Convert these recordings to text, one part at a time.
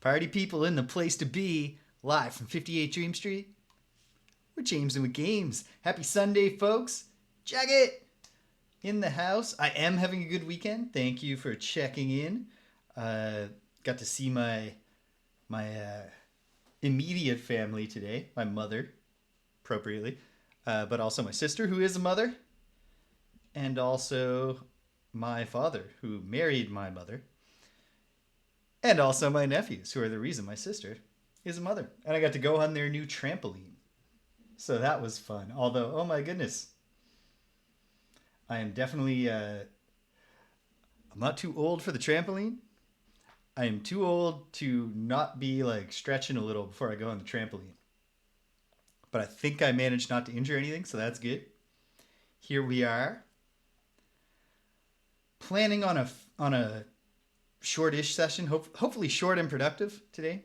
Party people in the place to be, live from 58 Dream Street. We're Jamesin' with Games. Happy Sunday, folks. Check it! In the house. I am having a good weekend. Thank you for checking in. Got to see my immediate family today. My mother, appropriately. But also my sister, who is a mother. And also my father, who married my mother. And also my nephews, who are the reason my sister is a mother. And I got to go on their new trampoline. So that was fun. Although, oh my goodness. I am definitely, I'm not too old for the trampoline. I am too old to not be like stretching a little before I go on the trampoline. But I think I managed not to injure anything, so that's good. Here we are. Planning on a short-ish session, hopefully short and productive today.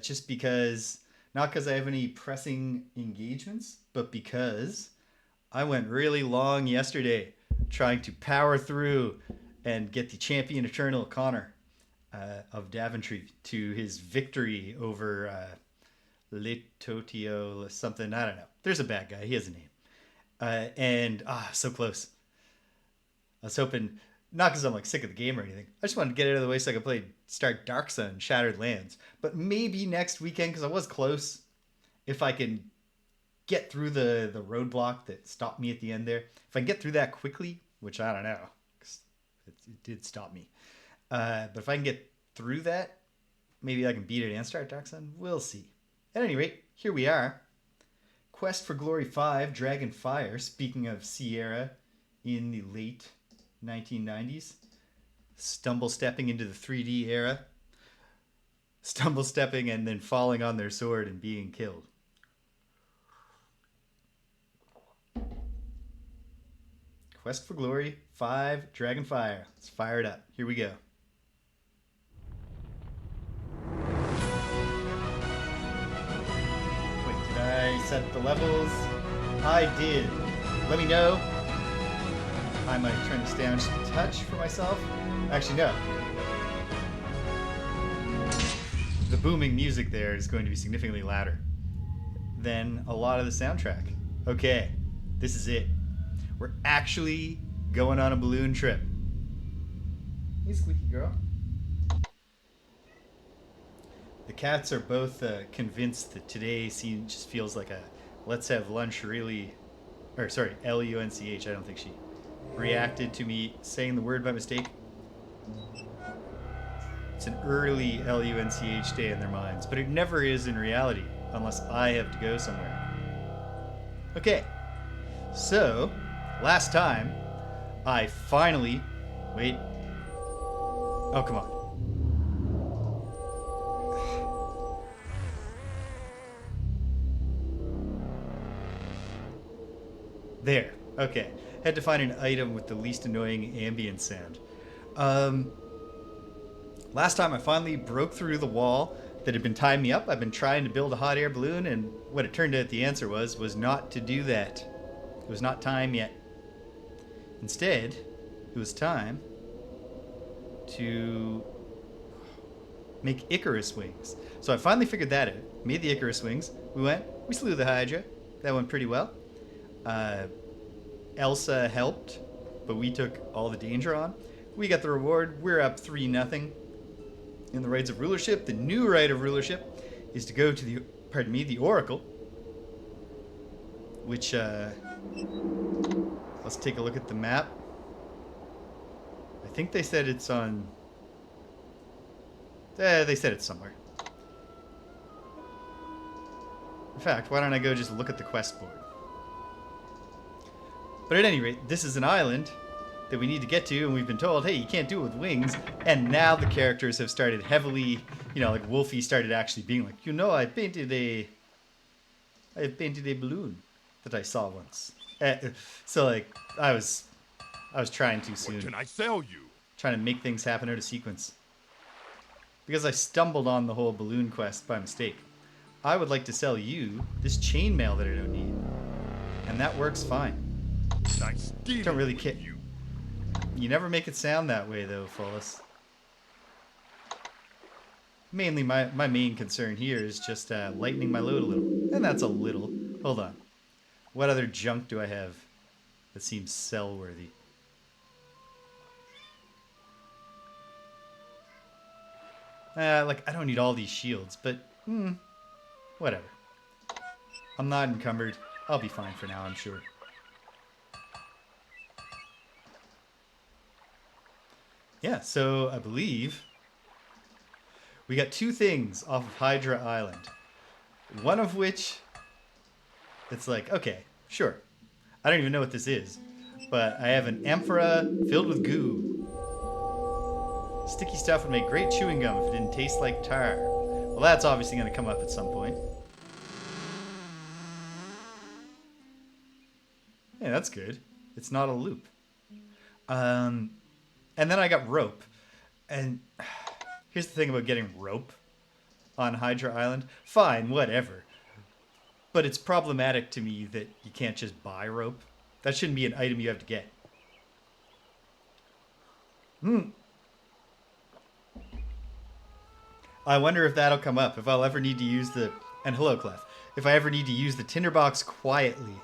Just because, not because I have any pressing engagements, but because I went really long yesterday trying to power through and get the champion Eternal Connor of Daventry to his victory over Litotio something. I don't know. There's a bad guy. He has a name. So close. I was hoping, not because I'm like sick of the game or anything. I just wanted to get it out of the way so I could start Dark Sun, Shattered Lands. But maybe next weekend, because I was close, if I can get through the roadblock that stopped me at the end there. If I can get through that quickly, which I don't know, 'cause it did stop me. But if I can get through that, maybe I can beat it and start Dark Sun. We'll see. At any rate, here we are. Quest for Glory 5, Dragon Fire. Speaking of Sierra in the late 1990s. Stumble stepping into the 3D era. Stumble stepping and then falling on their sword and being killed. Quest for Glory 5, Dragon Fire. Let's fire it up. Here we go. Wait, did I set the levels? I did. Let me know. I might turn this down just a touch for myself. Actually, no. The booming music there is going to be significantly louder than a lot of the soundtrack. Okay, this is it. We're actually going on a balloon trip. Hey, Squeaky Girl. The cats are both convinced that today scene just feels like a let's have lunch really... Or, sorry, L-U-N-C-H. I don't think she reacted to me saying the word by mistake. It's an early L-U-N-C-H day in their minds, but it never is in reality unless I have to go somewhere. Okay, so last time I finally... Wait. Oh, come on. There. Okay. Had to find an item with the least annoying ambient sound. Last time I finally broke through the wall that had been tying me up. I've been trying to build a hot air balloon, and what it turned out the answer was not to do that. It was not time yet. Instead, it was time to make Icarus wings. So I finally figured that out. Made the Icarus wings. We slew the Hydra. That went pretty well. Elsa helped, but we took all the danger on. We got the reward. We're up 3-0 in the Rites of Rulership. The new Rite of Rulership is to go to the Oracle, which, let's take a look at the map. I think they said it's on... they said it's somewhere. In fact, why don't I go just look at the quest board? But at any rate, this is an island that we need to get to, and we've been told, hey, you can't do it with wings. And now the characters have started heavily, like Wolfie started actually being like, I painted a balloon that I saw once. So like, I was trying too soon. What can I sell you? Trying to make things happen out of sequence. Because I stumbled on the whole balloon quest by mistake. I would like to sell you this chainmail that I don't need. And that works fine. Nice. Don't really care. You never make it sound that way, though, Fullis. Mainly my main concern here is just lightening my load a little. And that's a little. Hold on. What other junk do I have that seems sell-worthy? Like, I don't need all these shields, but whatever. I'm not encumbered. I'll be fine for now, I'm sure. Yeah, so I believe we got 2 things off of Hydra Island. One of which, it's like, okay, sure. I don't even know what this is, but I have an amphora filled with goo. Sticky stuff would make great chewing gum if it didn't taste like tar. Well, that's obviously going to come up at some point. Yeah, that's good. It's not a loop. And then I got rope. And here's the thing about getting rope on Hydra Island. Fine, whatever. But it's problematic to me that you can't just buy rope. That shouldn't be an item you have to get. I wonder if that'll come up. If I'll ever need to use the... And hello, Clef. If I ever need to use the tinderbox quietly.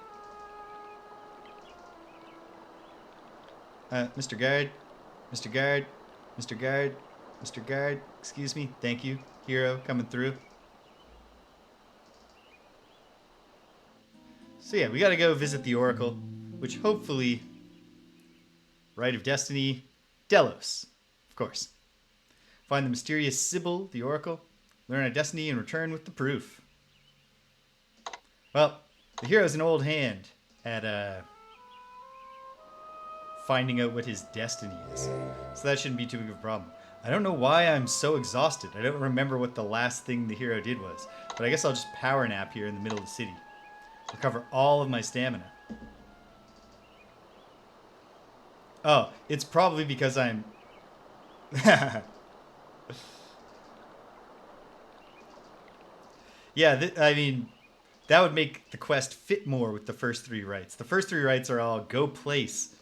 Mr. Guard. Mr. Guard. Mr. Guard. Mr. Guard. Excuse me. Thank you. Hero coming through. So yeah, we gotta go visit the Oracle, which hopefully... Rite of Destiny. Delos. Of course. Find the mysterious Sybil, the Oracle. Learn a destiny and return with the proof. Well, the hero's an old hand at finding out what his destiny is. So that shouldn't be too big of a problem. I don't know why I'm so exhausted. I don't remember what the last thing the hero did was. But I guess I'll just power nap here in the middle of the city. Recover all of my stamina. Oh, it's probably because I'm... Yeah, I mean, that would make the quest fit more with the first 3 rites. The first 3 rites are all go place,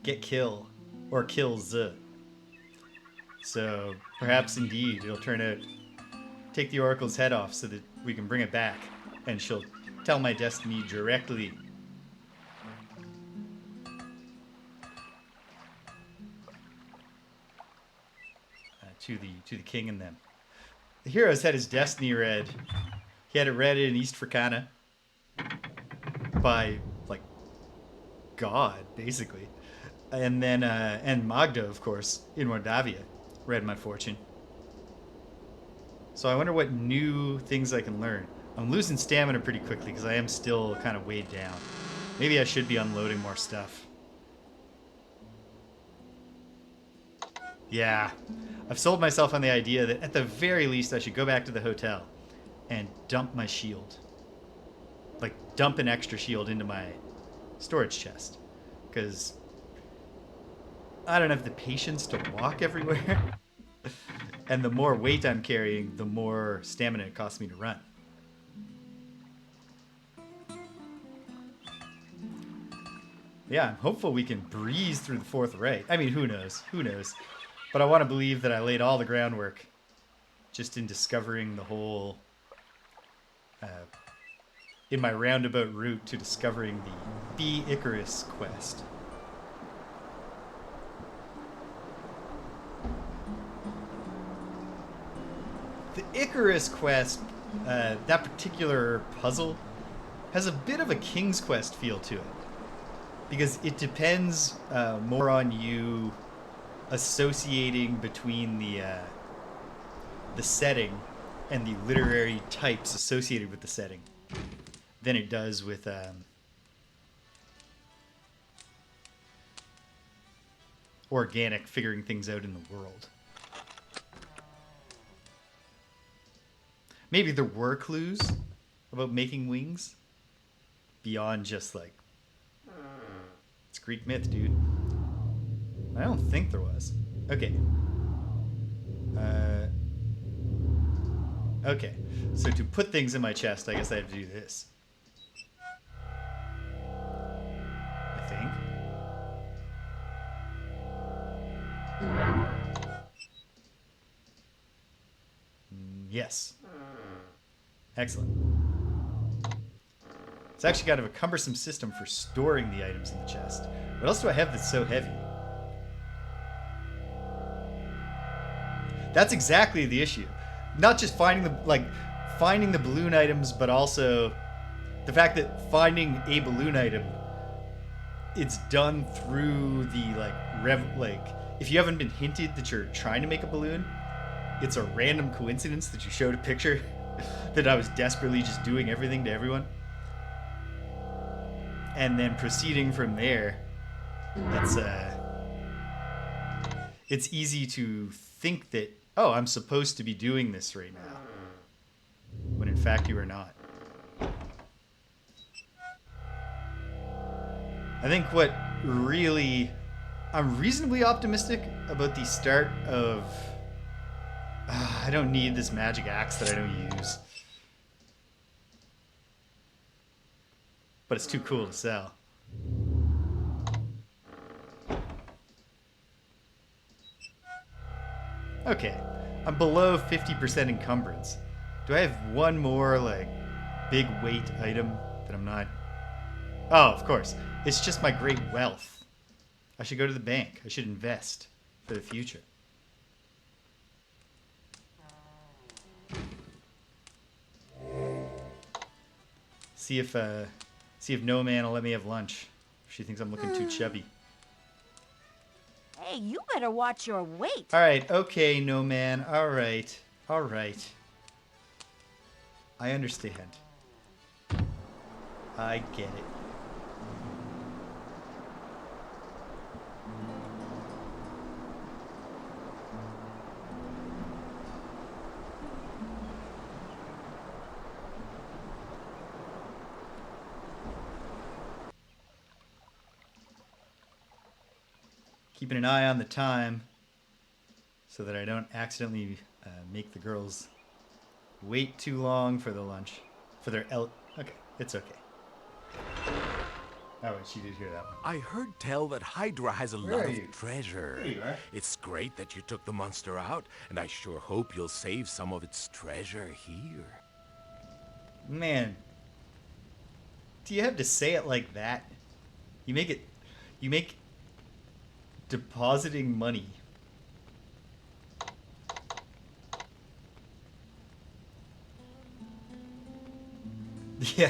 get kill, or kill Z. So perhaps indeed it'll turn out, take the Oracle's head off so that we can bring it back, and she'll tell my destiny directly. To the king and them. The hero's had his destiny read. He had it read in East Fricana by, like, God, basically. And then, and Magda, of course, in Mordavia, read my fortune. So I wonder what new things I can learn. I'm losing stamina pretty quickly because I am still kind of weighed down. Maybe I should be unloading more stuff. Yeah. I've sold myself on the idea that at the very least I should go back to the hotel and dump my shield. Like, dump an extra shield into my storage chest. Because I don't have the patience to walk everywhere. And the more weight I'm carrying, the more stamina it costs me to run. Yeah, I'm hopeful we can breeze through the 4th rite. I mean, who knows? Who knows? But I want to believe that I laid all the groundwork just in discovering the whole... in my roundabout route to discovering the Be Icarus quest. The Icarus quest, that particular puzzle, has a bit of a King's Quest feel to it. Because it depends more on you associating between the setting and the literary types associated with the setting than it does with organic figuring things out in the world. Maybe there were clues about making wings beyond just like, it's Greek myth, dude. I don't think there was. Okay. Okay. So to put things in my chest, I guess I have to do this. I think. Yes. Excellent. It's actually kind of a cumbersome system for storing the items in the chest. What else do I have that's so heavy? That's exactly the issue. Not just finding the balloon items, but also the fact that finding a balloon item, it's done through the if you haven't been hinted that you're trying to make a balloon, it's a random coincidence that you showed a picture that I was desperately just doing everything to everyone. And then proceeding from there, it's easy to think that, oh, I'm supposed to be doing this right now, when in fact you are not. I think I'm reasonably optimistic about the start of, I don't need this magic axe that I don't use. But it's too cool to sell. Okay, I'm below 50% encumbrance. Do I have one more, big weight item that I'm not... Oh, of course. It's just my great wealth. I should go to the bank. I should invest for the future. See if No Man will let me have lunch. If she thinks I'm looking too chubby. Hey, you better watch your weight. All right, okay, No Man. All right. I understand. I get it. Keeping an eye on the time so that I don't accidentally make the girls wait too long for the lunch. Okay, it's okay. Oh, wait, she did hear that one. I heard tell that Hydra has a Where lot are of you? treasure. There you are. It's great that you took the monster out, and I sure hope you'll save some of its treasure here. Man, do you have to say it like that? You make depositing money. Yeah,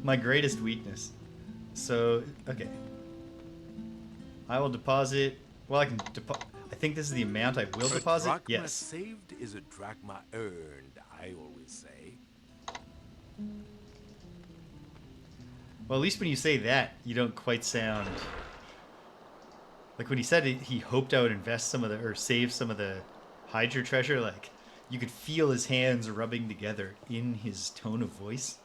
my greatest weakness. So, okay. I will deposit. Well, I think this is the amount I will deposit. A drachma Yes. saved is a drachma earned, I always say. Well, at least when you say that, you don't quite sound like when he said he hoped I would invest save some of the Hydra treasure. Like you could feel his hands rubbing together in his tone of voice.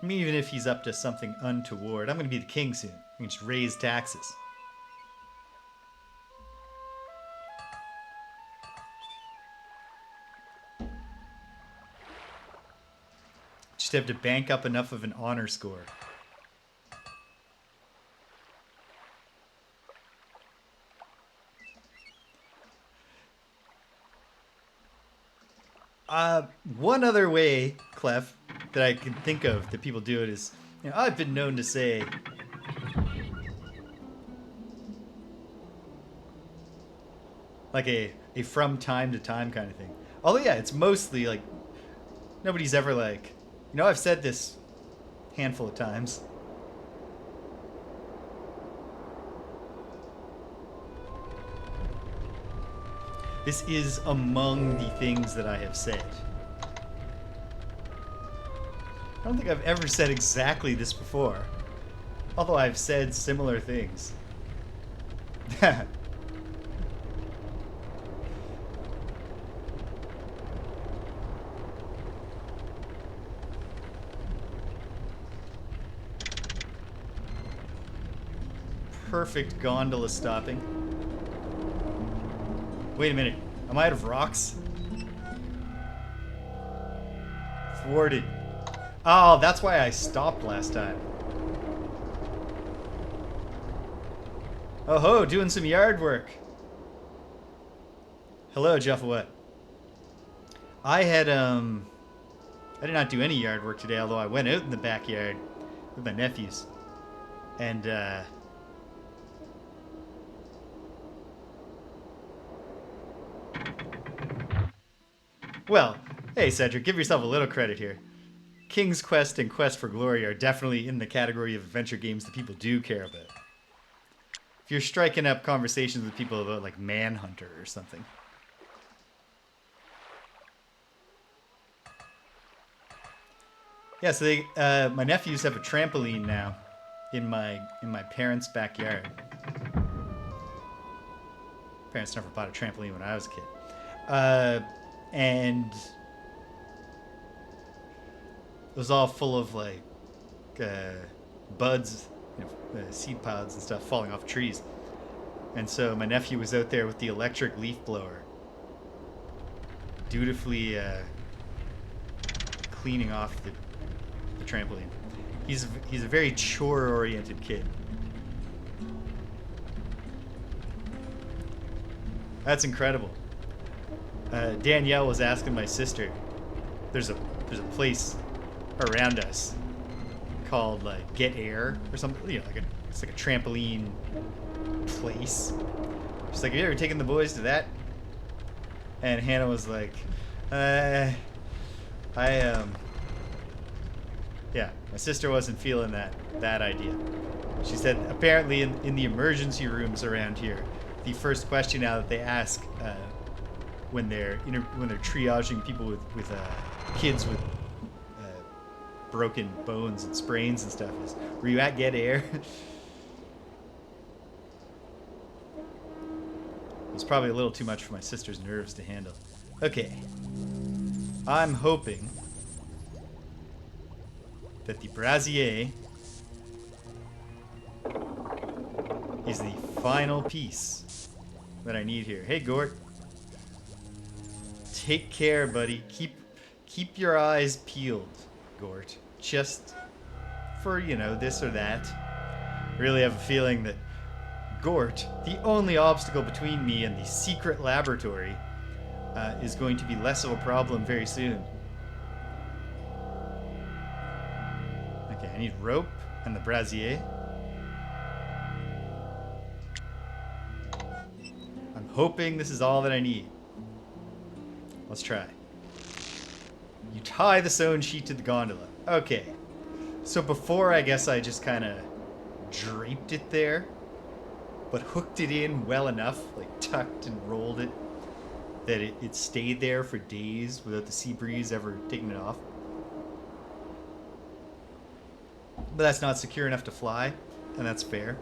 I mean, even if he's up to something untoward, I'm going to be the king soon. I can just raise taxes. Just have to bank up enough of an honor score. One other way, Clef, that I can think of that people do it is, I've been known to say, like a from time to time kind of thing. Although, yeah, it's mostly like, nobody's ever like, I've said this a handful of times. This is among the things that I have said. I don't think I've ever said exactly this before, although I've said similar things. Perfect gondola stopping. Wait a minute. Am I out of rocks? Thwarted. Oh, that's why I stopped last time. Oh ho, doing some yard work. Hello, Juffa. I did not do any yard work today, although I went out in the backyard with my nephews. And, well, hey, Cedric, give yourself a little credit here. King's Quest and Quest for Glory are definitely in the category of adventure games that people do care about. If you're striking up conversations with people about, like, Manhunter or something. Yeah, so my nephews have a trampoline now in my parents' backyard. Parents never bought a trampoline when I was a kid. And it was all full of like buds, seed pods and stuff falling off trees. And so my nephew was out there with the electric leaf blower, dutifully cleaning off the trampoline. He's a very chore-oriented kid. That's incredible. Danielle was asking my sister. There's a place around us called like Get Air or something. It's like a trampoline place. She's like, have you ever taken the boys to that? And Hannah was like, yeah, my sister wasn't feeling that idea. She said apparently in the emergency rooms around here, the first question now that they ask when they're triaging people with kids with broken bones and sprains and stuff is, were you at Get Air? It was probably a little too much for my sister's nerves to handle. Okay. I'm hoping that the brazier is the final piece that I need here. Hey, Gort. Take care, buddy. Keep your eyes peeled, Gort. Just for, this or that. I really have a feeling that Gort, the only obstacle between me and the secret laboratory, is going to be less of a problem very soon. Okay, I need rope and the brazier. I'm hoping this is all that I need. Let's try. You tie the sewn sheet to the gondola. Okay. So before, I guess I just kind of draped it there, but hooked it in well enough, like tucked and rolled it, that it stayed there for days without the sea breeze ever taking it off. But that's not secure enough to fly, and that's fair.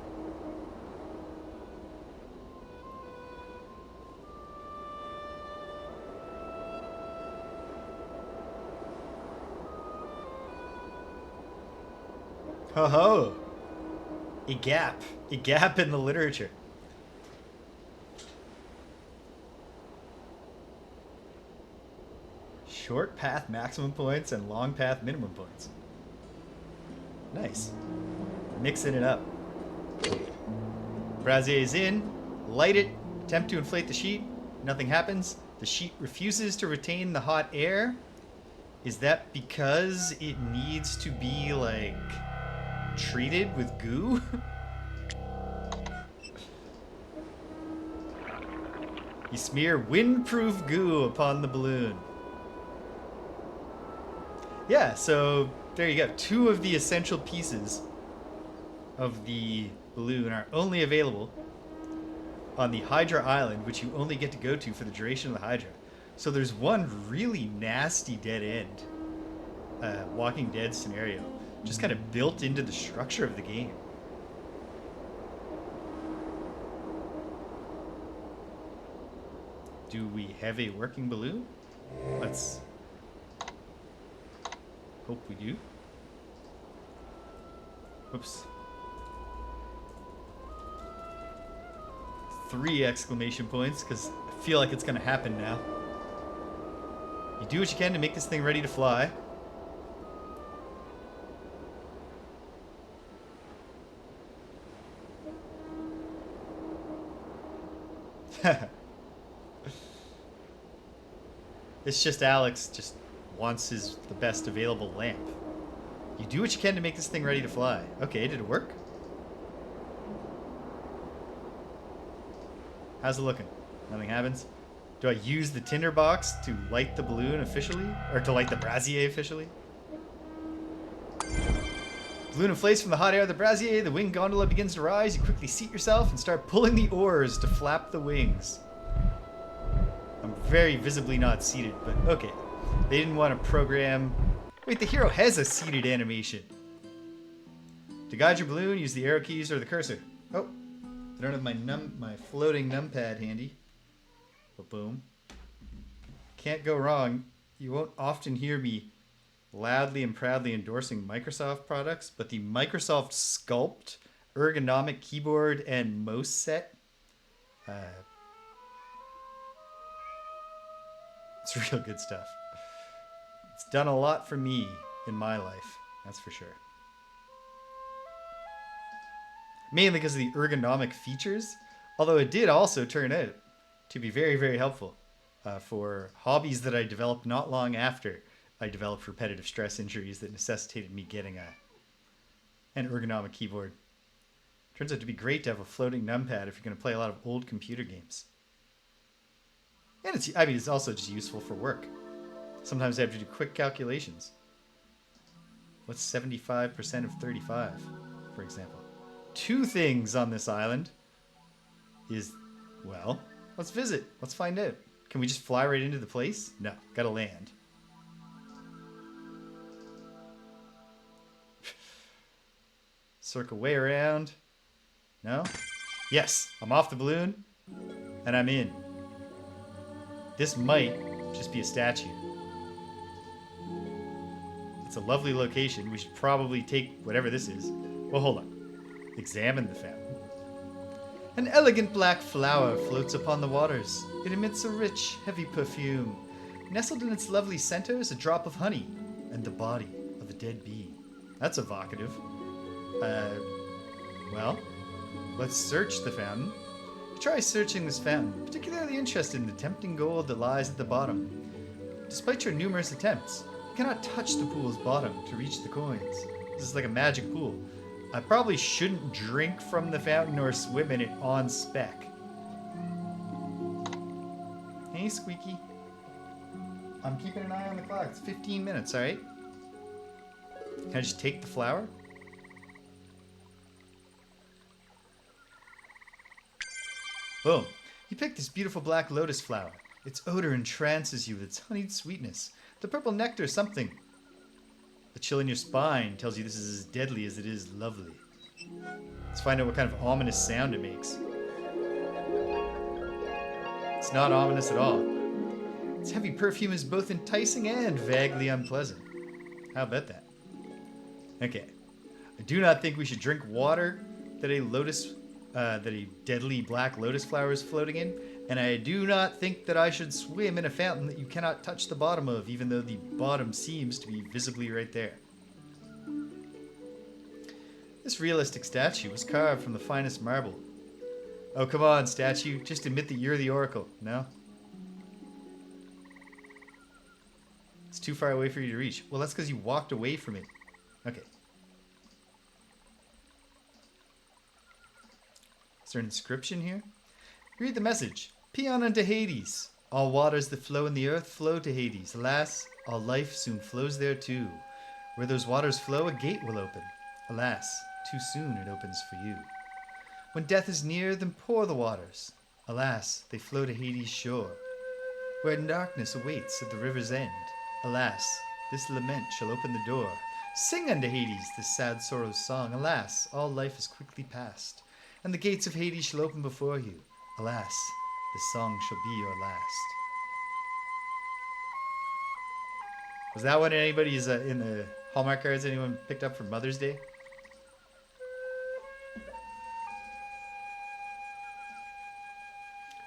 Ho ho! A gap in the literature. Short path maximum points and long path minimum points. Nice. Mixing it up. Brazier is in. Light it. Attempt to inflate the sheet. Nothing happens. The sheet refuses to retain the hot air. Is that because it needs to be, like, treated with goo? You smear windproof goo upon the balloon. Yeah, so there you go. 2 of the essential pieces of the balloon are only available on the Hydra Island, which you only get to go to for the duration of the Hydra. So there's one really nasty dead end, Walking Dead scenario, just kind of built into the structure of the game. Do we have a working balloon? Let's hope we do. Oops. 3 exclamation points, because I feel like it's going to happen now. You do what you can to make this thing ready to fly. It's just Alex just wants the best available lamp. You do what you can to make this thing ready to fly. Okay, did it work? How's it looking? Nothing happens? Do I use the tinderbox to light the balloon officially? Or to light the brazier officially? Balloon inflates from the hot air of the brazier. The wing gondola begins to rise. You quickly seat yourself and start pulling the oars to flap the wings. I'm very visibly not seated, but okay. They didn't want to program... Wait, the hero has a seated animation. To guide your balloon, use the arrow keys or the cursor. Oh, I don't have my floating numpad handy. But boom. Can't go wrong. You won't often hear me loudly and proudly endorsing Microsoft products, but the Microsoft Sculpt ergonomic keyboard and mouse set, it's real good stuff. It's done a lot for me in my life, that's for sure. Mainly because of the ergonomic features, although it did also turn out to be very, very helpful for hobbies that I developed not long after I developed repetitive stress injuries that necessitated me getting an ergonomic keyboard. Turns out to be great to have a floating numpad if you're going to play a lot of old computer games. And it's also just useful for work. Sometimes I have to do quick calculations. What's 75% of 35, for example? Two things on this island is, well, let's visit. Let's find out. Can we just fly right into the place? No, gotta land. Circle way around. No? Yes, I'm off the balloon, and I'm in. This might just be a statue. It's a lovely location. We should probably take whatever this is. Well, hold on. Examine the fountain. An elegant black flower floats upon the waters. It emits a rich, heavy perfume. Nestled in its lovely center is a drop of honey and the body of a dead bee. That's evocative. Well, let's search the fountain. Try searching this fountain, particularly interested in the tempting gold that lies at the bottom. Despite your numerous attempts, you cannot touch the pool's bottom to reach the coins. This is like a magic pool. I probably shouldn't drink from the fountain or swim in it on spec. Hey, Squeaky. I'm keeping an eye on the clock. It's 15 minutes, alright? Can I just take the flower? Boom. You picked this beautiful black lotus flower. Its odor entrances you with its honeyed sweetness. The purple nectar is something. The chill in your spine tells you this is as deadly as it is lovely. Let's find out what kind of ominous sound it makes. It's not ominous at all. Its heavy perfume is both enticing and vaguely unpleasant. How about that? Okay. I do not think we should drink water that a deadly black lotus flower is floating in, and I do not think that I should swim in a fountain that you cannot touch the bottom of, even though the bottom seems to be visibly right there. This realistic statue was carved from the finest marble. Oh, come on, statue. Just admit that you're the oracle. No? It's too far away for you to reach. Well, that's because you walked away from it. Okay. Is there an inscription here? Read the message. Peon unto Hades. All waters that flow in the earth flow to Hades. Alas, all life soon flows there too. Where those waters flow, a gate will open. Alas, too soon it opens for you. When death is near, then pour the waters. Alas, they flow to Hades' shore. Where darkness awaits at the river's end. Alas, this lament shall open the door. Sing unto Hades this sad sorrow's song. Alas, all life is quickly past. And the gates of Hades shall open before you. Alas, this song shall be your last. Was that what anybody's in the Hallmark cards anyone picked up for Mother's Day?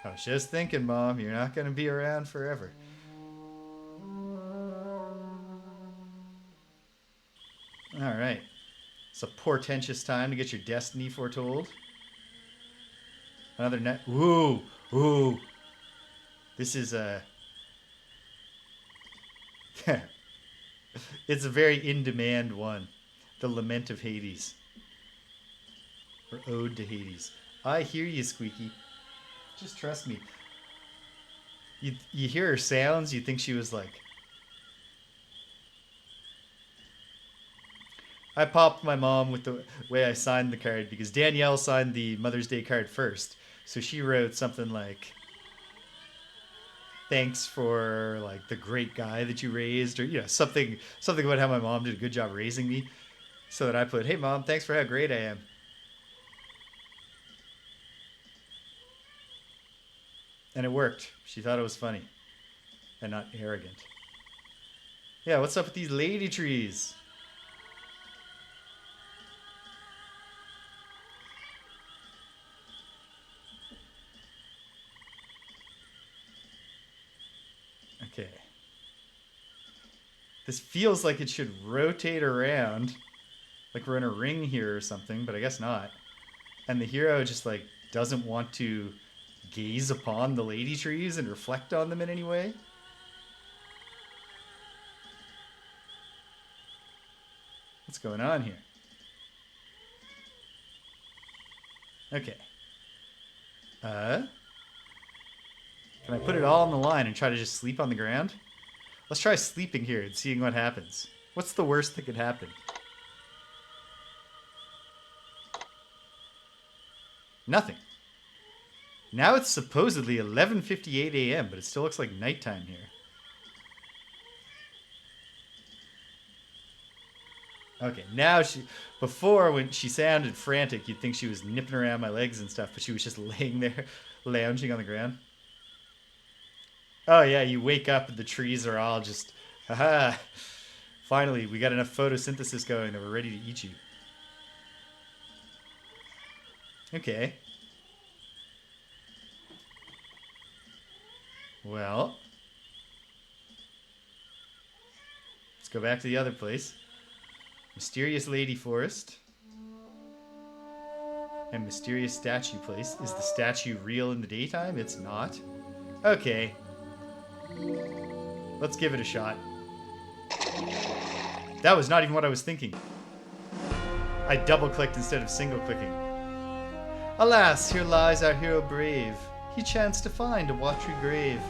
I was just thinking, Mom, you're not going to be around forever. All right. It's a portentous time to get your destiny foretold. Another net. Ooh, ooh. This is a. It's a very in-demand one. The Lament of Hades. Or Ode to Hades. I hear you, Squeaky. Just trust me. You hear her sounds, you think she was like... I popped my mom with the way I signed the card because Danielle signed the Mother's Day card first. So she wrote something like, thanks for like the great guy that you raised, or something about how my mom did a good job raising me. So that I put, hey mom, thanks for how great I am. And it worked. She thought it was funny and not arrogant. Yeah, what's up with these lady trees? Okay. This feels like it should rotate around. Like we're in a ring here or something, but I guess not. And the hero just like doesn't want to gaze upon the lady trees and reflect on them in any way. What's going on here? Okay. Can I put it all on the line and try to just sleep on the ground? Let's try sleeping here and seeing what happens. What's the worst that could happen? Nothing. Now it's supposedly 11:58 a.m., but it still looks like nighttime here. Okay, now before when she sounded frantic, you'd think she was nipping around my legs and stuff, but she was just laying there, lounging on the ground. Oh yeah, you wake up and the trees are all just, haha, finally we got enough photosynthesis going that we're ready to eat you. Okay. Well, let's go back to the other place. Mysterious Lady Forest. And Mysterious Statue Place. Is the statue real in the daytime? It's not. Okay. Let's give it a shot. That was not even what I was thinking. I double-clicked instead of single-clicking. Alas, here lies our hero brave. He chanced to find a watery grave.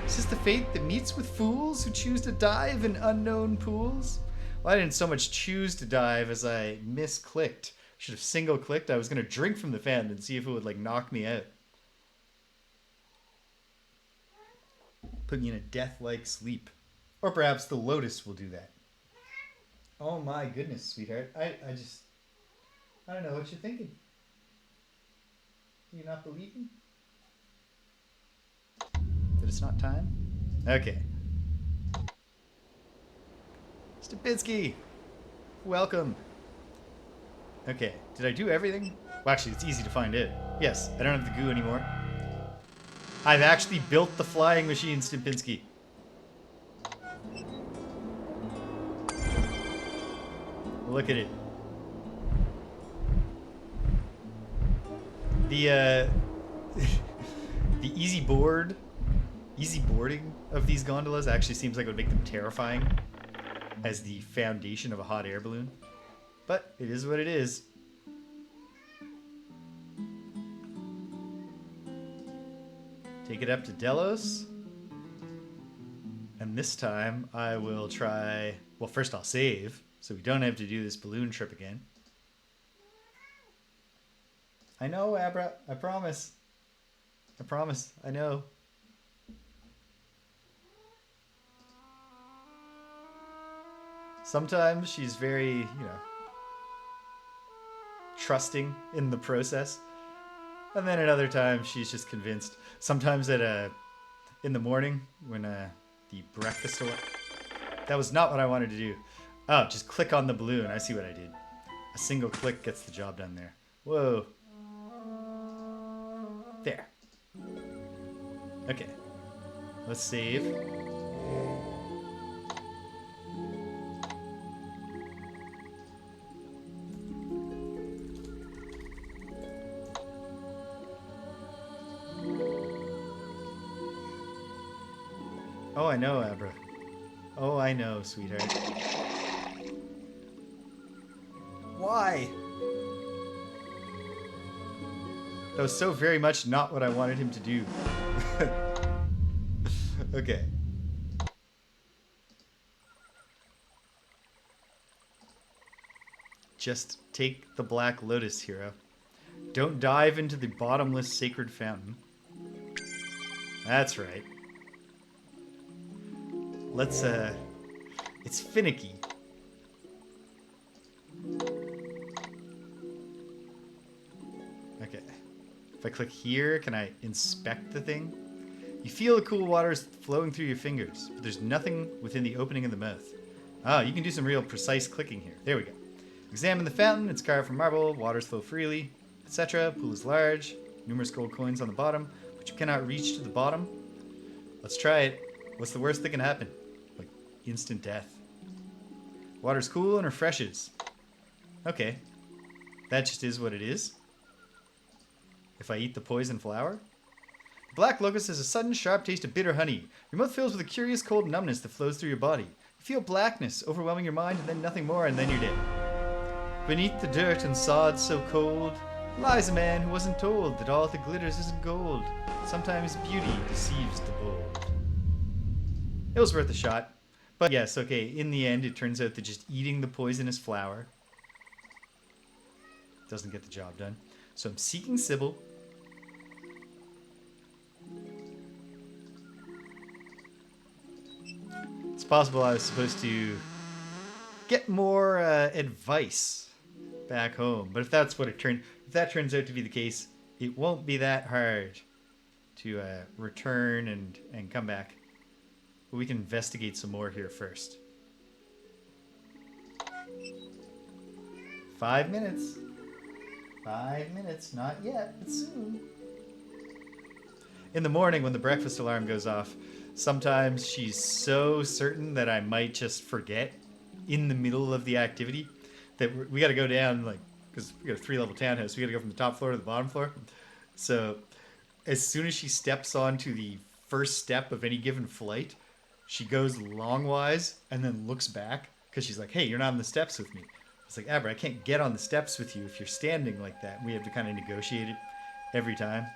Is this the fate that meets with fools who choose to dive in unknown pools? Well, I didn't so much choose to dive as I misclicked. Should have single-clicked. I was going to drink from the fountain and see if it would, like, knock me out. Put me in a death-like sleep. Or perhaps the lotus will do that. Oh my goodness, sweetheart. I don't know what you're thinking. Do you not believe me? That it's not time? Okay. Stupinsky! Welcome. Okay, did I do everything? Well, actually, it's easy to find it. Yes, I don't have the goo anymore. I've actually built the flying machine, Stupinsky. Look at it. The the easy boarding of these gondolas actually seems like it would make them terrifying as the foundation of a hot air balloon. But it is what it is. Take it up to Delos. And this time I will try... Well, first I'll save, so we don't have to do this balloon trip again. I know, Abra. I promise. I promise. I know. Sometimes she's very, trusting in the process. And then at other times she's just convinced. Sometimes in the morning when the breakfast... That was not what I wanted to do. Oh, just click on the balloon. I see what I did. A single click gets the job done there. Whoa. There. Okay. Let's save. Oh, I know, Abra. Oh, I know, sweetheart. Why? That was so very much not what I wanted him to do. Okay. Just take the Black Lotus, hero. Don't dive into the bottomless sacred fountain. That's right. Let's, it's finicky. Okay. If I click here, can I inspect the thing? You feel the cool waters flowing through your fingers, but there's nothing within the opening of the mouth. Ah, you can do some real precise clicking here. There we go. Examine the fountain. It's carved from marble. Waters flow freely, etc. Pool is large. Numerous gold coins on the bottom, but you cannot reach to the bottom. Let's try it. What's the worst that can happen? Like, instant death. Water's cool and refreshes. Okay. That just is what it is. If I eat the poison flower? The black locust has a sudden, sharp taste of bitter honey. Your mouth fills with a curious cold numbness that flows through your body. You feel blackness overwhelming your mind, and then nothing more, and then you're dead. Beneath the dirt and sod so cold lies a man who wasn't told that all that glitters isn't gold. Sometimes beauty deceives the bold. It was worth a shot. But yes, okay, in the end, it turns out that just eating the poisonous flower doesn't get the job done. So I'm seeking Sybil. It's possible I was supposed to get more advice back home, but if that turns out to be the case, it won't be that hard to return and come back. But we can investigate some more here first. 5 minutes. 5 minutes, not yet, but soon. In the morning when the breakfast alarm goes off, sometimes she's so certain that I might just forget in the middle of the activity that we got to go down, like, because we got a 3-level townhouse. We got to go from the top floor to the bottom floor. So as soon as she steps onto the first step of any given flight, she goes longwise and then looks back because she's like, hey, you're not on the steps with me. It's like, Abra, I can't get on the steps with you if you're standing like that. We have to kind of negotiate it every time.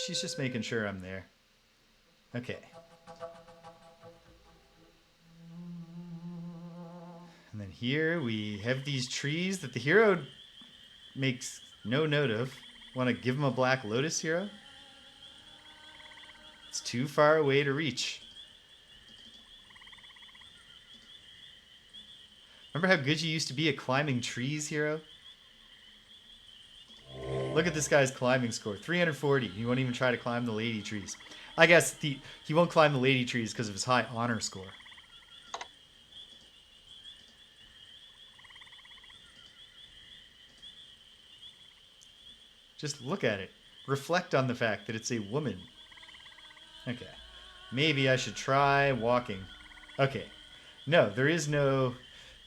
She's just making sure I'm there. Okay. And then here we have these trees that the hero makes no note of. Want to give him a black lotus, hero? It's too far away to reach. Remember how good you used to be at climbing trees, hero? Look at this guy's climbing score. 340. He won't even try to climb the lady trees. I guess he won't climb the lady trees because of his high honor score. Just look at it. Reflect on the fact that it's a woman. Okay. Maybe I should try walking. Okay. No, there is no...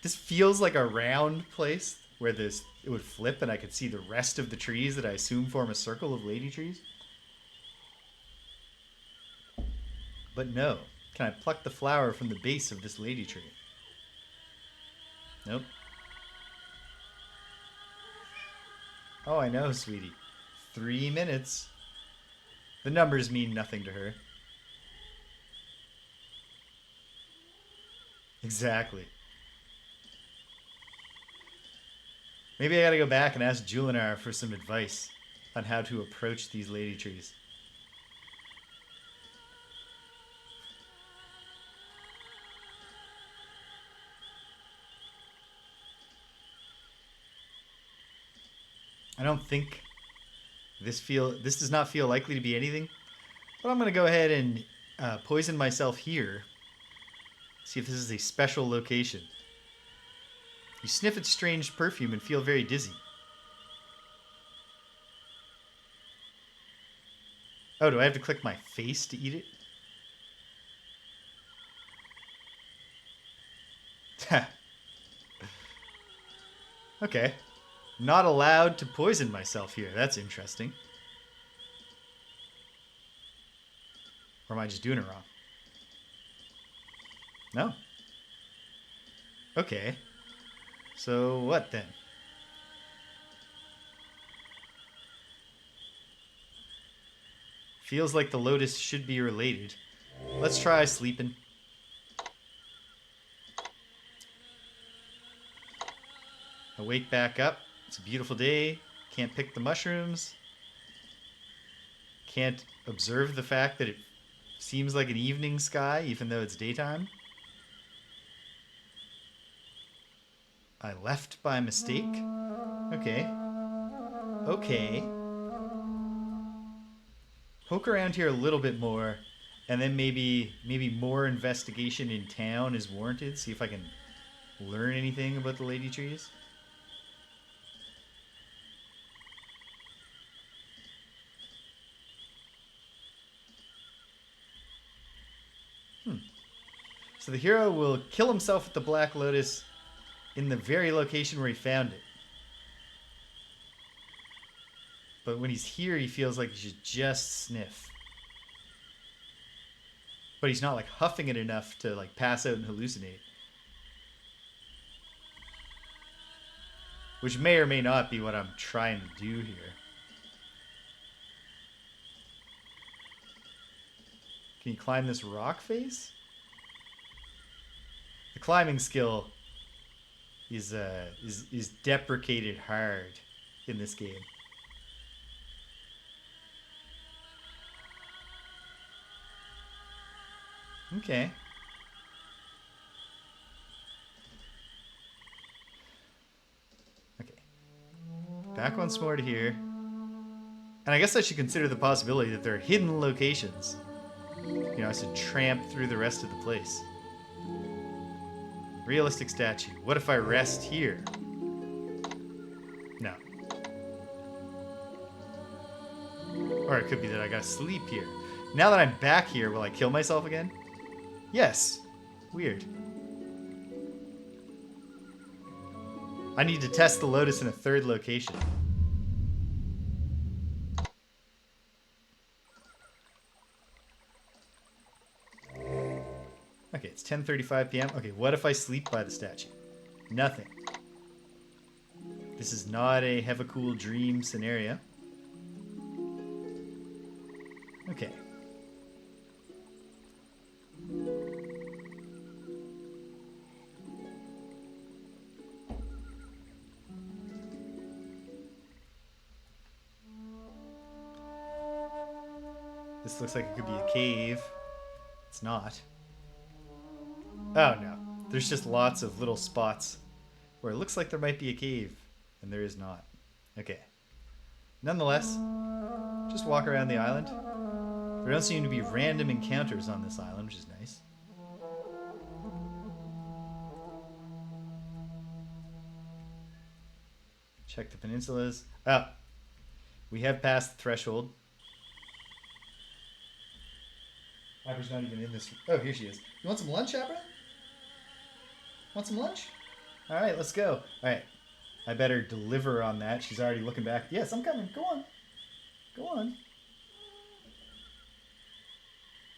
This feels like a round place where it would flip and I could see the rest of the trees that I assume form a circle of lady trees. But no. Can I pluck the flower from the base of this lady tree? Nope. Oh, I know, sweetie. 3 minutes. The numbers mean nothing to her. Exactly. Maybe I gotta go back and ask Julinar for some advice on how to approach these lady trees. I don't think this does not feel likely to be anything, but I'm gonna go ahead and poison myself here. See if this is a special location. You sniff its strange perfume and feel very dizzy. Oh, do I have to click my face to eat it? Okay. Not allowed to poison myself here. That's interesting. Or am I just doing it wrong? No. Okay. So what then? Feels like the lotus should be related. Let's try sleeping. I wake back up. It's a beautiful day. Can't pick the mushrooms. Can't observe the fact that it seems like an evening sky, even though it's daytime. I left by mistake? Okay. Okay. Poke around here a little bit more, and then maybe more investigation in town is warranted. See if I can learn anything about the lady trees. So the hero will kill himself with the Black Lotus in the very location where he found it. But when he's here, he feels like he should just sniff. But he's not like huffing it enough to like pass out and hallucinate. Which may or may not be what I'm trying to do here. Can you climb this rock face? The climbing skill is deprecated hard in this game. Okay. Okay. Back once more to here. And I guess I should consider the possibility that there are hidden locations. You know, I should tramp through the rest of the place. Realistic statue. What if I rest here? No. Or it could be that I gotta sleep here. Now that I'm back here, will I kill myself again? Yes. Weird. I need to test the lotus in a third location. Okay, it's 10:35 p.m. Okay, what if I sleep by the statue? Nothing. This is not a have a cool dream scenario. Okay. This looks like it could be a cave. It's not. Oh no. There's just lots of little spots where it looks like there might be a cave, and there is not. Okay. Nonetheless, just walk around the island. There don't seem to be random encounters on this island, which is nice. Check the peninsulas. Oh, we have passed the threshold. Abra's not even in this. Oh, here she is. You want some lunch, Abra? Want some lunch? All right, let's go. All right. I better deliver on that. She's already looking back. Yes, I'm coming. Go on. Go on.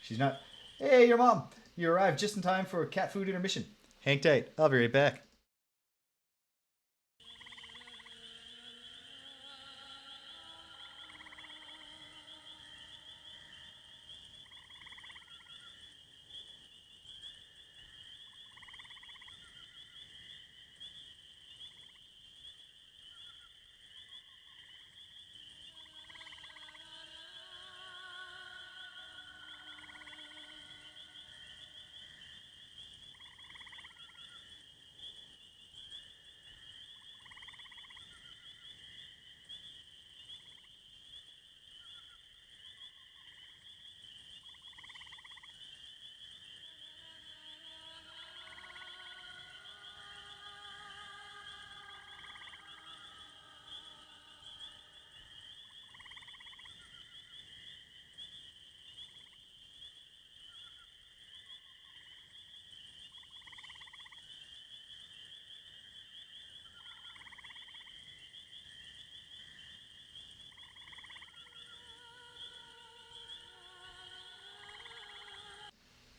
She's not. Hey, your mom. You arrived just in time for a cat food intermission. Hang tight. I'll be right back.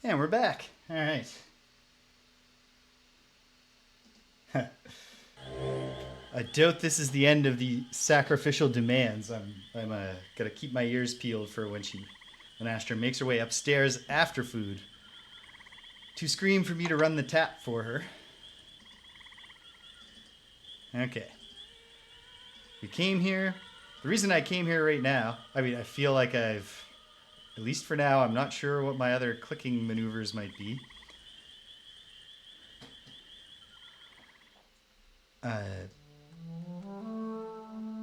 And we're back. All right. I doubt this is the end of the sacrificial demands. I'm gonna keep my ears peeled for when Astra makes her way upstairs after food to scream for me to run the tap for her. Okay. We came here. The reason I came here right now, I mean, I feel like I've, at least for now, I'm not sure what my other clicking maneuvers might be.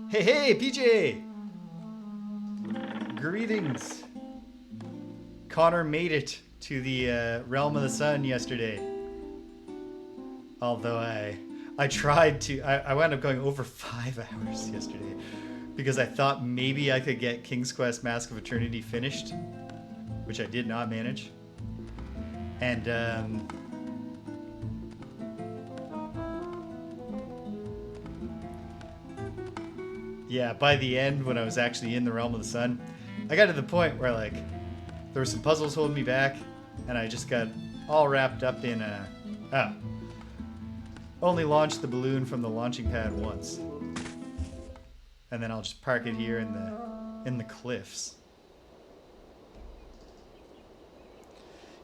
Hey, PJ! Greetings. Connor made it to the Realm of the Sun yesterday. Although I tried to, I wound up going over 5 hours yesterday because I thought maybe I could get King's Quest Mask of Eternity finished, which I did not manage. And yeah, by the end, when I was actually in the Realm of the Sun, I got to the point where, like, there were some puzzles holding me back, and I just got all wrapped up in only launched the balloon from the launching pad once. And then I'll just park it here in the cliffs.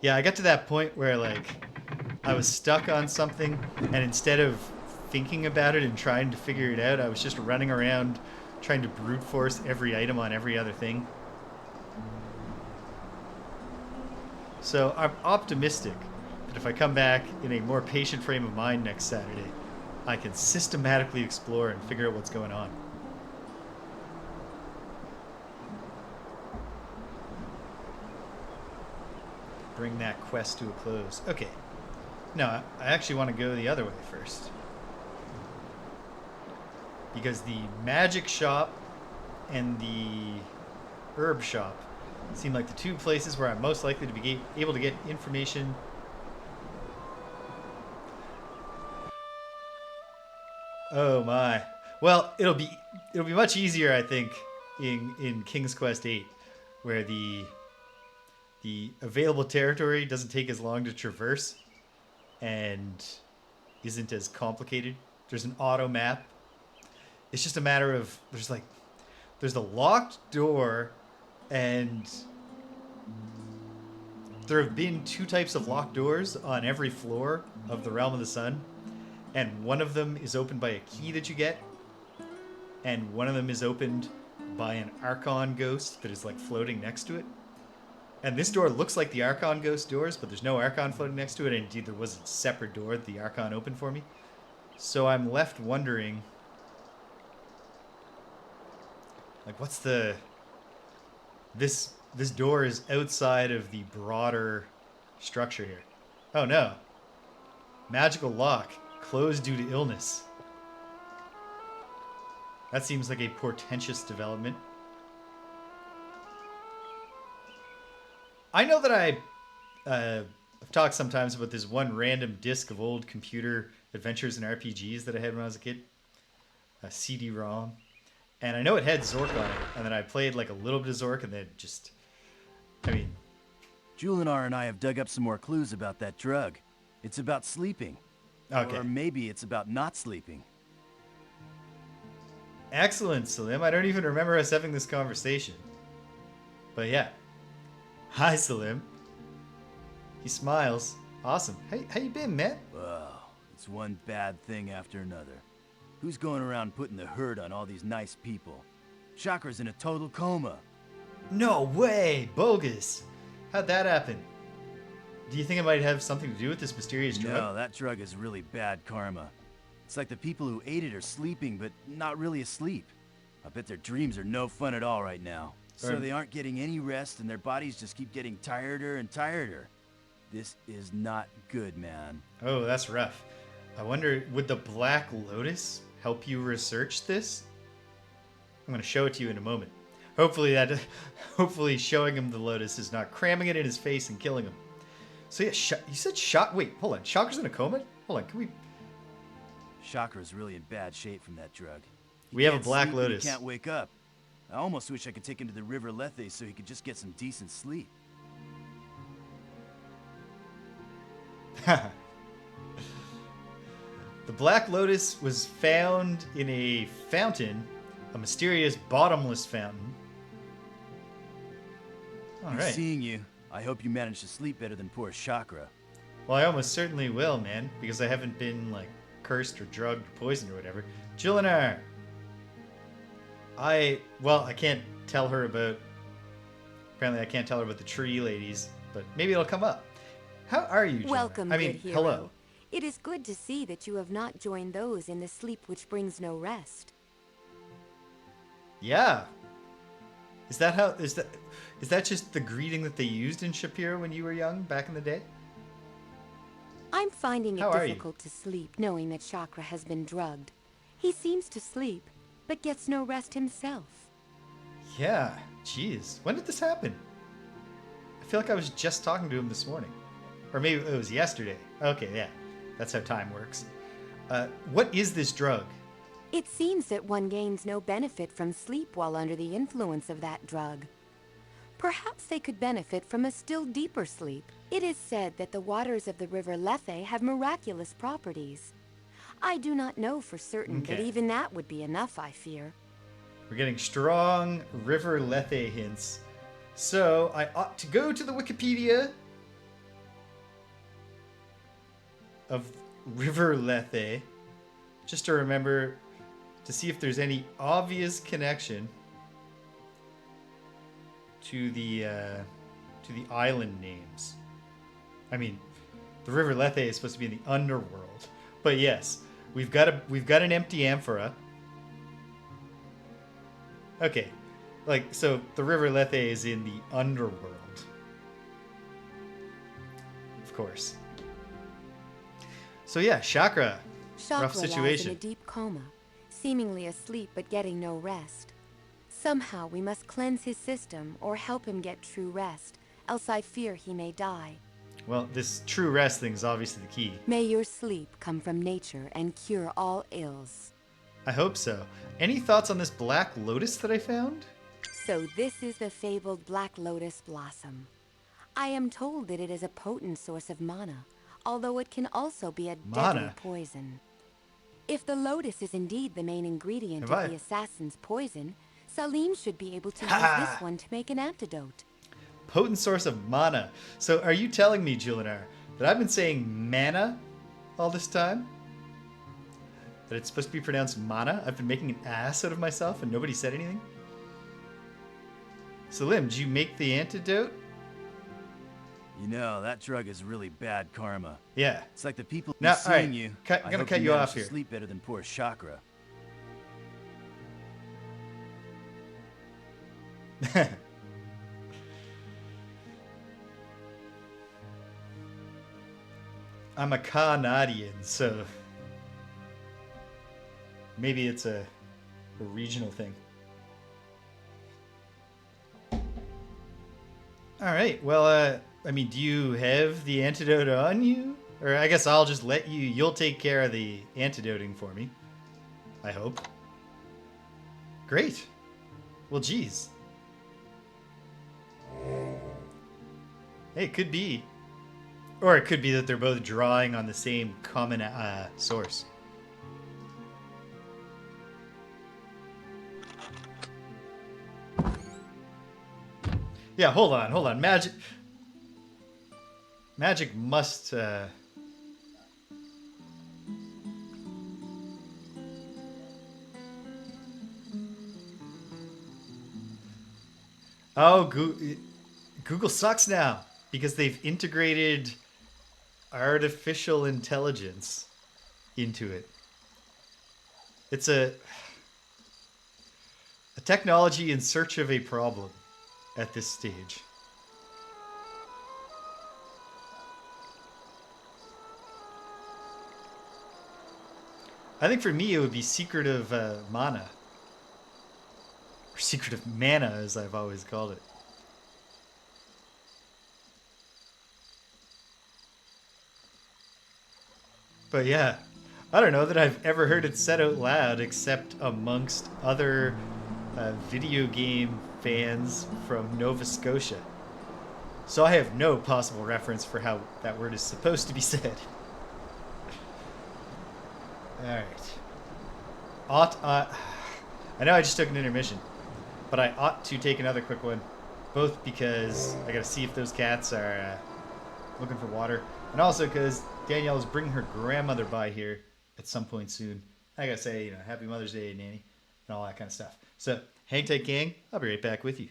Yeah, I got to that point where, like, I was stuck on something, and instead of thinking about it and trying to figure it out, I was just running around trying to brute force every item on every other thing. So I'm optimistic that if I come back in a more patient frame of mind next Saturday, I can systematically explore and figure out what's going on. Bring that quest to a close. Okay. No, I actually want to go the other way first. Because the magic shop and the herb shop seem like the two places where I'm most likely to be able to get information. Oh my. Well, it'll be much easier, I think, in King's Quest VIII, where the available territory doesn't take as long to traverse and isn't as complicated. There's an auto map. It's just a matter of there's a locked door, and there have been 2 types of locked doors on every floor of the Realm of the Sun, and one of them is opened by a key that you get, and one of them is opened by an Archon ghost that is like floating next to it. And this door looks like the Archon ghost doors, but there's no Archon floating next to it, and indeed there was a separate door that the Archon opened for me. So I'm left wondering, like, what's the... This door is outside of the broader structure here. Oh no. Magical lock. Closed due to illness. That seems like a portentous development. I know that I've talked sometimes about this one random disc of old computer adventures and RPGs that I had when I was a kid. A CD-ROM. And I know it had Zork on it, and then I played like a little bit of Zork, and then just, I mean... Julinar and I have dug up some more clues about that drug. It's about sleeping. Okay. Or maybe it's about not sleeping. Excellent, Salim. I don't even remember us having this conversation. But yeah. Hi, Salim. He smiles. Awesome. Hey, how you been, man? Well, it's one bad thing after another. Who's going around putting the hurt on all these nice people? Chakra's in a total coma. No way! Bogus! How'd that happen? Do you think it might have something to do with this mysterious drug? No, that drug is really bad karma. It's like the people who ate it are sleeping, but not really asleep. I bet their dreams are no fun at all right now. So they aren't getting any rest, and their bodies just keep getting tireder and tireder. This is not good, man. Oh, that's rough. I wonder, would the Black Lotus help you research this? I'm going to show it to you in a moment. Hopefully showing him the Lotus is not cramming it in his face and killing him. So yeah, you said wait, hold on. Chakra's in a coma? Hold on, can we... Chakra's really in bad shape from that drug. We have a Black Lotus. He can't wake up. I almost wish I could take him to the River Lethe so he could just get some decent sleep. The Black Lotus was found in a fountain, a mysterious bottomless fountain. All Good right. seeing you. I hope you managed to sleep better than poor Chakra. Well, I almost certainly will, man, because I haven't been, like, cursed or drugged or poisoned or whatever. Julinar! I can't tell her about... Apparently I can't tell her about the tree ladies, but maybe it'll come up. How are you, Julinar? Welcome, I mean, good hero. hello. It is good to see that you have not joined those in the sleep which brings no rest. Yeah. Is that just the greeting that they used in Shapiro when you were young, back in the day? I'm finding How it are you? difficult to sleep knowing that Chakra has been drugged. He seems to sleep, but gets no rest himself. Yeah, jeez. When did this happen? I feel like I was just talking to him this morning. Or maybe it was yesterday. Okay, yeah. That's how time works. What is this drug? It seems that one gains no benefit from sleep while under the influence of that drug. Perhaps they could benefit from a still deeper sleep. It is said that the waters of the River Lethe have miraculous properties. I do not know for certain, but Okay. even that would be enough, I fear. We're getting strong River Lethe hints. So I ought to go to the Wikipedia of River Lethe just to remember to see if there's any obvious connection to the island names. I mean, the River Lethe is supposed to be in the underworld, but yes, we've got an empty amphora. Okay, like, so the River Lethe is in the underworld, of course. So yeah, Chakra. Chakra Rough lies in situation. a deep coma, seemingly asleep but getting no rest. Somehow we must cleanse his system or help him get true rest, else I fear he may die. Well, this true rest thing is obviously the key. May your sleep come from nature and cure all ills. I hope so. Any thoughts on this Black Lotus that I found? So this is the fabled Black Lotus blossom. I am told that it is a potent source of mana, although it can also be a deadly Mana? poison. If the lotus is indeed the main ingredient Have of I- the assassin's poison, Salim should be able to Ha! use this one to make an antidote. Potent source of mana. So are you telling me, Julinar, that I've been saying mana all this time? That it's supposed to be pronounced mana? I've been making an ass out of myself and nobody said anything? Salim, did you make the antidote? You know, that drug is really bad karma. Yeah. It's like the people Now, seeing alright, you. I'm I gonna hope cut you managed off to here. Sleep better than poor Chakra. I'm a Canadian, so maybe it's a regional thing. All right. Well, I mean, do you have the antidote on you? Or I guess I'll just let you. You'll take care of the antidoting for me. I hope. Great. Well, geez. Hey, it could be. Or it could be that they're both drawing on the same common source. Yeah, hold on. Magic must... Oh, Google sucks now because they've integrated artificial intelligence into it. It's a technology in search of a problem at this stage. I think for me it would be Secret of Mana. Or Secret of Mana, as I've always called it. But yeah, I don't know that I've ever heard it said out loud except amongst other video game fans from Nova Scotia. So I have no possible reference for how that word is supposed to be said. Alright. I know I just took an intermission, but I ought to take another quick one. Both because I gotta see if those cats are looking for water, and also because Danielle is bringing her grandmother by here at some point soon. I gotta say, Happy Mother's Day, Nanny, and all that kind of stuff. So, hang tight, gang. I'll be right back with you.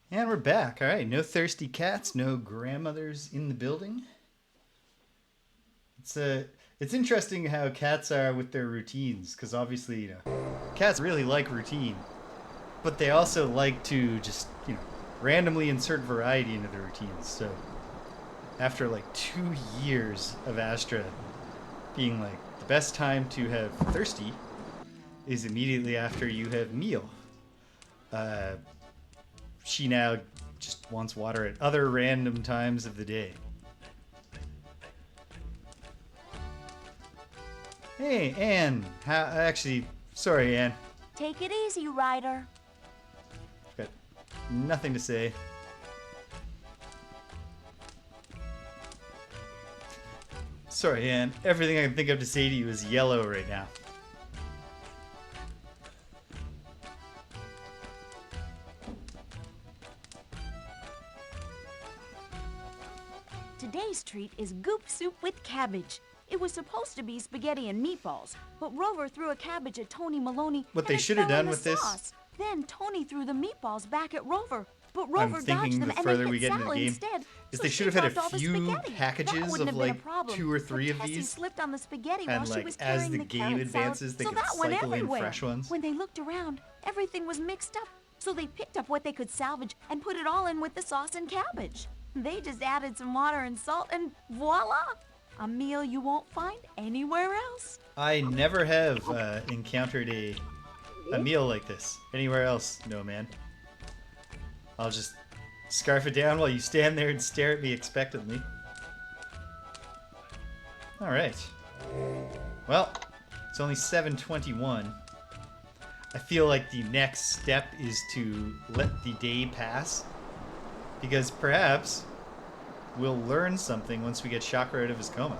And we're back. All right, no thirsty cats, no grandmothers in the building. It's interesting how cats are with their routines, because obviously, cats really like routine, but they also like to just, randomly insert variety into their routines. So after like 2 years of Astra being like the best time to have thirsty is immediately after you have meal. She now just wants water at other random times of the day. Hey, Anne. Sorry, Anne. Take it easy, Ryder. Got nothing to say. Sorry, Anne. Everything I can think of to say to you is yellow right now. Today's treat is goop soup with cabbage. It was supposed to be spaghetti and meatballs, but Rover threw a cabbage at Tony Maloney. What and they it should have fell in done the with this. sauce. Then Tony threw the meatballs back at Rover, but I'm Rover thinking dodged them the and further they we hit get into the Sal game, instead. is So they she should have had a dropped all the few spaghetti. packages That wouldn't of, have been a like, problem, 2 or 3 but of Tessie these. slipped on the spaghetti And, while she like, was as carrying the the game carrot advances, salad, they so can that went cycle in everywhere. fresh ones. When they looked around, everything was mixed up, so they picked up what they could salvage and put it all in with the sauce and cabbage. They just added some water and salt and voila! A meal you won't find anywhere else. I never have encountered a meal like this anywhere else, no man. I'll just scarf it down while you stand there and stare at me expectantly. Alright. Well, it's only 7:21. I feel like the next step is to let the day pass, because perhaps we'll learn something once we get Chakra out of his coma.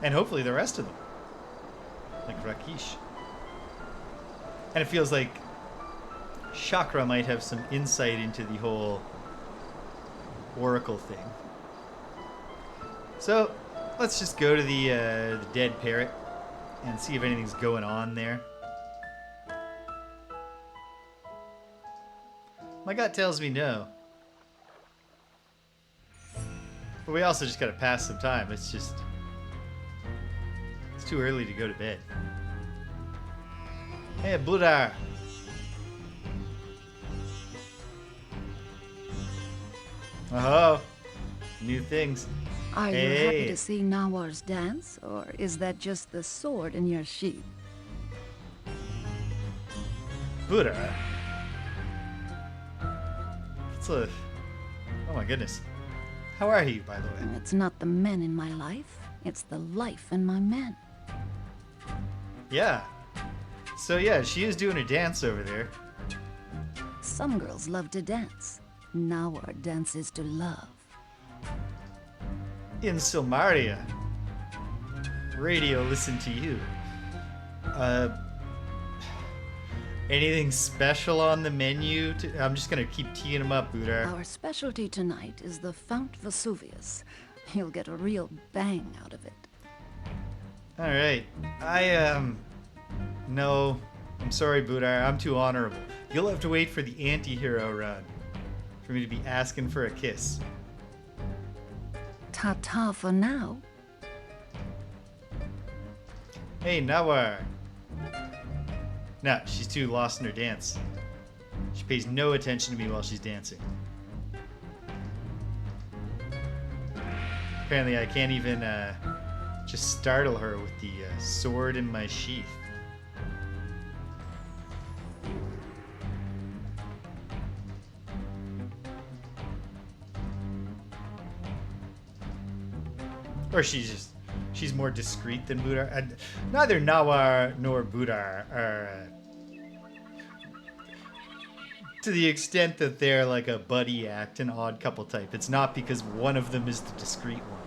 And hopefully the rest of them. Like Rakesh. And it feels like Chakra might have some insight into the whole Oracle thing. So, let's just go to the dead parrot and see if anything's going on there. My gut tells me no. But we also just gotta pass some time. It's too early to go to bed. Hey, Buddha! Oh, new things. Are you Hey. happy to see Nawar's dance, or is that just the sword in your sheath? Buddha. Oh my goodness. How are you, by the way? It's not the men in my life, it's the life in my men. Yeah. So yeah, she is doing a dance over there. Some girls love to dance. Nawar dances to love. in Silmaria. Radio, listen to you. Anything special on the menu? I'm just gonna keep teeing them up, Budar. Our specialty tonight is the Fount Vesuvius. You'll get a real bang out of it. All right. No, I'm sorry, Budar. I'm too honorable. You'll have to wait for the anti-hero run for me to be asking for a kiss. Ta-ta for now. Hey, Nawar. No, she's too lost in her dance. She pays no attention to me while she's dancing. Apparently, I can't even just startle her with the sword in my sheath. Or she's more discreet than Budar. Neither Nawar nor Budar are to the extent that they're like a buddy act, an odd couple type. It's not because one of them is the discreet one.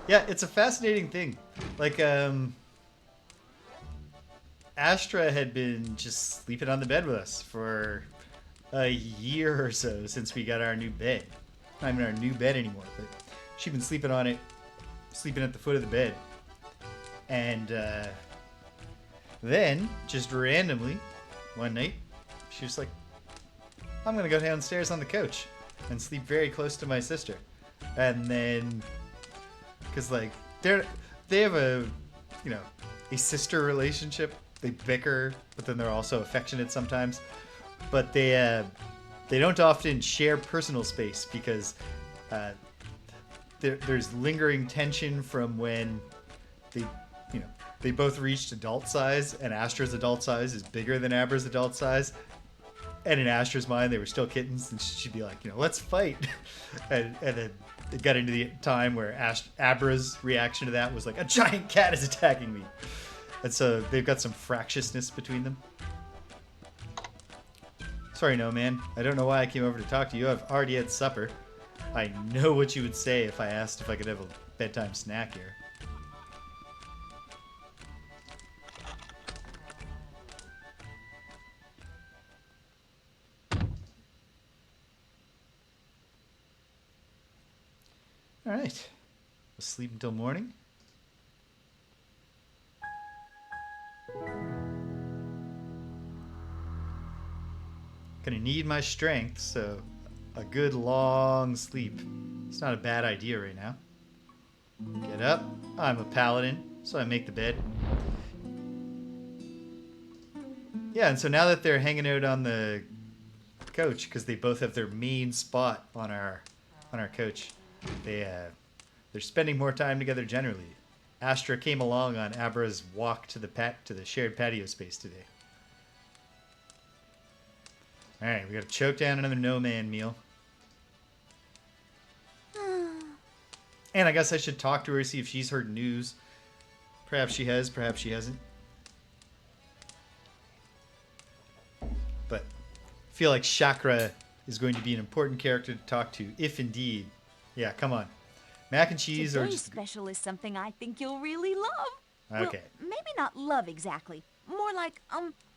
Yeah, it's a fascinating thing. Like, Astra had been just sleeping on the bed with us for a year or so since we got our new bed. Not even our new bed anymore, but she'd been sleeping on it, sleeping at the foot of the bed. And then, just randomly, one night, she was like, I'm going to go downstairs on the couch and sleep very close to my sister. And then... because like they have a sister relationship. They bicker, but then they're also affectionate sometimes. But they don't often share personal space because there's lingering tension from when they both reached adult size, and Astra's adult size is bigger than Abra's adult size. And in Astra's mind, they were still kittens, and she'd be like, let's fight. and then it got into the time where Abra's reaction to that was like, a giant cat is attacking me. And so they've got some fractiousness between them. Sorry, no, man. I don't know why I came over to talk to you. I've already had supper. I know what you would say if I asked if I could have a bedtime snack here. All right. We'll sleep until morning. Gonna need my strength, so a good long sleep. It's not a bad idea right now. Get up. I'm a paladin, so I make the bed. Yeah, and so now that they're hanging out on the couch, because they both have their main spot on our couch, they're spending more time together generally. Astra came along on Abra's walk to the shared patio space today. All right, we got to choke down another no-man meal. And I guess I should talk to her, see if she's heard news. Perhaps she has, perhaps she hasn't. But I feel like Chakra is going to be an important character to talk to, if indeed. Yeah, come on. Mac and cheese Today's or just... special is something I think you'll really love. Okay. Well, maybe not love exactly. More like,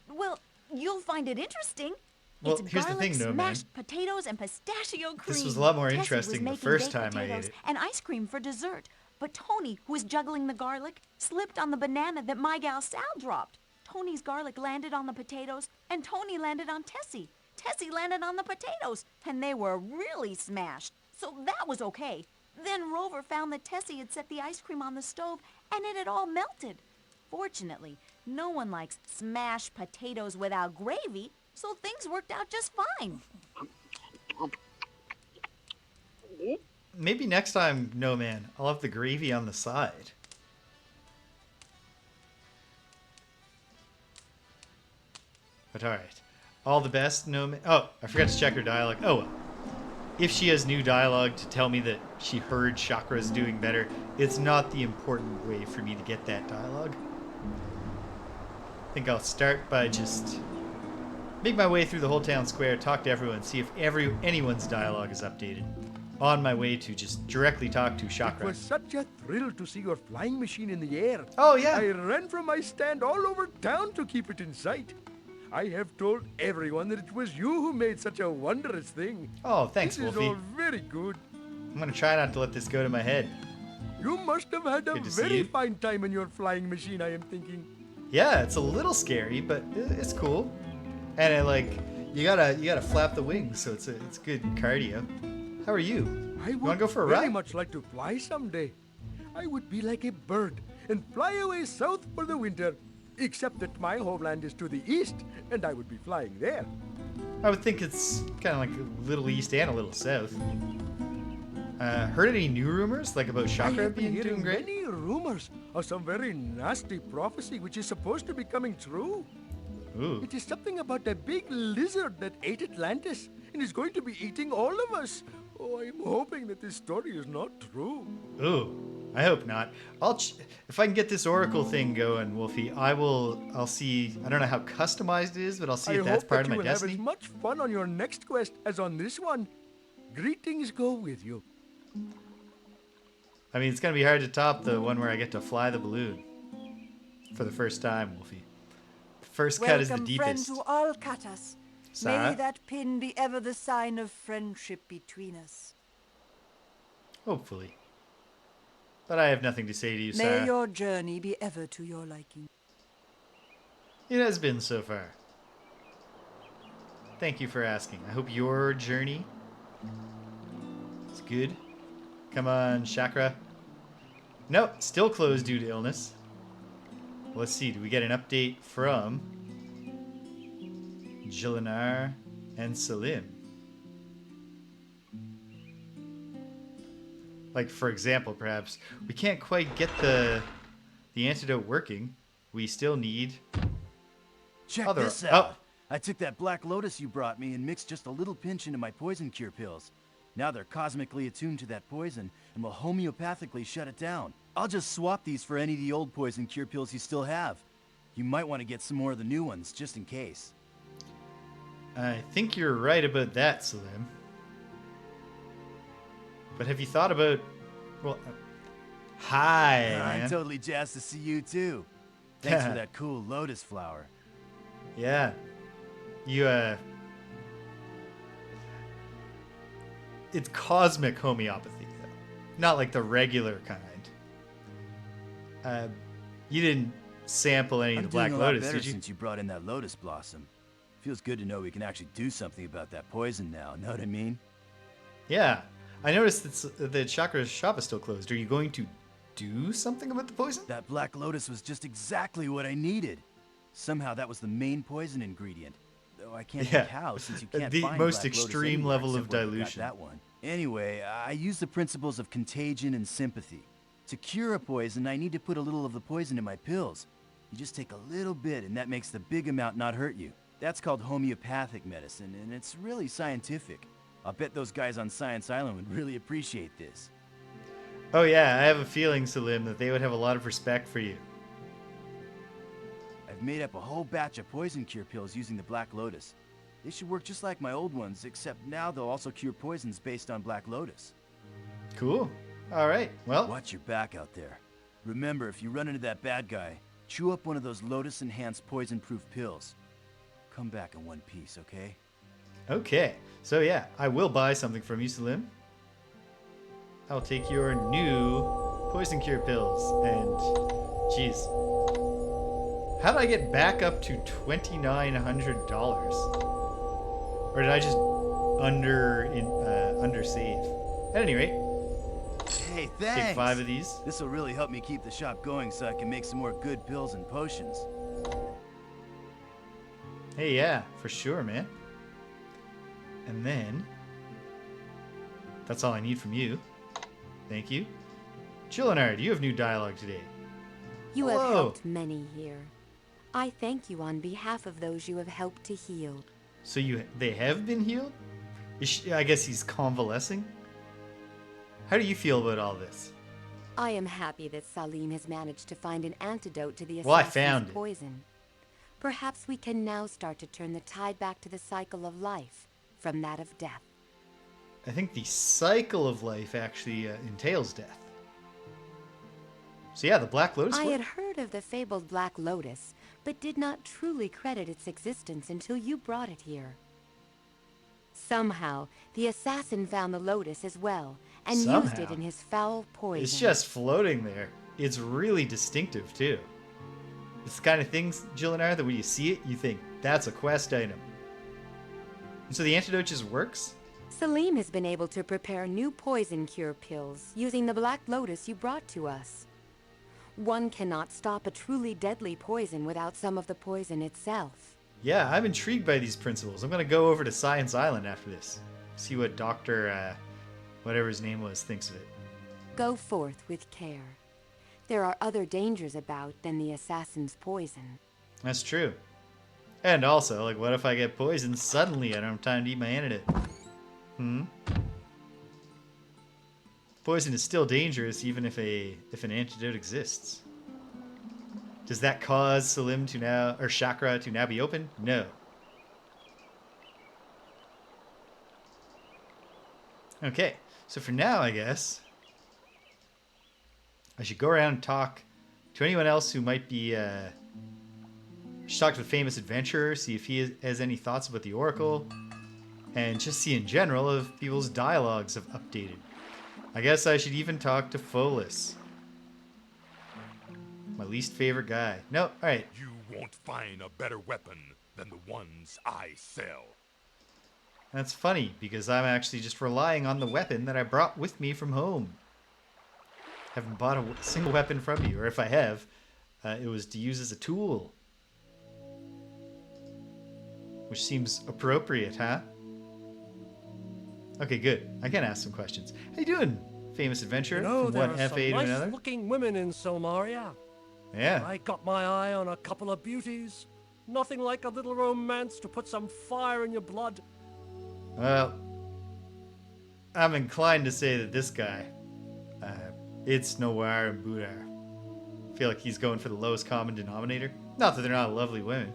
well, you'll find it interesting. Well, It's here's the garlic, thing, though, man. smashed potatoes, and pistachio cream. This was a lot more Tessie interesting was the making first baked time I ate potatoes it. and ice cream for dessert. But Tony, who was juggling the garlic, slipped on the banana that my gal Sal dropped. Tony's garlic landed on the potatoes, and Tony landed on Tessie. Tessie landed on the potatoes, and they were really smashed. So that was okay. Then Rover found that Tessie had set the ice cream on the stove, and it had all melted. Fortunately, no one likes smashed potatoes without gravy, so things worked out just fine. Maybe next time, no man, I'll have the gravy on the side. But all right. All the best, no. Oh, I forgot to check her dialogue. Oh well. If she has new dialogue to tell me that she heard Chakra's doing better, it's not the important way for me to get that dialogue. I think I'll start by just make my way through the whole town square, talk to everyone, see if anyone's dialogue is updated. On my way to just directly talk to It Chakra. was such a thrill to see your flying machine in the air. Oh, yeah. I ran from my stand all over town to keep it in sight. I have told everyone that it was you who made such a wondrous thing. Oh, thanks, This is Wolfie. all very good. I'm going to try not to let this go to my head. You must have had a Good to see very you. fine time in your flying machine, I am thinking. Yeah, it's a little scary, but it's cool. And you gotta flap the wings, so it's good cardio. How are you? I would wanna go for a very ride? much like to fly someday. I would be like a bird and fly away south for the winter. Except that my homeland is to the east, and I would be flying there. I would think it's kind of like a little east and a little south. Heard any new rumors, like about I Chakra have been being doing hearing great? many rumors of some very nasty prophecy which is supposed to be coming true. Ooh. It is something about a big lizard that ate Atlantis and is going to be eating all of us. Oh, I'm hoping that this story is not true. Ooh. I hope not. If I can get this oracle thing going, Wolfie, I'll see. I don't know how customized it is, but I'll see I if that's hope part that of you my will have destiny. as much fun on your next quest as on this one. Greetings go with you. I mean, it's gonna be hard to top the one where I get to fly the balloon for the first time, Wolfie. First cut is the Welcome, friend, deepest. to all katas. Sarah? May that pin be ever the sign of friendship between us. Hopefully. But I have nothing to say to you, May Sarah. your journey be ever to your liking. It has been so far. Thank you for asking. I hope your journey is good. Come on, Chakra. Nope, still closed due to illness. Let's see, do we get an update from Jilinar and Salim? Like, for example, perhaps, we can't quite get the antidote working. We still need... Check Other- this oh. out. I took that black lotus you brought me and mixed just a little pinch into my poison cure pills. Now they're cosmically attuned to that poison and will homeopathically shut it down. I'll just swap these for any of the old poison cure pills you still have. You might want to get some more of the new ones, just in case. I think you're right about that, Salim. But have you thought about... Well, hi, I'm man. totally jazzed to see you too. Thanks for that cool lotus flower. Yeah. You, It's cosmic homeopathy, though. Not like the regular kind. You didn't sample any of I'm the Black doing a lot Lotus, better did you? since you brought in that lotus blossom. Feels good to know we can actually do something about that poison now, know what I mean? Yeah. I noticed that Chakra's shop is still closed. Are you going to do something about the poison? That black lotus was just exactly what I needed. Somehow that was the main poison ingredient. Though I can't Yeah. think how, since you can't The find most black lotus extreme anywhere level of except where we got dilution. That one. Anyway, I use the principles of contagion and sympathy. To cure a poison, I need to put a little of the poison in my pills. You just take a little bit, and that makes the big amount not hurt you. That's called homeopathic medicine, and it's really scientific. I'll bet those guys on Science Island would really appreciate this. Oh yeah, I have a feeling, Salim, that they would have a lot of respect for you. I've made up a whole batch of poison cure pills using the Black Lotus. They should work just like my old ones, except now they'll also cure poisons based on Black Lotus. Cool. All right. Well, Watch your back out there. Remember, if you run into that bad guy, chew up one of those Lotus-enhanced poison-proof pills. Come back in one piece, okay? okay. So yeah, I will buy something from you, Salim. I'll take your new poison cure pills. And, jeez. How did I get back up to $2,900? Or did I just undersave? At any rate, Hey, thanks! take 5 of these. This'll really help me keep the shop going so I can make some more good pills and potions. Hey, yeah, for sure, man. And then, that's all I need from you. Thank you. Chillinard, you have new dialogue today. You have Hello. helped many here. I thank you on behalf of those you have helped to heal. So they have been healed? I guess he's convalescing? How do you feel about all this? I am happy that Salim has managed to find an antidote to the Well, I assassin's found it. poison. Perhaps we can now start to turn the tide back to the cycle of life from that of death. I think the cycle of life actually entails death. So yeah, the Black Lotus. I had heard of the fabled Black Lotus, but did not truly credit its existence until you brought it here. Somehow, the assassin found the lotus as well, and used it in his foul poison. It's just floating there. It's really distinctive, too. It's the kind of things, Jill and I, that when you see it, you think, that's a quest item. And so the antidote just works? Salim has been able to prepare new poison cure pills using the Black Lotus you brought to us. One cannot stop a truly deadly poison without some of the poison itself. Yeah, I'm intrigued by these principles. I'm going to go over to Science Island after this. See what Dr. whatever his name was thinks of it. Go forth with care. There are other dangers about than the assassin's poison. That's true. And also, like, what if I get poisoned suddenly? I don't have time to eat my antidote. Poison is still dangerous even if an antidote exists. Does that cause Salim to now, or chakra to now be open? No. Okay, so for now, I guess I should go around and talk to anyone else who might be. Should talk to the famous adventurer, see if he has any thoughts about the Oracle, and just see in general if people's dialogues have updated. I guess I should even talk to Folis. My least favorite guy. No, alright. You won't find a better weapon than the ones I sell. That's funny, because I'm actually just relying on the weapon that I brought with me from home. Haven't bought a single weapon from you, or if I have, it was to use as a tool. Which seems appropriate, huh? Okay, good. I can ask some questions. How you doing, famous adventurer? You know, from there one are FA some to another? nice-looking women in Solmaria. Yeah. I got my eye on a couple of beauties. Nothing like a little romance to put some fire in your blood. Well, I'm inclined to say that this guy, it's Noir and Boudar. I feel like he's going for the lowest common denominator. Not that they're not lovely women.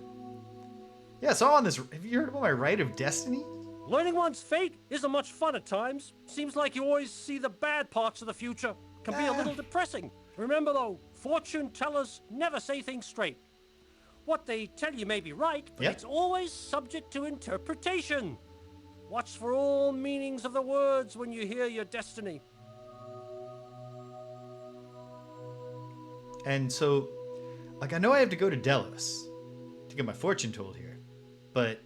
Yeah, so on this, have you heard about my Rite of Destiny? Learning one's fate isn't much fun at times. Seems like you always see the bad parts of the future. Can be a little depressing. Remember though, fortune tellers never say things straight. What they tell you may be right, but it's always subject to interpretation. Watch for all meanings of the words when you hear your destiny. And so, like, I know I have to go to Delos to get my fortune told here, but...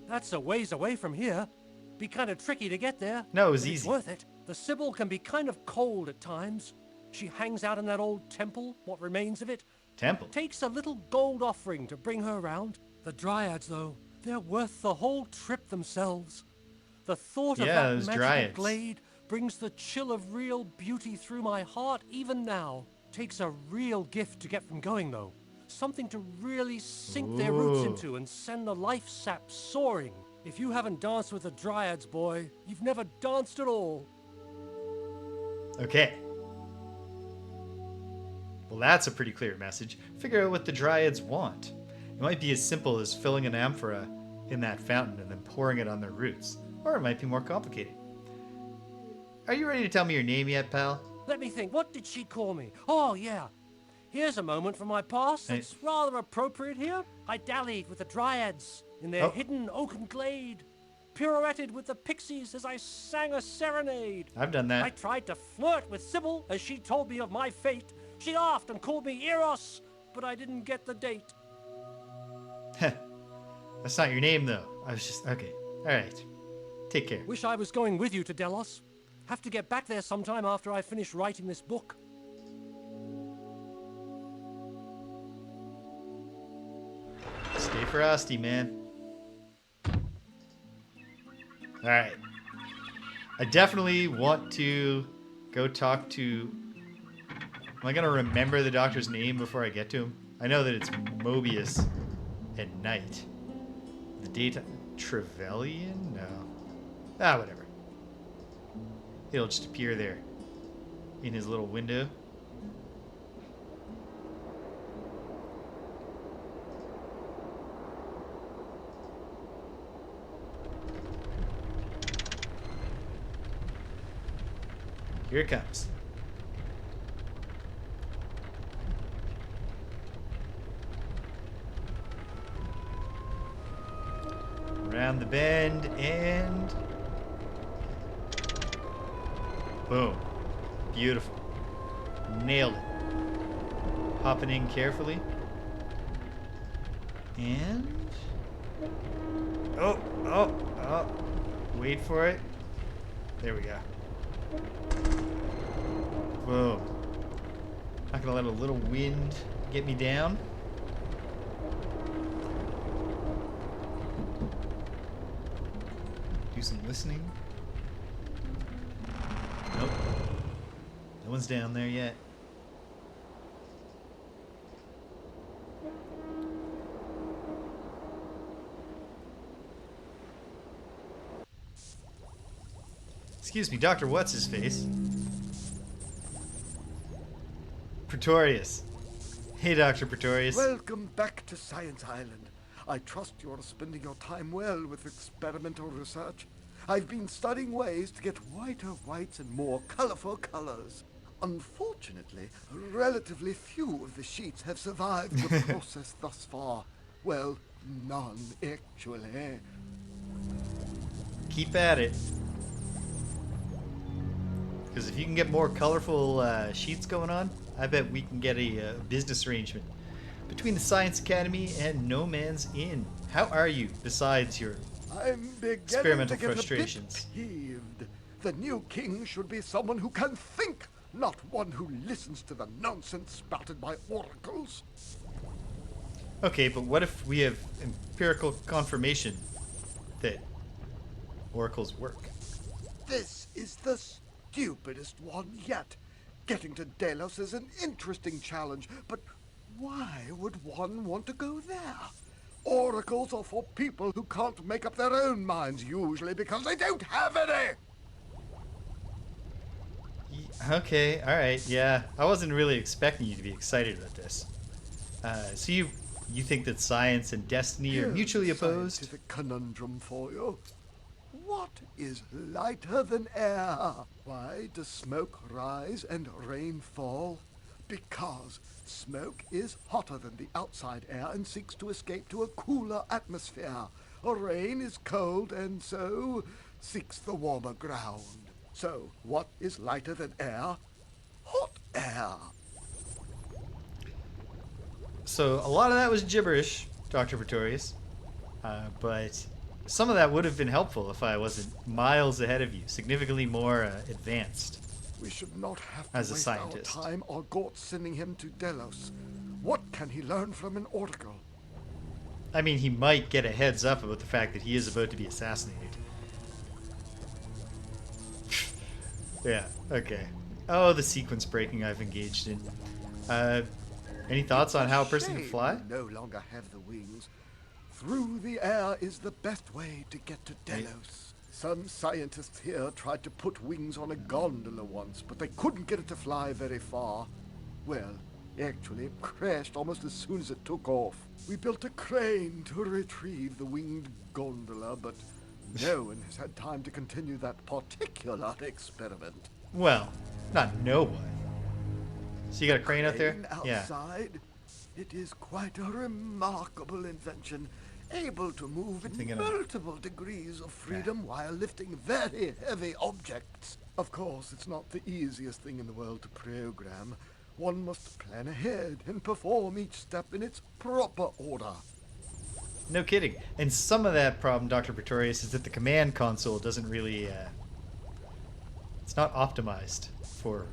That's a ways away from here. Be kind of tricky to get there. No, it was but easy. It's worth it. The Sybil can be kind of cold at times. She hangs out in that old temple, what remains of it. Temple? Takes a little gold offering to bring her around. The Dryads, though, they're worth the whole trip themselves. The thought of that those magical Dryads. glade brings the chill of real beauty through my heart even now. Takes a real gift to get from going, though. Something to really sink their roots into and send the life sap soaring. If you haven't danced with the Dryads, boy, you've never danced at all. Okay. Well, that's a pretty clear message. Figure out what the Dryads want. It might be as simple as filling an amphora in that fountain and then pouring it on their roots. Or it might be more complicated. Are you ready to tell me your name yet, pal? Let me think, what did she call me? Oh, yeah. Here's a moment from my past that's rather appropriate here. I dallied with the Dryads in their hidden oaken glade. Pirouetted with the pixies as I sang a serenade. I've done that. I tried to flirt with Sybil as she told me of my fate. She laughed and called me Eros, but I didn't get the date. That's not your name, though. I was just... Okay. Alright. Take care. Wish I was going with you to Delos. Have to get back there sometime after I finish writing this book. Stay frosty, man. Alright. I definitely want to go talk to... Am I going to remember the doctor's name before I get to him? I know that it's Mobius at night. The daytime... Trevelyan? No. Ah, whatever. He'll just appear there. In his little window. Here it comes. Around the bend and... boom. Beautiful. Nailed it. Hopping in carefully. And... oh. Wait for it. There we go. Whoa. Not gonna let a little wind get me down. Do some listening. Nope. No one's down there yet. Excuse me, Dr. What's-His-Face? Pretorius. Hey, Dr. Pretorius. Welcome back to Science Island. I trust you're spending your time well with experimental research. I've been studying ways to get whiter whites and more colorful colors. Unfortunately, relatively few of the sheets have survived the process thus far. Well, none, actually. Keep at it. Because if you can get more colorful sheets going on, I bet we can get a business arrangement between the Science Academy and No Man's Inn. How are you, besides your I'm beginning experimental to get frustrations? A bit peeved. The new king should be someone who can think, not one who listens to the nonsense spouted by oracles. Okay, but what if we have empirical confirmation that oracles work? This is the stupidest one yet. Getting to Delos is an interesting challenge, but why would one want to go there? Oracles are for people who can't make up their own minds, usually because they don't have any. Okay, alright, yeah. I wasn't really expecting you to be excited about this. So you think that science and destiny are mutually opposed? Scientific conundrum for you. What is lighter than air? Why does smoke rise and rain fall? Because smoke is hotter than the outside air and seeks to escape to a cooler atmosphere. Rain is cold and so seeks the warmer ground. So, what is lighter than air? Hot air. So a lot of that was gibberish, Dr. Pretorius. But some of that would have been helpful if I wasn't miles ahead of you, significantly more advanced. We should not have to as a waste scientist. our time or Gort sending him to Delos. What can he learn from an oracle? I mean, he might get a heads up about the fact that he is about to be assassinated. Yeah, okay. Oh, the sequence breaking I've engaged in. Any thoughts on how a person can fly? We no longer have the wings. Through the air is the best way to get to Delos. Some scientists here tried to put wings on a gondola once, but they couldn't get it to fly very far. Well, actually, it crashed almost as soon as it took off. We built a crane to retrieve the winged gondola, but no one has had time to continue that particular experiment. Well, not no one. So you got a crane out there? Outside, it is quite a remarkable invention, able to move in multiple degrees of freedom while lifting very heavy objects. Of course, it's not the easiest thing in the world to program. One must plan ahead and perform each step in its proper order. No kidding. And some of that problem, Dr. Pretorius, is that the command console doesn't really... it's not optimized for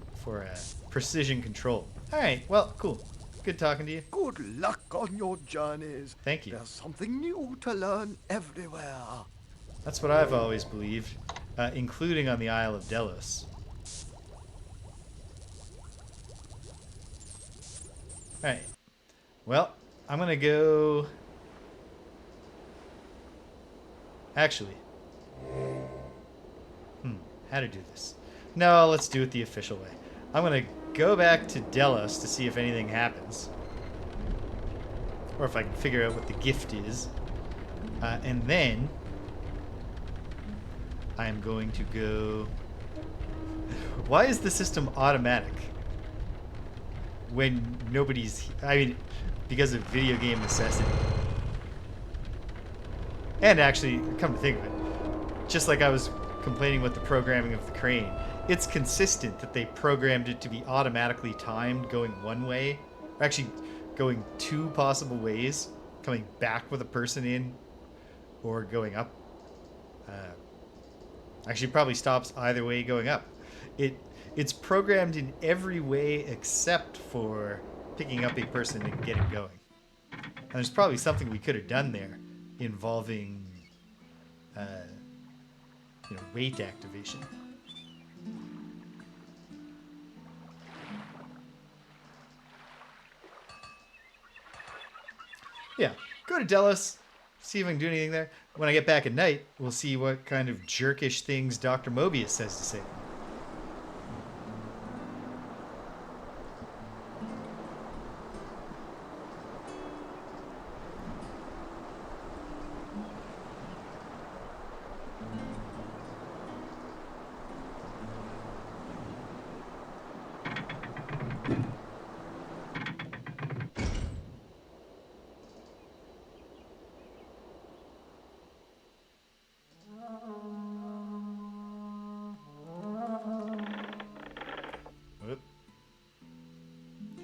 precision control. Alright, well, cool. Good talking to you. Good luck on your journeys. Thank you. There's something new to learn everywhere. That's what I've always believed, including on the Isle of Delos. Alright. Well, I'm going to go... Actually. How to do this? No, let's do it the official way. I'm going to go back to Delos to see if anything happens. Or if I can figure out what the gift is. And then... I'm going to go... Why is the system automatic? When nobody's... I mean, because of video game necessity. And actually, come to think of it, just like I was complaining with the programming of the crane, it's consistent that they programmed it to be automatically timed going one way, or actually going two possible ways, coming back with a person in, or going up. Actually, probably stops either way going up. It's programmed in every way except for picking up a person and getting going. And there's probably something we could have done there involving weight activation. Yeah, go to Delos, see if I can do anything there. When I get back at night, we'll see what kind of jerkish things Dr. Mobius has to say.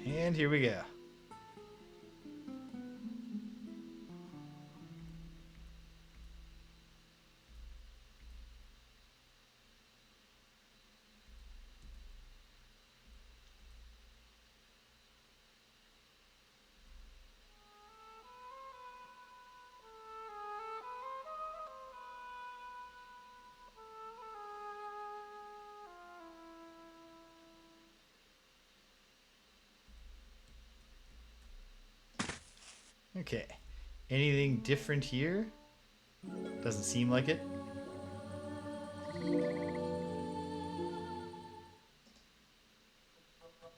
And here we go. Okay. Anything different here? Doesn't seem like it.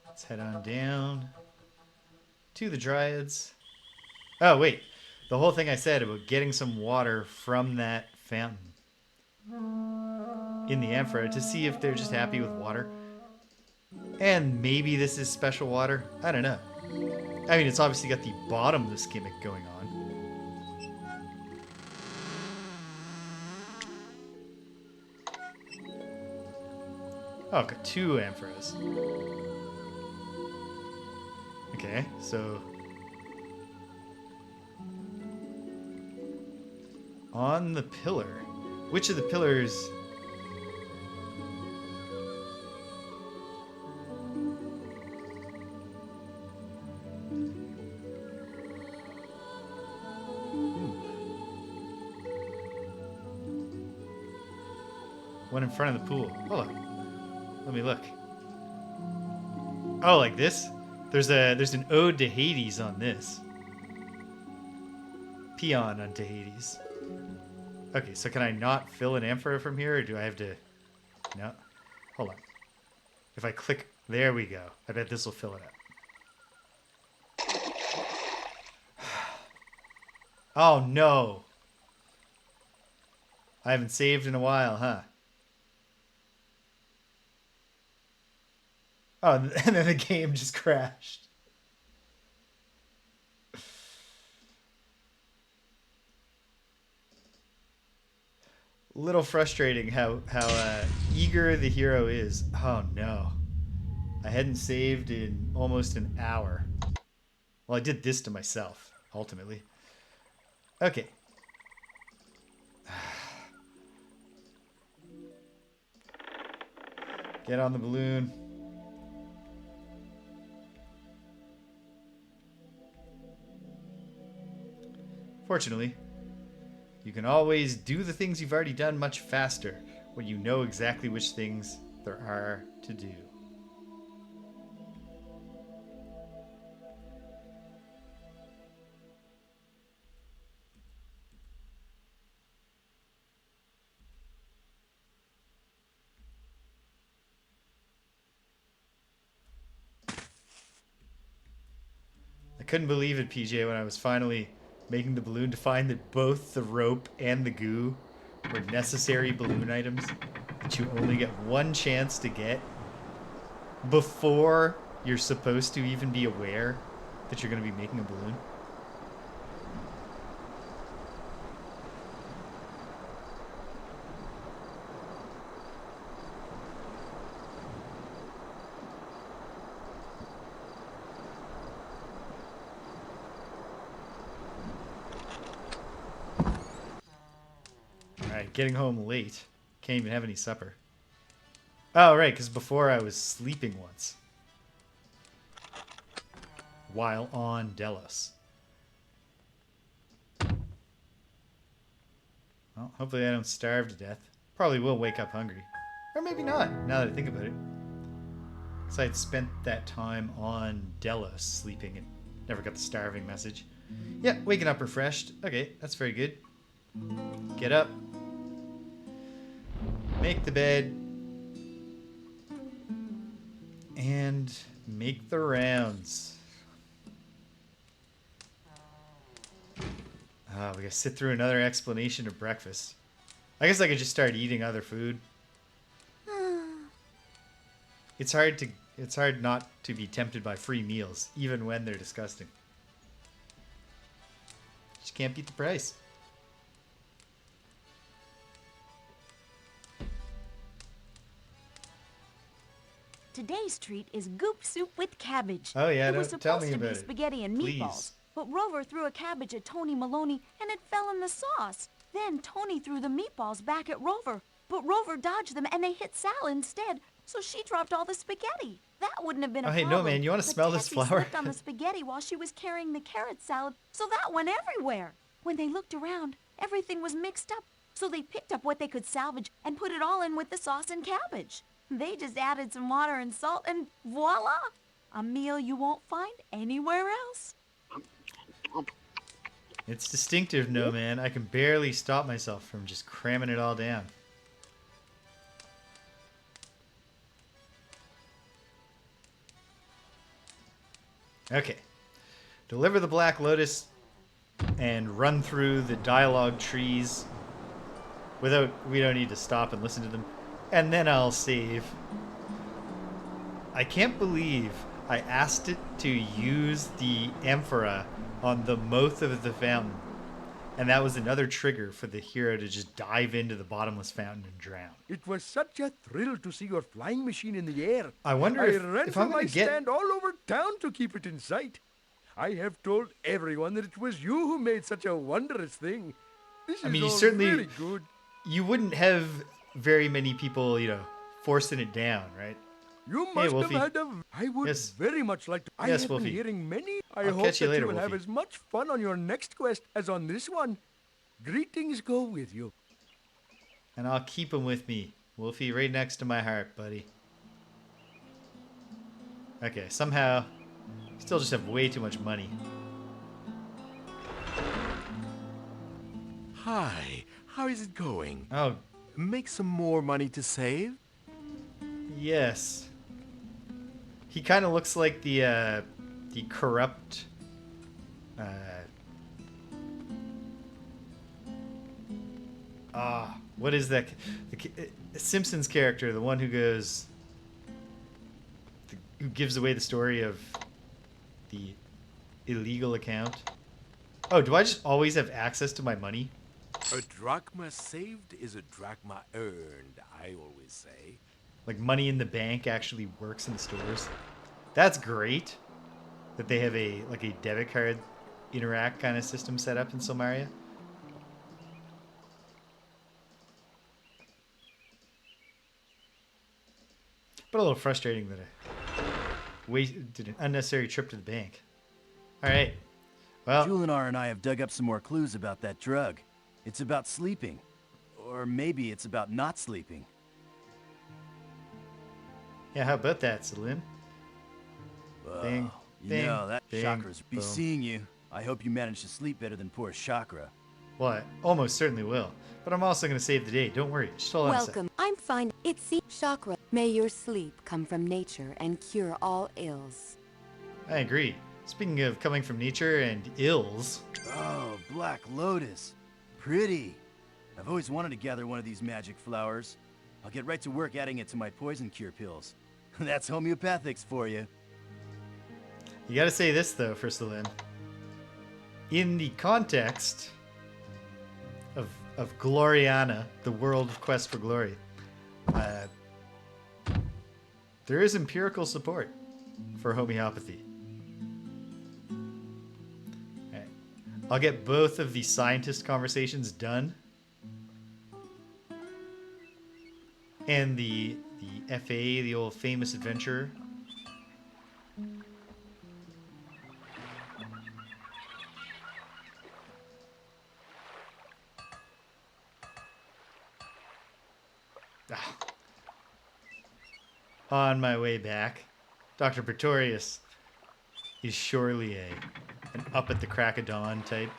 Let's head on down to the Dryads. Oh, wait. The whole thing I said about getting some water from that fountain in the Amphora to see if they're just happy with water. And maybe this is special water. I don't know. I mean, it's obviously got the bottomless gimmick going on. Oh, I've got 2 amphoras. Okay, so... on the pillar. Which of the pillars... One in front of the pool. Hold on. Let me look. Oh, like this? There's an ode to Hades on this. Peon unto Hades. Okay, so can I not fill an amphora from here, or do I have to... No? Hold on. If I click... There we go. I bet this will fill it up. Oh, no. I haven't saved in a while, huh? Oh, and then the game just crashed. Little frustrating how eager the hero is. Oh no. I hadn't saved in almost an hour. Well, I did this to myself, ultimately. Okay. Get on the balloon. Fortunately, you can always do the things you've already done much faster when you know exactly which things there are to do. couldn't believe it, PJ, when I was finally making the balloon to find that both the rope and the goo were necessary balloon items that you only get one chance to get before you're supposed to even be aware that you're going to be making a balloon. Alright, getting home late. Can't even have any supper. Oh, right, because before I was sleeping once. While on Delos. Well, hopefully I don't starve to death. Probably will wake up hungry. Or maybe not, now that I think about it. Because I'd spent that time on Delos sleeping and never got the starving message. Yeah, waking up refreshed. Okay, that's very good. Get up. Make the bed. And make the rounds. We gotta sit through another explanation of breakfast. I guess I could just start eating other food. It's hard not to be tempted by free meals, even when they're disgusting. Just can't beat the price. Today's treat is goop soup with cabbage. Oh yeah, it was tell supposed me to be about it. spaghetti and meatballs. Please. But Rover threw a cabbage at Tony Maloney and it fell in the sauce. Then Tony threw the meatballs back at Rover. But Rover dodged them and they hit Sal instead. So she dropped all the spaghetti. That wouldn't have been a Oh, hey, problem. no, man, you wanna but smell this Tessie flour? slipped on the spaghetti while she was carrying the carrot salad, so that went everywhere. When they looked around, everything was mixed up. So they picked up what they could salvage and put it all in with the sauce and cabbage. They just added some water and salt and voila! A meal you won't find anywhere else. It's distinctive, no man. I can barely stop myself from just cramming it all down. Okay. Deliver the Black Lotus and run through the dialogue trees without... We don't need to stop and listen to them. And then I'll save. I can't believe I asked it to use the amphora on the mouth of the fountain. And that was another trigger for the hero to just dive into the bottomless fountain and drown. It was such a thrill to see your flying machine in the air. I wonder I if ran I'm from going my to get... stand all over town to keep it in sight. I have told everyone that it was you who made such a wondrous thing. This I is mean, you all certainly... really good. You wouldn't have very many people, forcing it down, right? You must Wolfie. have had a... I would Yes. very much like to... I Yes, have Wolfie. been hearing many... I I'll hope catch you that later, you will have Wolfie. as much fun on your next quest as on this one. Greetings go with you. And I'll keep him with me. Wolfie, right next to my heart, buddy. Okay, somehow... Still just have way too much money. Hi, how is it going? Oh, Make some more money to save? yes. He kind of looks like the corrupt... what is that? The Simpsons character, the one who goes... who gives away the story of the illegal account. Oh, do I just always have access to my money? A drachma saved is a drachma earned, I always say. Like money in the bank actually works in the stores. That's great. That they have a debit card interact kind of system set up in Silmaria. But a little frustrating that I did an unnecessary trip to the bank. All right. Well, Julinar and I have dug up some more clues about that drug. It's about sleeping. Or maybe it's about not sleeping. yeah, how about that, Salim? Bing, You bing, know, that bing, chakra's be boom. seeing you. I hope you manage to sleep better than poor Chakra. Well, I almost certainly will. But I'm also going to save the day. Don't worry. Just hold on a sec. Welcome. I'm fine. It's the chakra. May your sleep come from nature and cure all ills. I agree. Speaking of coming from nature and ills. Oh, Black Lotus. Pretty. I've always wanted to gather one of these magic flowers. I'll get right to work adding it to my poison cure pills. That's homeopathics for you. You gotta say this, though, for Celine. In the context of Gloriana, the world of Quest for Glory, there is empirical support for homeopathy. Alright. I'll get both of the scientist conversations done. And the FA, the old famous adventurer. On my way back, Dr. Pretorius is surely an up at the crack of dawn type.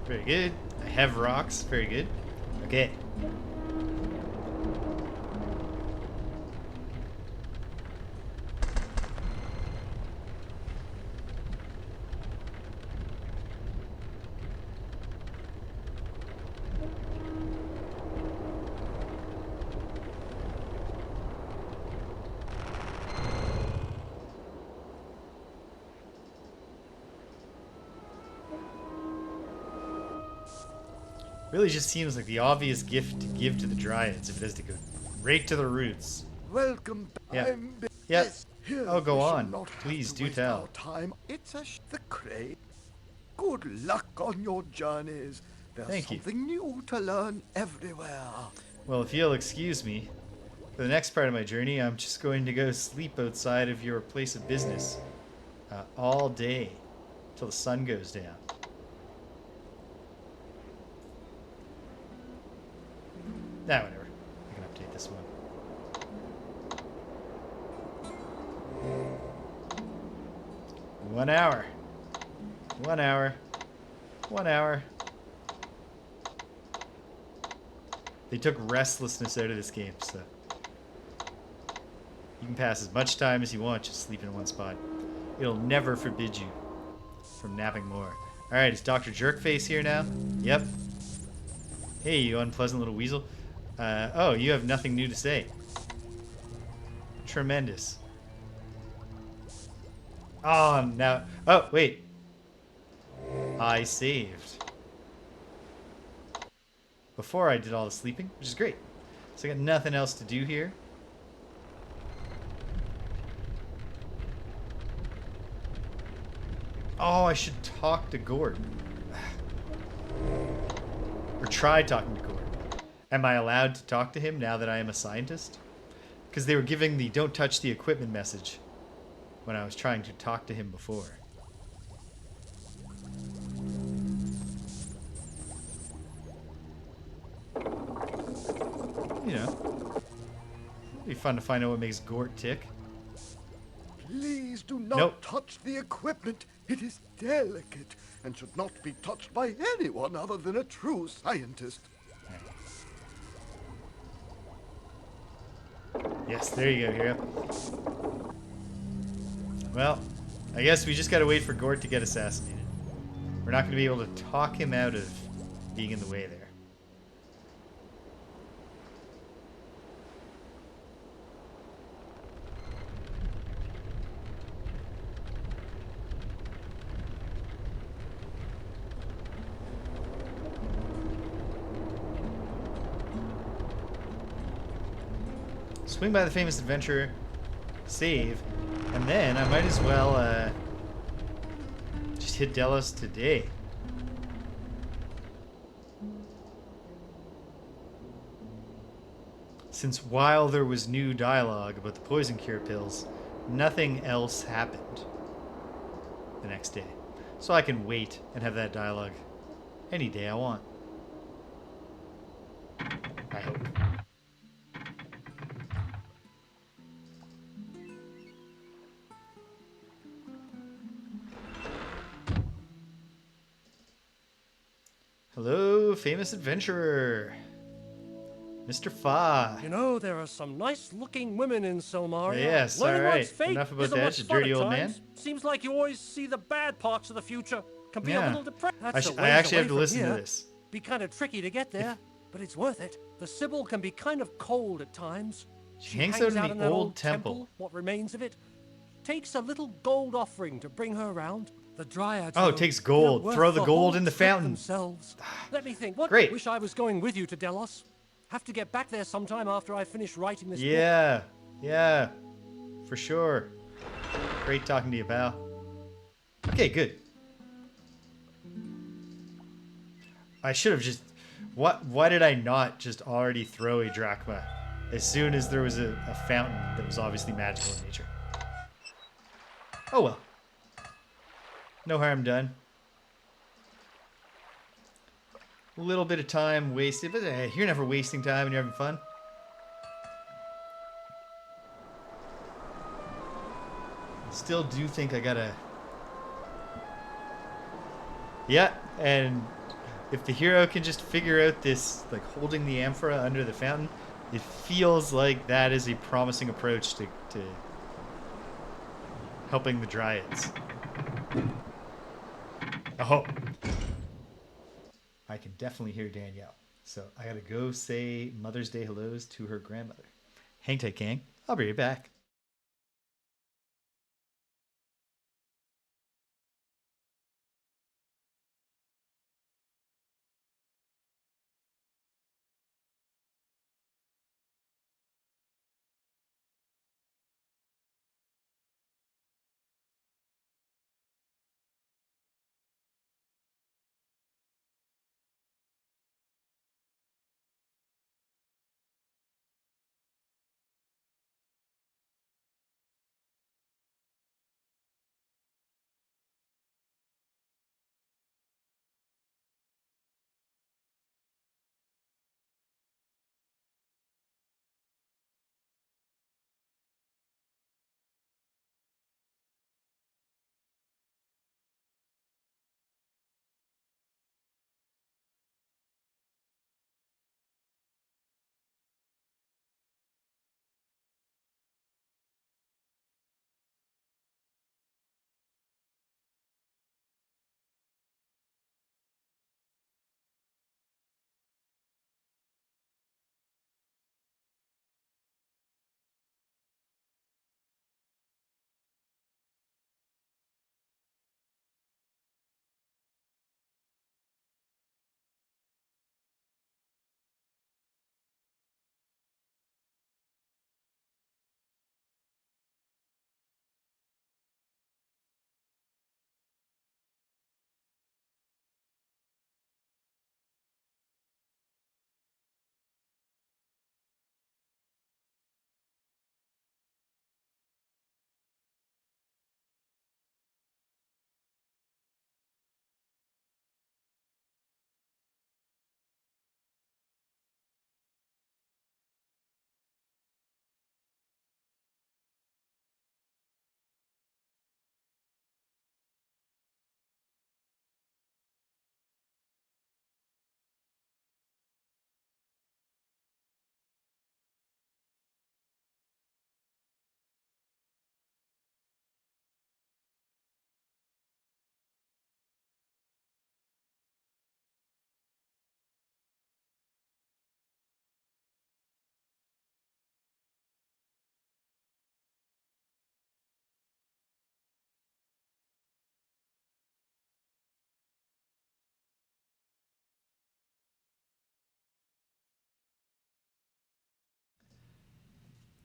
Very good. I have rocks. Very good. Okay. Really just seems like the obvious gift to give to the Dryads if it is to go right to the roots. Welcome back. Yep. Here Oh, go we shall on. not have Please to do waste tell. our time. It's the crate. Good luck on your journeys. There's Thank you. something new to learn everywhere. Well, if you'll excuse me, for the next part of my journey, I'm just going to go sleep outside of your place of business all day till the sun goes down. Nah, whatever. I can update this one. One hour. 1 hour. 1 hour. They took restlessness out of this game, so you can pass as much time as you want just sleeping in one spot. It'll never forbid you from napping more. Alright, is Dr. Jerkface here now? Yep. Hey, you unpleasant little weasel. Oh, you have nothing new to say. Tremendous. Oh, now... Oh, wait. I saved. Before I did all the sleeping, which is great. So I got nothing else to do here. Oh, I should talk to Gord. Or try talking to Gord. Am I allowed to talk to him now that I am a scientist? Because they were giving the don't touch the equipment message when I was trying to talk to him before. You know, it'd be fun to find out what makes Gort tick. Please do not Nope. touch the equipment. It is delicate and should not be touched by anyone other than a true scientist. Yes, there you go, Hero. Well, I guess we just gotta wait for Gort to get assassinated. We're not gonna be able to talk him out of being in the way there. Swing by the famous adventurer, save, and then I might as well just hit Delos today. since while there was new dialogue about the poison cure pills, nothing else happened the next day. So I can wait and have that dialogue any day I want. I hope. Hello, famous adventurer. Mr. Fa. You know, there are some nice-looking women in Silmaria. Yes, Learning all right. one's fate Enough about is a that, much you fun dirty at old times. man. Seems like you always see the bad parts of the future. Can be a Yeah. little depressing. I actually have to listen to this. Be kind of tricky to get there, but it's worth it. The Sibyl can be kind of cold at times. She hangs out in the that old temple. What remains of it. Takes a little gold offering to bring her around. The Dryads. Oh, it takes gold. They're worth Throw the gold whole in the trip fountain. Themselves. Let me think. What? Great. Wish I was going with you to Delos. Have to get back there sometime after I finish writing this book. Yeah, for sure. Great talking to you, pal. Okay, good. I should have just... Why did I not just already throw a drachma as soon as there was a fountain that was obviously magical in nature? Oh well. No harm done. A little bit of time wasted, but you're never wasting time and you're having fun. Still do think I gotta... Yeah, and if the hero can just figure out this, like, holding the amphora under the fountain, it feels like that is a promising approach to helping the Dryads. Oh. I can definitely hear Danielle. So I gotta go say Mother's Day hellos to her grandmother. Hang tight, gang. I'll be right back.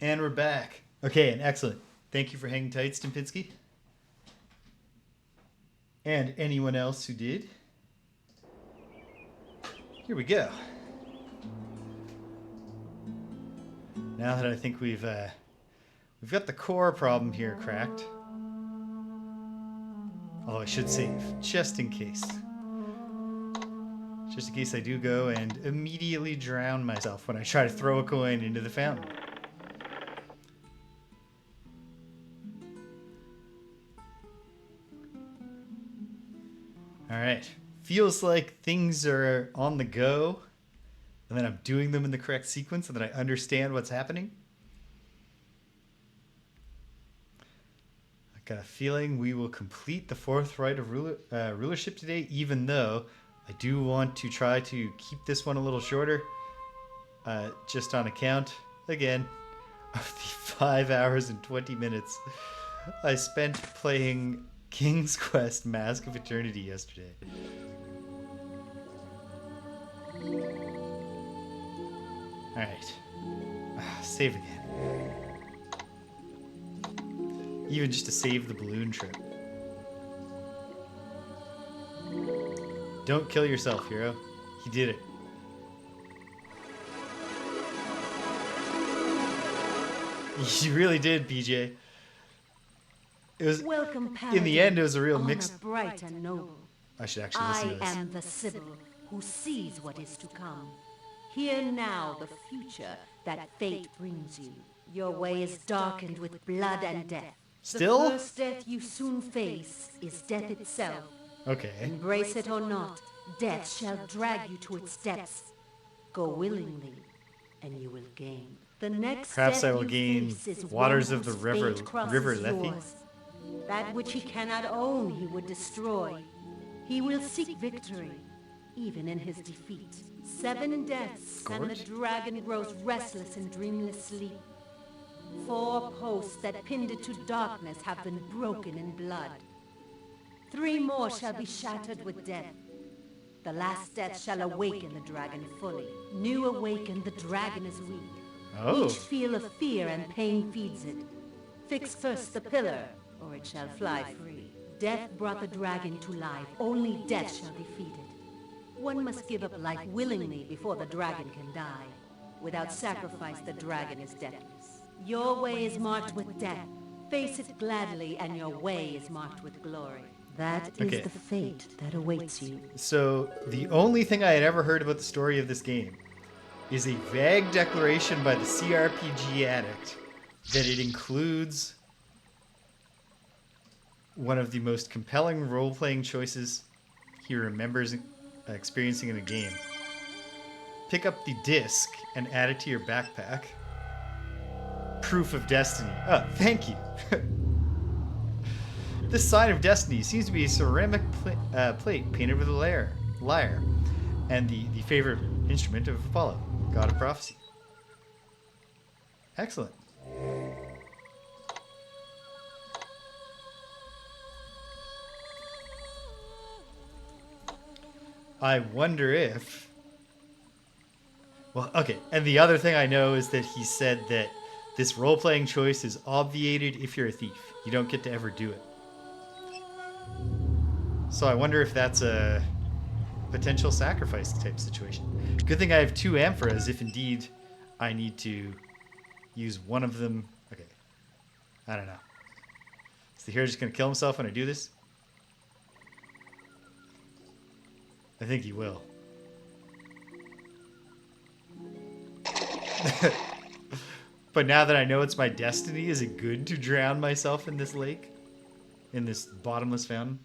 And we're back. Okay, and excellent. Thank you for hanging tight, Stimpinski. And anyone else who did. Here we go. Now that I think we've got the core problem here cracked. Although I should save, just in case. Just in case I do go and immediately drown myself when I try to throw a coin into the fountain. Alright. Feels like things are on the go, and then I'm doing them in the correct sequence, and then I understand what's happening. I've got a feeling we will complete the Fourth Rite of Rulership today, even though I do want to try to keep this one a little shorter, just on account, again, of the 5 hours and 20 minutes I spent playing King's Quest Mask of Eternity yesterday. Alright. Save again. Even just to save the balloon trip. Don't kill yourself, hero. He did it. You really did, PJ. It was, welcome, in the end, it was a real mix. Bright and noble. I should actually listen to this. I am the Sibyl who sees what is to come. Hear now the future that fate brings you. Your way is darkened with blood and death. Still? The first death you soon face is death itself. Okay. Embrace it or not, death shall drag you to its depths. Go willingly, and you will gain. The next Perhaps I will you gain face is waters one of the whose river fate crosses Lethe. yours. That which he cannot own, he would destroy. He will seek victory, even in his defeat. 7 deaths, and the dragon grows restless in dreamless sleep. 4 posts that pinned it to darkness have been broken in blood. 3 more shall be shattered with death. The last death shall awaken the dragon fully. New awakened, the dragon is weak. Oh. Each feel of fear and pain feeds it. Fix first the pillar, or it shall fly free. Death brought the dragon to life. Only death shall defeat it. One must give up life willingly before the dragon can die. Without sacrifice, the dragon is deathless. Your way is marked with death. Face it gladly, and your way is marked with glory. That is the fate that awaits you. So, the only thing I had ever heard about the story of this game is a vague declaration by the CRPG addict that it includes one of the most compelling role-playing choices he remembers experiencing in a game. Pick up the disc and add it to your backpack. Proof of destiny. Oh, thank you. This sign of destiny seems to be a ceramic plate painted with a lyre, and the favorite instrument of Apollo, god of prophecy. Excellent. I wonder if... Well, okay, and the other thing I know is that he said that this role-playing choice is obviated if you're a thief. You don't get to ever do it. So I wonder if that's a potential sacrifice type situation. Good thing I have 2 amphoras if indeed I need to use one of them. Okay. I don't know. Is the hero just going to kill himself when I do this? I think he will. But now that I know it's my destiny, is it good to drown myself in this lake? In this bottomless fountain?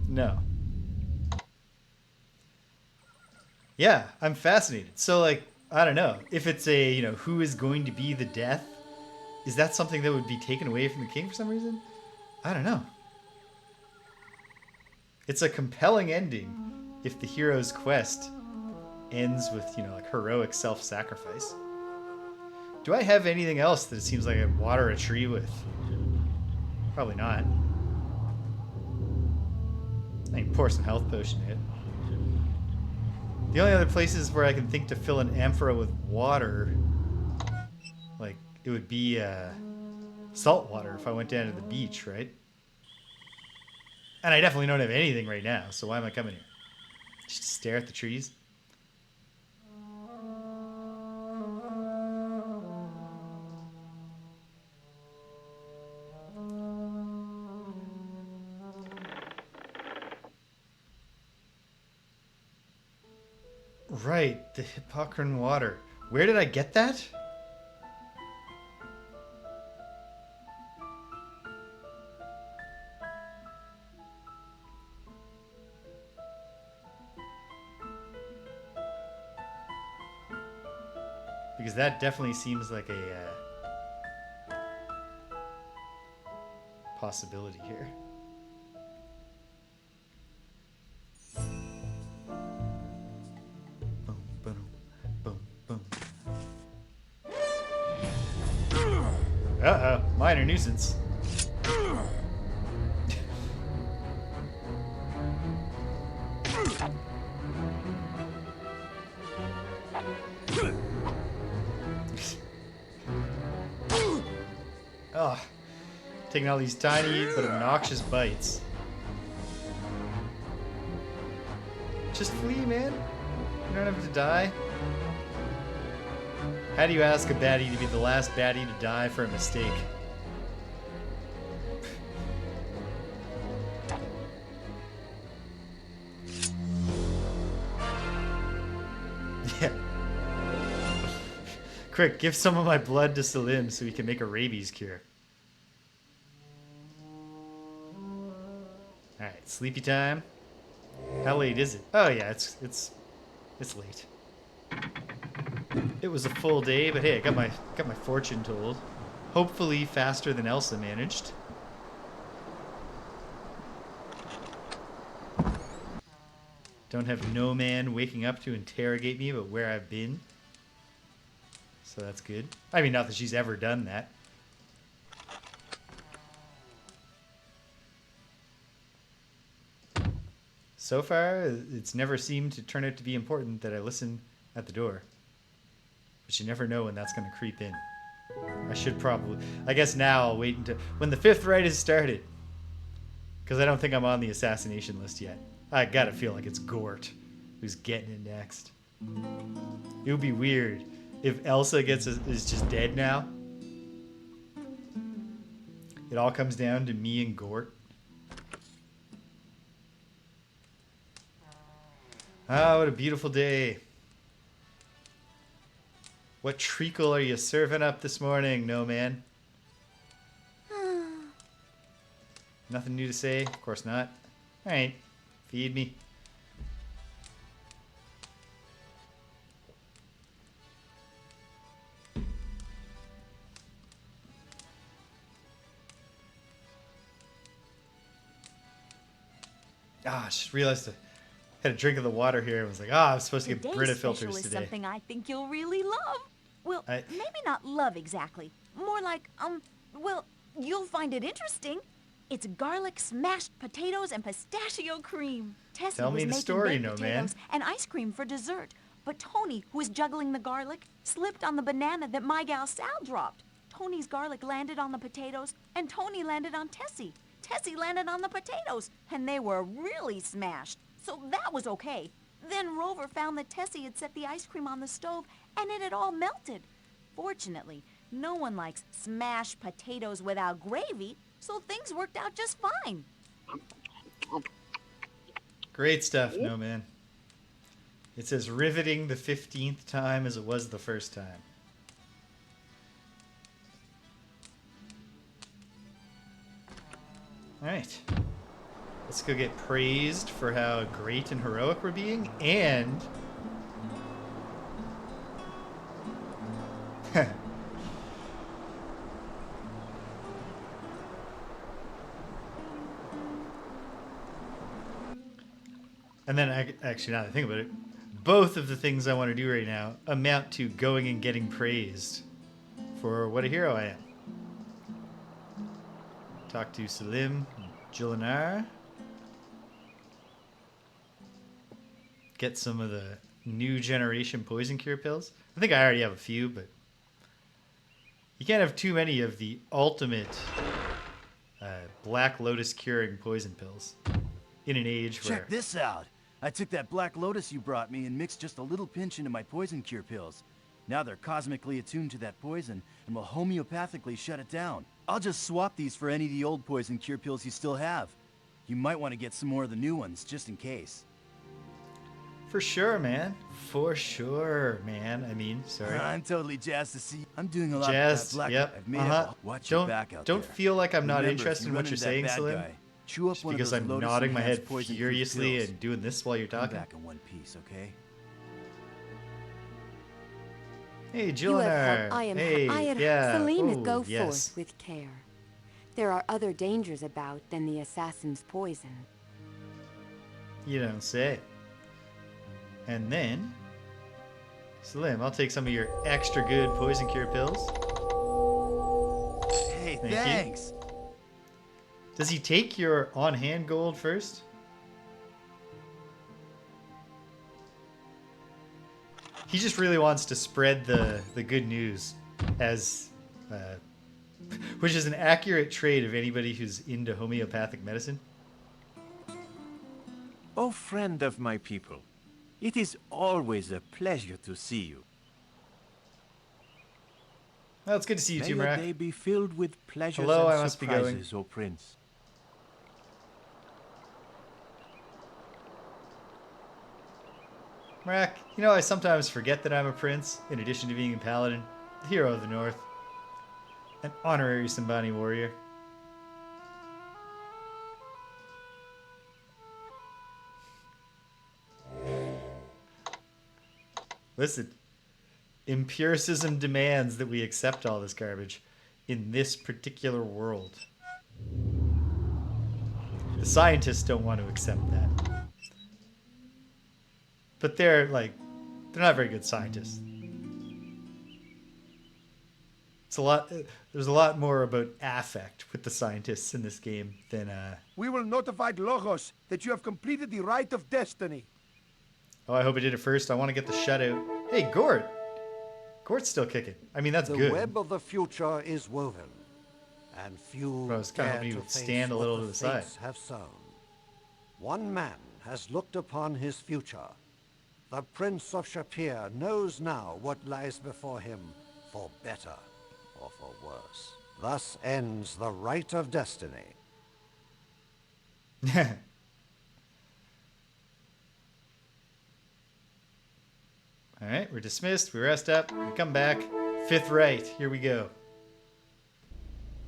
No. Yeah, I'm fascinated. So, like, I don't know. If it's a, who is going to be the death, is that something that would be taken away from the king for some reason? I don't know. It's a compelling ending if the hero's quest ends with, like heroic self-sacrifice. Do I have anything else that it seems like I'd water a tree with? Probably not. I can pour some health potion in it. The only other places where I can think to fill an amphora with water, like, it would be salt water if I went down to the beach, right? And I definitely don't have anything right now, so why am I coming here? Just to stare at the trees? right. The Hippocrene water. Where did I get that? Because that definitely seems like a possibility here. Boom, boom, boom, boom. Uh-oh, minor nuisance. Oh, taking all these tiny but obnoxious bites. Just flee, man. You don't have to die. How do you ask a baddie to be the last baddie to die for a mistake? Yeah. Quick, give some of my blood to Salim so he can make a rabies cure. Alright, sleepy time. How late is it? Oh yeah, it's late. It was a full day, but hey, I got my fortune told. Hopefully faster than Elsa managed. Don't have no man waking up to interrogate me about where I've been. So that's good. I mean, not that she's ever done that. So far, it's never seemed to turn out to be important that I listen at the door. But you never know when that's going to creep in. I should probably... I guess now I'll wait until... when the Fifth Rite is started. Because I don't think I'm on the assassination list yet. I gotta feel like it's Gort who's getting it next. It would be weird if Elsa is just dead now. It all comes down to me and Gort. Ah, what a beautiful day. What treacle are you serving up this morning, no man? Nothing new to say? Of course not. Alright, feed me. Ah, I just realized I had a drink of the water here and was like, I was supposed to get Brita filters is today. Something I think you'll really love. Well, maybe not love exactly. More like, well, you'll find it interesting. It's garlic smashed potatoes and pistachio cream. Tessie Tell me was the making story, baked no man. potatoes and ice cream for dessert. But Tony, who was juggling the garlic, slipped on the banana that my gal Sal dropped. Tony's garlic landed on the potatoes, and Tony landed on Tessie. Tessie landed on the potatoes, and they were really smashed. So that was okay. Then Rover found that Tessie had set the ice cream on the stove, and it had all melted. Fortunately, no one likes smashed potatoes without gravy, so things worked out just fine. Great stuff, no man. It's as riveting the 15th time as it was the first time. Alright. Let's go get praised for how great and heroic we're being, and... And then, actually, now that I think about it, both of the things I want to do right now amount to going and getting praised for what a hero I am. Talk to Salim, Julinar. Get some of the new generation poison cure pills. I think I already have a few, but you can't have too many of the ultimate Black Lotus curing poison pills in an age where... Check this out. I took that Black Lotus you brought me and mixed just a little pinch into my poison cure pills. Now they're cosmically attuned to that poison and will homeopathically shut it down. I'll just swap these for any of the old poison cure pills you still have. You might want to get some more of the new ones, just in case. For sure, man. For sure, man. I mean, sorry. I'm totally jazzed to see you. I'm doing a lot Jazzed, of black. yep. I've made it. Watch your back out Don't there. feel like I'm not Remember, interested if in you what run you're into that saying, bad Salim. guy, chew up Just one of because those I'm Lotus nodding my Enhanced head poison furiously pills. and doing this while you're Come talking. back in one piece, okay? Hey, You have Julinar. helped. I Hey, had yeah. Selena, Oh, go yes. forth with care. There are other dangers about than the assassin's poison. You don't say. And then, Salim, I'll take some of your extra good poison cure pills. Hey, Thank thanks. you. Does he take your on-hand gold first? He just really wants to spread the good news as... which is an accurate trait of anybody who's into homeopathic medicine. O friend of my people, it is always a pleasure to see you. Well, it's good to see you May too, your Marak. day be filled with pleasures Hello, and I must be going. surprises, O prince. Marak, you know, I sometimes forget that I'm a prince, in addition to being a paladin, the hero of the north, an honorary Simbani warrior. Listen, empiricism demands that we accept all this garbage in this particular world. The scientists don't want to accept that. But they're not very good scientists. It's a lot. There's a lot more about affect with the scientists in this game than. We will notify Logos that you have completed the Rite of Destiny. Oh, I hope I did it first. I want to get the shutout. Hey, Gort. Gort's still kicking. I mean, that's the good. The web of the future is woven, and few I was kind of dare hoping you to would face stand a little what to the side. fates have sown. One man has looked upon his future. The Prince of Shapir knows now what lies before him, for better or for worse. Thus ends the Rite of Destiny. All right, we're dismissed. We rest up. We come back. Fifth Rite. Here we go.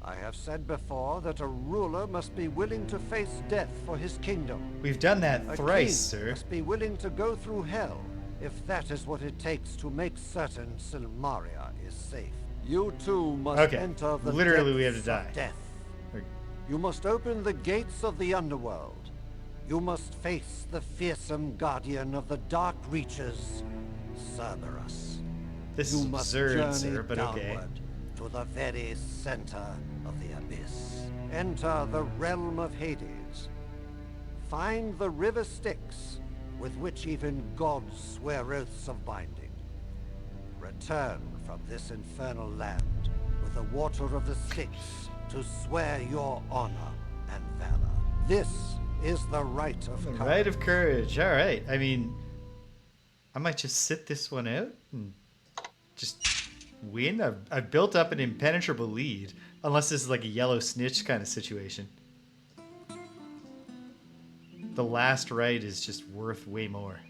I have said before that a ruler must be willing to face death for his kingdom. We've done that A thrice, king sir. must be willing to go through hell if that is what it takes to make certain Silmaria is safe. You too must enter the Literally, we have to depths die. of death. You must open the gates of the underworld. You must face the fearsome guardian of the dark reaches, Cerberus. This you is must absurd, journey sir, but okay. downward to the very center of the abyss. Enter the realm of Hades. Find the River Styx, with which even gods swear oaths of binding. Return from this infernal land with the water of the Styx to swear your honor and valor. This is the Rite of Courage. Rite of Courage. All right. I mean, I might just sit this one out and just win. I've built up an impenetrable lead, unless this is like a yellow snitch kind of situation. The last rite is just worth way more.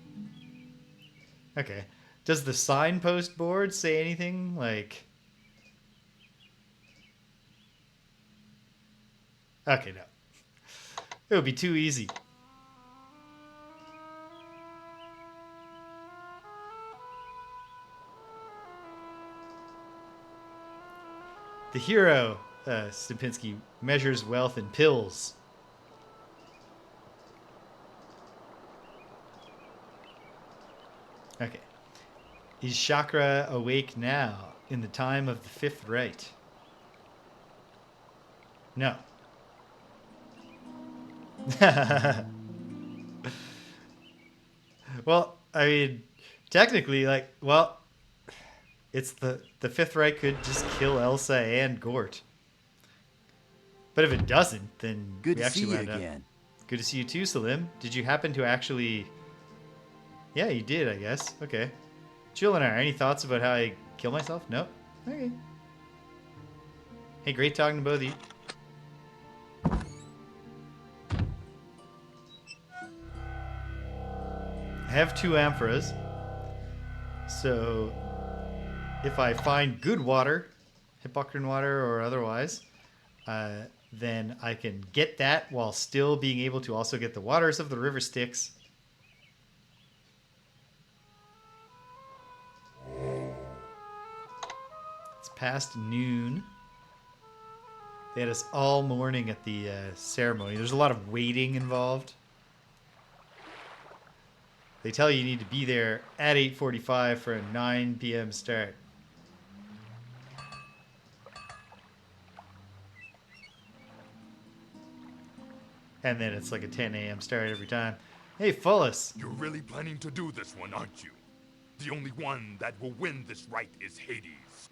Okay. Does the signpost board say anything like... Okay, no. It would be too easy. The hero, Stupinski, measures wealth in pills. Okay. Is chakra awake now in the time of the Fifth Rite? No. Well, I mean, technically, it's the Fifth Rite could just kill Elsa and Gort. But if it doesn't, then Good we to actually see you wound up. again. Good to see you too, Salim. Did you happen to actually... Yeah, you did, I guess. Okay. Julinar, any thoughts about how I kill myself? No? Okay. Hey, great talking to both of you. have 2 amphoras. So if I find good water, Hippocrene water or otherwise, then I can get that while still being able to also get the waters of the River Styx. It's past noon. They had us all morning at the ceremony. There's a lot of waiting involved. They tell you need to be there at 8:45 for a 9 p.m. start. And then it's like a 10 a.m. start every time. Hey, Fullus. You're really planning to do this one, aren't you? The only one that will win this rite is Hades.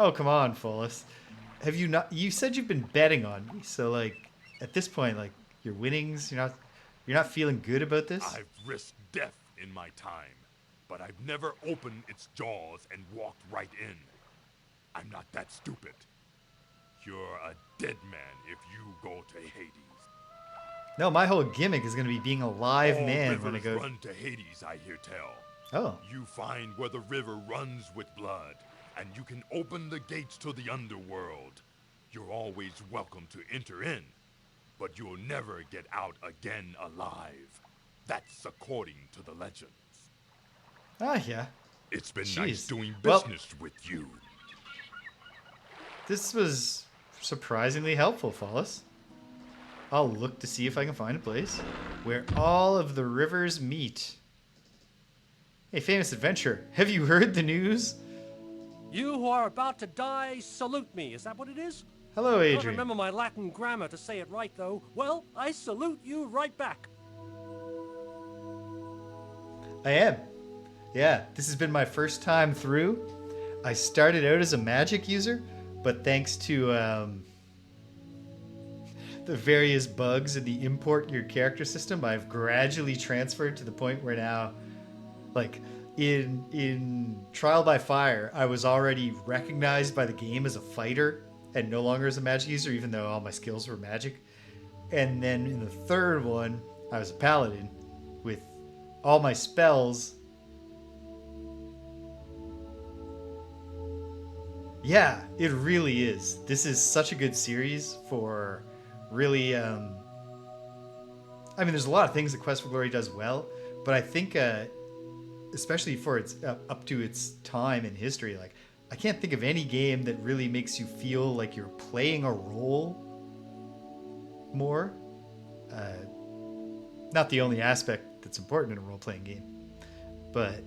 Oh, come on, Fullus. Have you not? You said you've been betting on me, so like, at this point, like your winnings, you're not feeling good about this. I've risked death in my time, but I've never opened its jaws and walked right in. I'm not that stupid. You're a dead man if you go to Hades. No, my whole gimmick is going to be being a live All man when I rivers go. run to Hades, I hear tell. Oh. You find where the river runs with blood, and you can open the gates to the underworld. You're always welcome to enter in, but you'll never get out again alive. That's according to the legends. Ah, yeah. It's been Jeez. nice doing Well, business with you. This was surprisingly helpful, Fullus. I'll look to see if I can find a place where all of the rivers meet. Hey, famous adventurer, have you heard the news? You who are about to die, salute me. Is that what it is? Hello, I can't Adrian. remember my Latin grammar to say it right, though. Well, I salute you right back. I am. Yeah, this has been my first time through. I started out as a magic user, but thanks to the various bugs in the import your character system, I've gradually transferred to the point where now, like, in Trial by Fire, I was already recognized by the game as a fighter and no longer as a magic user, even though all my skills were magic. And then in the third one, I was a paladin with all my spells. Yeah, it really is. This is such a good series for really, I mean, there's a lot of things that Quest for Glory does well, but I think, especially for its up to its time in history, like, I can't think of any game that really makes you feel like you're playing a role more. Not the only aspect that's important in a role-playing game, but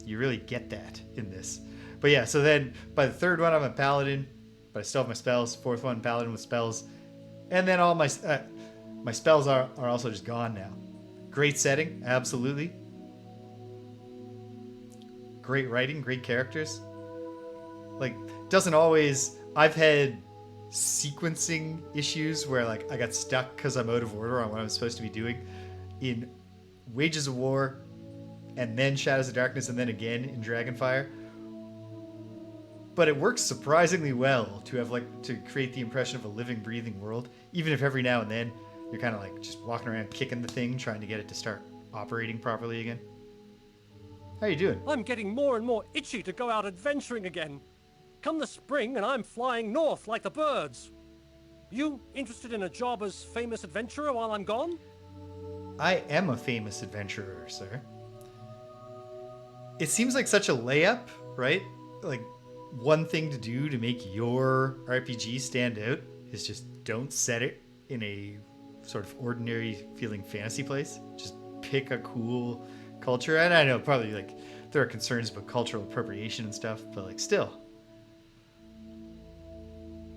you really get that in this. But yeah, so then by the third one, I'm a paladin, but I still have my spells. Fourth one, paladin with spells. And then all my spells are also just gone now. Great setting, absolutely. Great writing, great characters. Like, doesn't always... I've had sequencing issues where, like, I got stuck because I'm out of order on what I'm supposed to be doing in Wages of War, and then Shadows of Darkness, and then again in Dragonfire. But it works surprisingly well to have, like, to create the impression of a living, breathing world, even if every now and then you're kind of like just walking around kicking the thing, trying to get it to start operating properly again. How you doing? I'm getting more and more itchy to go out adventuring again. Come the spring and I'm flying north like the birds. You interested in a job as famous adventurer while I'm gone? I am a famous adventurer, sir. It seems like such a layup, right? Like, one thing to do to make your RPG stand out is just don't set it in a sort of ordinary feeling fantasy place. Just pick a cool culture. And I know probably, like, there are concerns about cultural appropriation and stuff, but, like, still.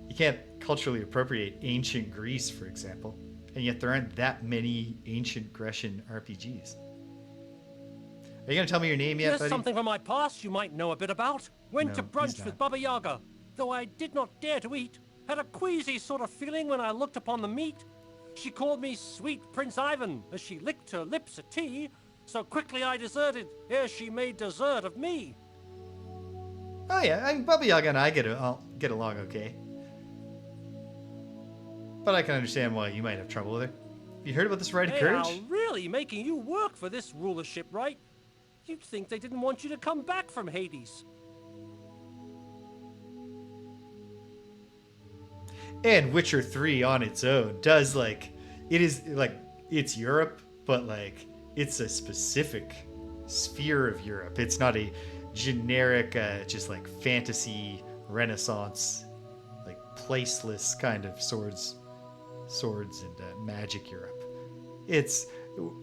You can't culturally appropriate ancient Greece, for example, and yet there aren't that many ancient Grecian RPGs. Are you going to tell me your name yet, Here's buddy? something from my past you might know a bit about. Went No, to he's brunch not. with Baba Yaga, though I did not dare to eat. Had a queasy sort of feeling when I looked upon the meat. She called me Sweet Prince Ivan as she licked her lips at tea. So quickly I deserted, ere she made dessert of me. Oh yeah, I mean, Baba Yaga and I get along okay. But I can understand why you might have trouble with her. You heard about this rite of They courage? are really making you work for this rulership, right? You'd think they didn't want you to come back from Hades. And Witcher 3 on its own does, like, it is, like, it's Europe, but, like, it's a specific sphere of Europe. It's not a generic, just, like, fantasy, Renaissance, like, placeless kind of swords and magic Europe.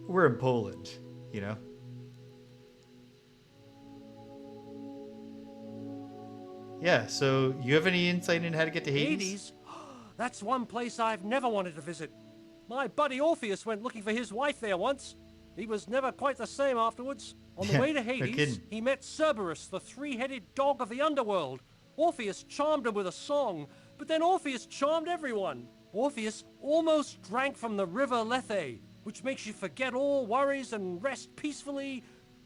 We're in Poland, you know? Yeah, so you have any insight in how to get to Hades? Hades? That's one place I've never wanted to visit. My buddy Orpheus went looking for his wife there once. He was never quite the same afterwards. On the way to Hades, he met Cerberus, the three-headed dog of the underworld. Orpheus charmed him with a song, but then Orpheus charmed everyone. Orpheus almost drank from the river Lethe, which makes you forget all worries and rest peacefully.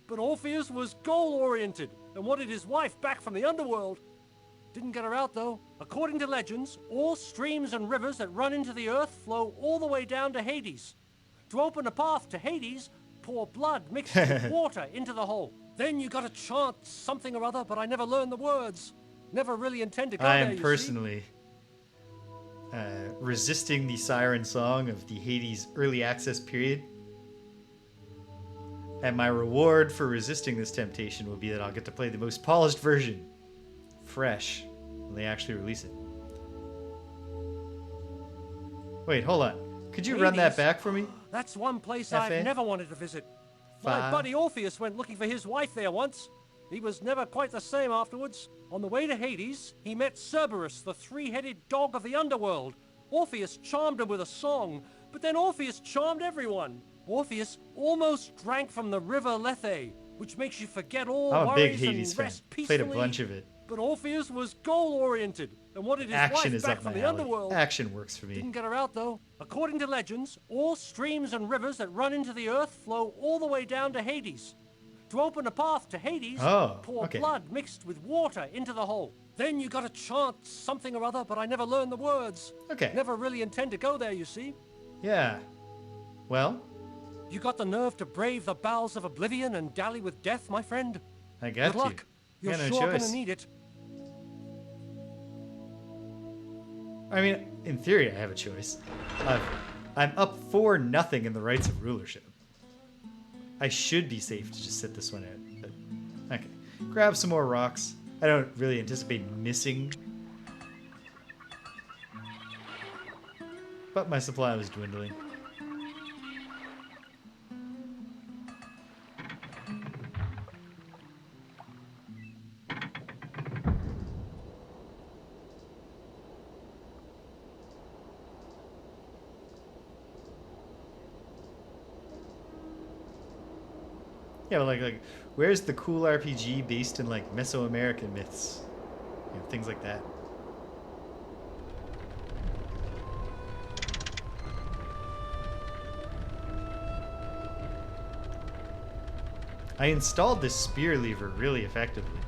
But Orpheus was goal-oriented and wanted his wife back from the underworld. Didn't get her out, though. According to legends, all streams and rivers that run into the earth flow all the way down to Hades. To open a path to Hades, pour blood mixed with water into the hole. Then you gotta chant something or other, but I never learned the words. Never really intend to go I there, am personally resisting the siren song of the Hades early access period. And my reward for resisting this temptation will be that I'll get to play the most polished version, fresh, when they actually release it. Wait, hold on. Could you run that back for me? That's one place F.A.? I've never wanted to visit. My buddy Orpheus went looking for his wife there once. He was never quite the same afterwards. On the way to Hades, he met Cerberus, the three-headed dog of the underworld. Orpheus charmed him with a song, but then Orpheus charmed everyone. Orpheus almost drank from the river Lethe, which makes you forget all I'm a big worries Hades and fan. rest peacefully. Played a bunch of it. But Orpheus was goal-oriented and wanted his Action wife is back up from my the alley. underworld. Action works for me. Didn't get her out, though. According to legends, all streams and rivers that run into the earth flow all the way down to Hades. To open a path to Hades, pour blood mixed with water into the hole. Then you gotta chant something or other, but I never learned the words. Okay. Never really intend to go there, you see. Yeah. Well? You got the nerve to brave the bowels of oblivion and dally with death, my friend? I got Good luck. you. You're No sure choice. gonna need it. I mean, in theory, I have a choice. I'm up 4-0 in the Rites of Rulership. I should be safe to just sit this one out. But, okay. Grab some more rocks. I don't really anticipate missing. But my supply was dwindling. Yeah, but like, where's the cool RPG based in like Mesoamerican myths? You know, things like that. I installed this spear lever really effectively.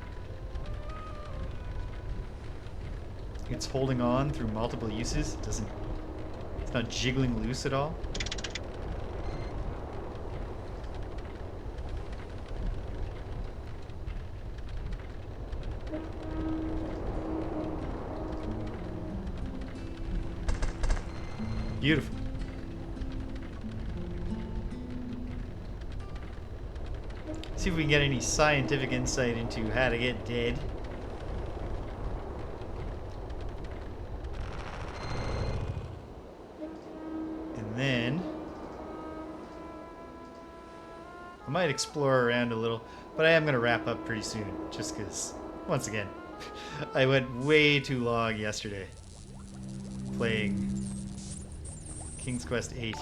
It's holding on through multiple uses. It's not jiggling loose at all. Beautiful. See if we can get any scientific insight into how to get dead. And then I might explore around a little, but I am going to wrap up pretty soon, just because, once again, I went way too long yesterday playing King's Quest VIII.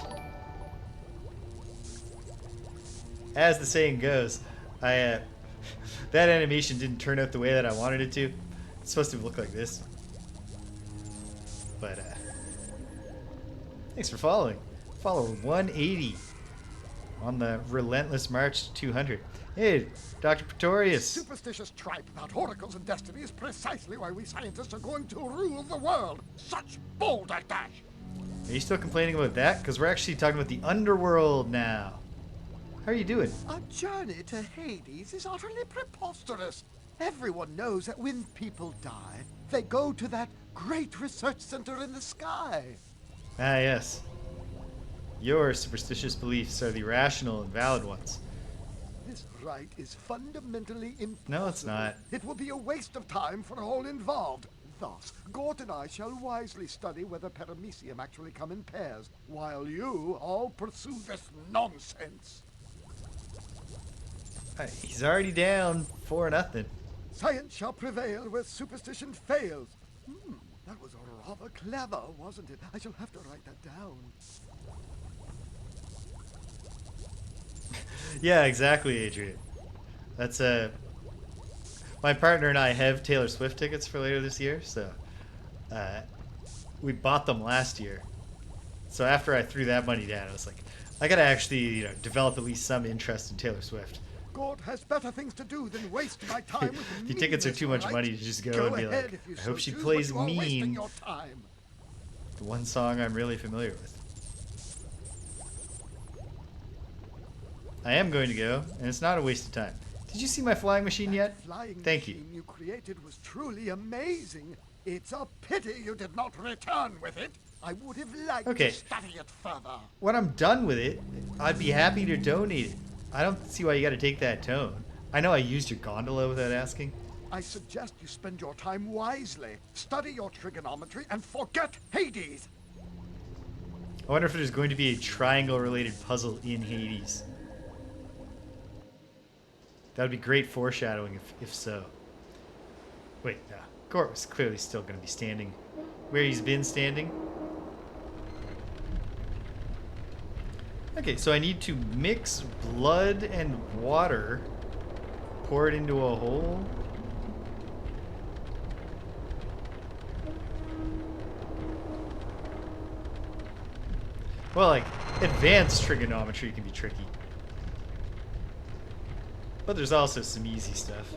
As the saying goes, that animation didn't turn out the way that I wanted it to. It's supposed to look like this. But thanks for following. Follower 180 on the relentless march to 200. Hey, Dr. Pretorius. Superstitious tripe about oracles and destiny is precisely why we scientists are going to rule the world. Such balderdash! Are you still complaining about that? Because we're actually talking about the underworld now. How are you doing? A journey to Hades is utterly preposterous. Everyone knows that when people die, they go to that great research center in the sky. Ah, yes. Your superstitious beliefs are the rational and valid ones. This rite is fundamentally impossible. No, it's not. It will be a waste of time for all involved. Thus, Gort and I shall wisely study whether paramecium actually come in pairs, while you all pursue this nonsense. He's already down 4-0. Science shall prevail where superstition fails. That was rather clever, wasn't it? I shall have to write that down. Yeah, exactly, Adrian. That's my partner and I have Taylor Swift tickets for later this year, so we bought them last year. So after I threw that money down, I was like, I gotta actually, develop at least some interest in Taylor Swift. Gort has better things to do than waste my time with The tickets are too much right? money to just go and be ahead like, if you I so hope she choose, plays but you are wasting Mean. your time. The one song I'm really familiar with. I am going to go, and it's not a waste of time. Did you see my flying machine yet? Thank you. Machine you created was truly amazing. It's a pity you did not return with it. I would have liked to study it further. When I'm done with it, I'd be happy to donate it. I don't see why you got to take that tone. I know I used your gondola without asking. I suggest you spend your time wisely. Study your trigonometry and forget Hades. I wonder if there's going to be a triangle-related puzzle in Hades. That would be great foreshadowing if so. Wait, no. Gort was clearly still going to be standing where he's been standing. Okay, so I need to mix blood and water, pour it into a hole. Well, like, advanced trigonometry can be tricky. But there's also some easy stuff.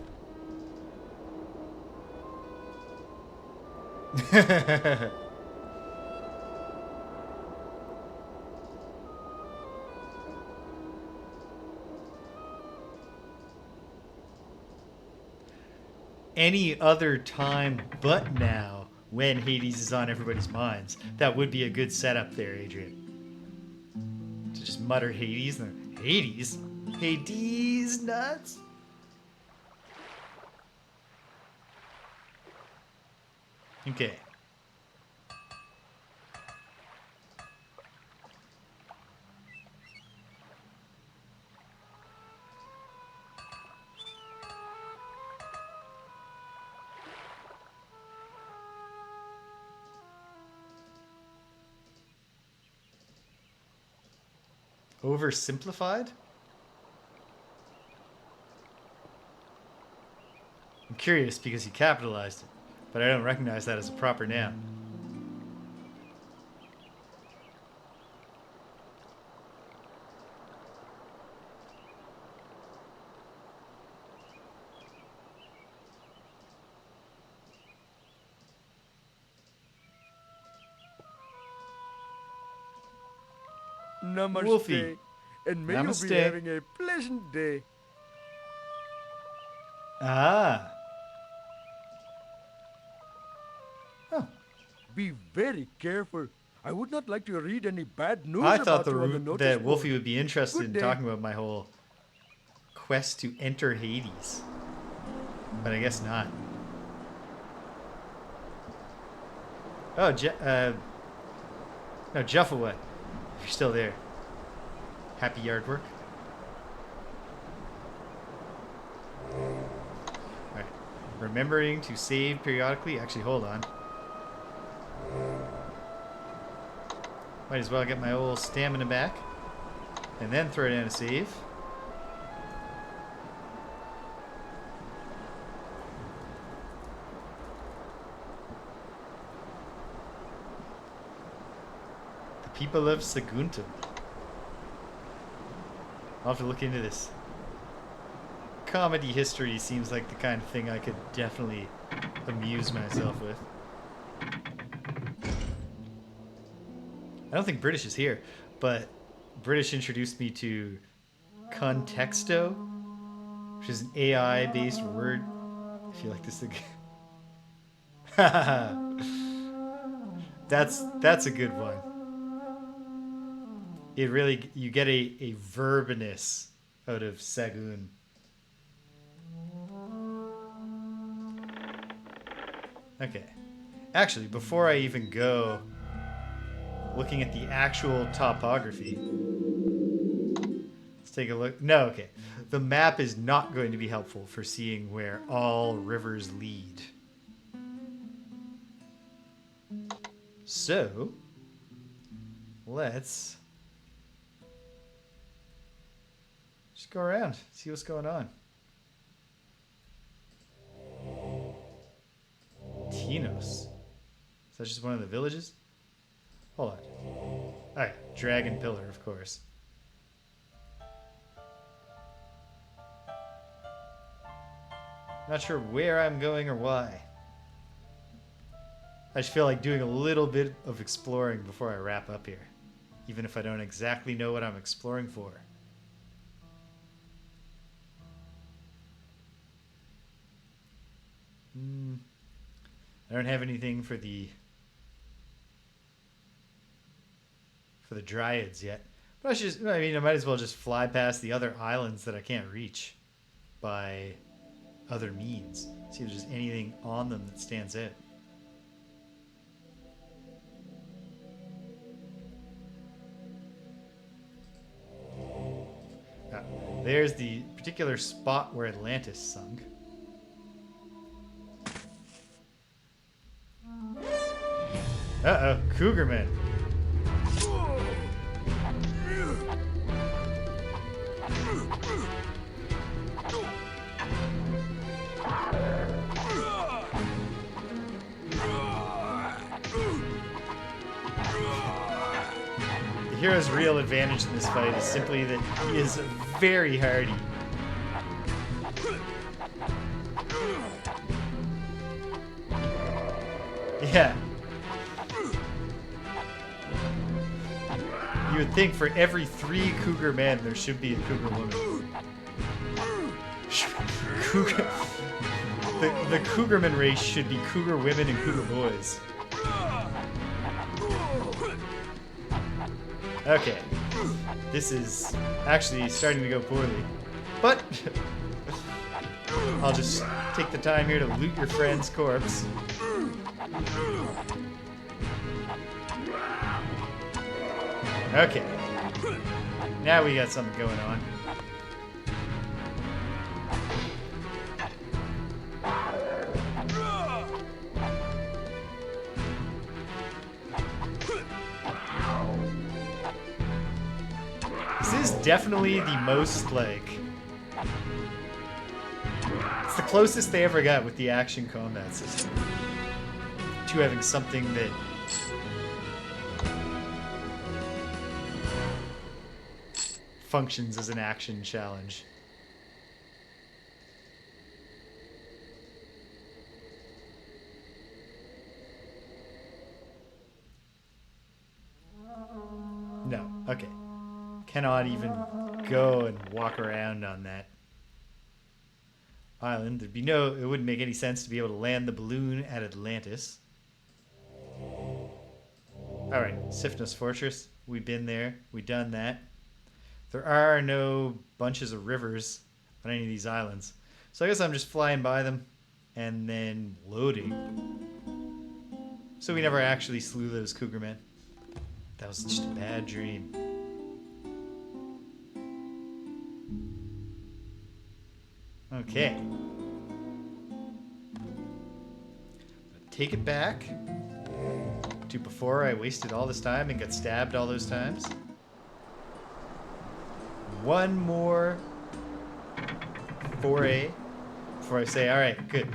Any other time but now, when Hades is on everybody's minds, that would be a good setup there, Adrian. To just mutter Hades and then, Hades? Hades nuts? Okay. Oversimplified? I'm curious because he capitalized it, but I don't recognize that as a proper noun. Namaste. Wolfie. And may Namaste. you be having a pleasant day. Ah. Oh. Be very careful. I would not like to read any bad news I about thought you on the that notice Wolfie board. would be interested Good in day. talking about my whole quest to enter Hades. But I guess not. Oh, no, Juffaway. If you're still there. Happy yard work. Alright. Remembering to save periodically. Actually, hold on. Might as well get my old stamina back. And then throw down a save. The people of Saguntum. I'll have to look into this. Comedy history seems like the kind of thing I could definitely amuse myself with. I don't think British is here, but British introduced me to contexto, which is an AI-based word. If you like this thing. That's a good one. It really, you get a verbiness out of Sagoon. Okay. Actually, before I even go looking at the actual topography, let's take a look. No, okay. The map is not going to be helpful for seeing where all rivers lead. So, let's just go around, see what's going on. Tinos. Is that just one of the villages? Hold on. Alright, Dragon Pillar, of course. Not sure where I'm going or why. I just feel like doing a little bit of exploring before I wrap up here. Even if I don't exactly know what I'm exploring for. I don't have anything for the Dryads yet. But I might as well just fly past the other islands that I can't reach by other means. See if there's anything on them that stands out. There's the particular spot where Atlantis sunk. Uh-oh, Cougarman. The hero's real advantage in this fight is simply that he is very hardy. Yeah. You would think for every 3 cougar men, there should be a cougar woman. The cougarman race should be cougar women and cougar boys. Okay. This is actually starting to go poorly. But I'll just take the time here to loot your friend's corpse. Okay. Now we got something going on. This is definitely the most, like... It's the closest they ever got with the action combat system to having something that functions as an action challenge. No, okay. Cannot even go and walk around on that island. There'd be no, it wouldn't make any sense to be able to land the balloon at Atlantis. Alright, Sifnos Fortress. We've been there. We've done that. There are no bunches of rivers on any of these islands. So I guess I'm just flying by them and then loading. So we never actually slew those cougar men. That was just a bad dream. Okay. Take it back to before I wasted all this time and got stabbed all those times. One more foray before I say, alright, good.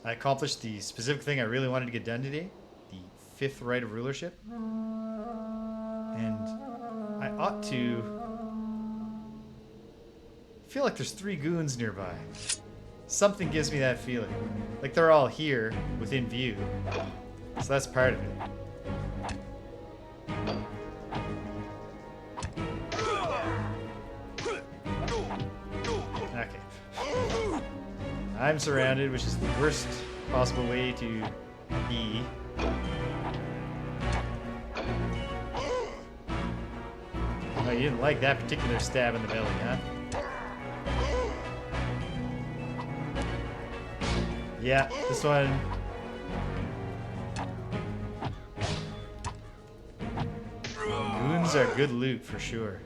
I accomplished the specific thing I really wanted to get done today. The Fifth Rite of Rulership. And I ought to feel like there's 3 goons nearby. Something gives me that feeling. Like they're all here within view. So that's part of it. I'm surrounded, which is the worst possible way to be. Oh, you didn't like that particular stab in the belly, huh? Yeah, this one. Goons are good loot for sure.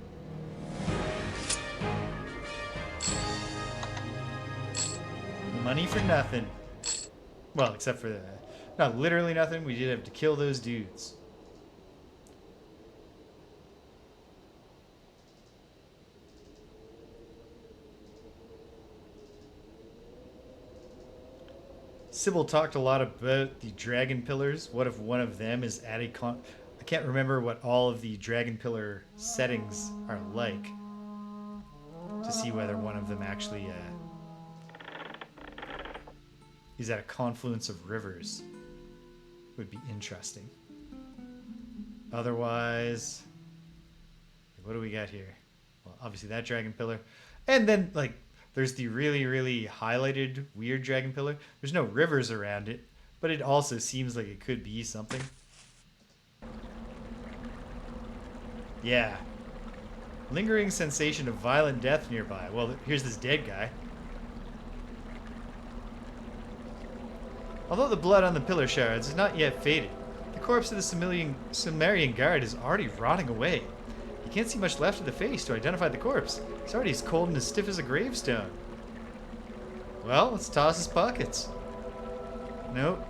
Money for nothing. Well, except for the... Not literally nothing. We did have to kill those dudes. Sybil talked a lot about the dragon pillars. What if one of them is at a I can't remember what all of the dragon pillar settings are like to see whether one of them actually is at a confluence of rivers. Would be interesting. Otherwise, what do we got here? Well, obviously that dragon pillar. And then, like, there's the really, really highlighted weird dragon pillar. There's no rivers around it, but it also seems like it could be something. Yeah. Lingering sensation of violent death nearby. Well, here's this dead guy. Although the blood on the pillar shards is not yet faded, the corpse of the Sumerian guard is already rotting away. You can't see much left of the face to identify the corpse. It's already as cold and as stiff as a gravestone. Well, let's toss his pockets. Nope.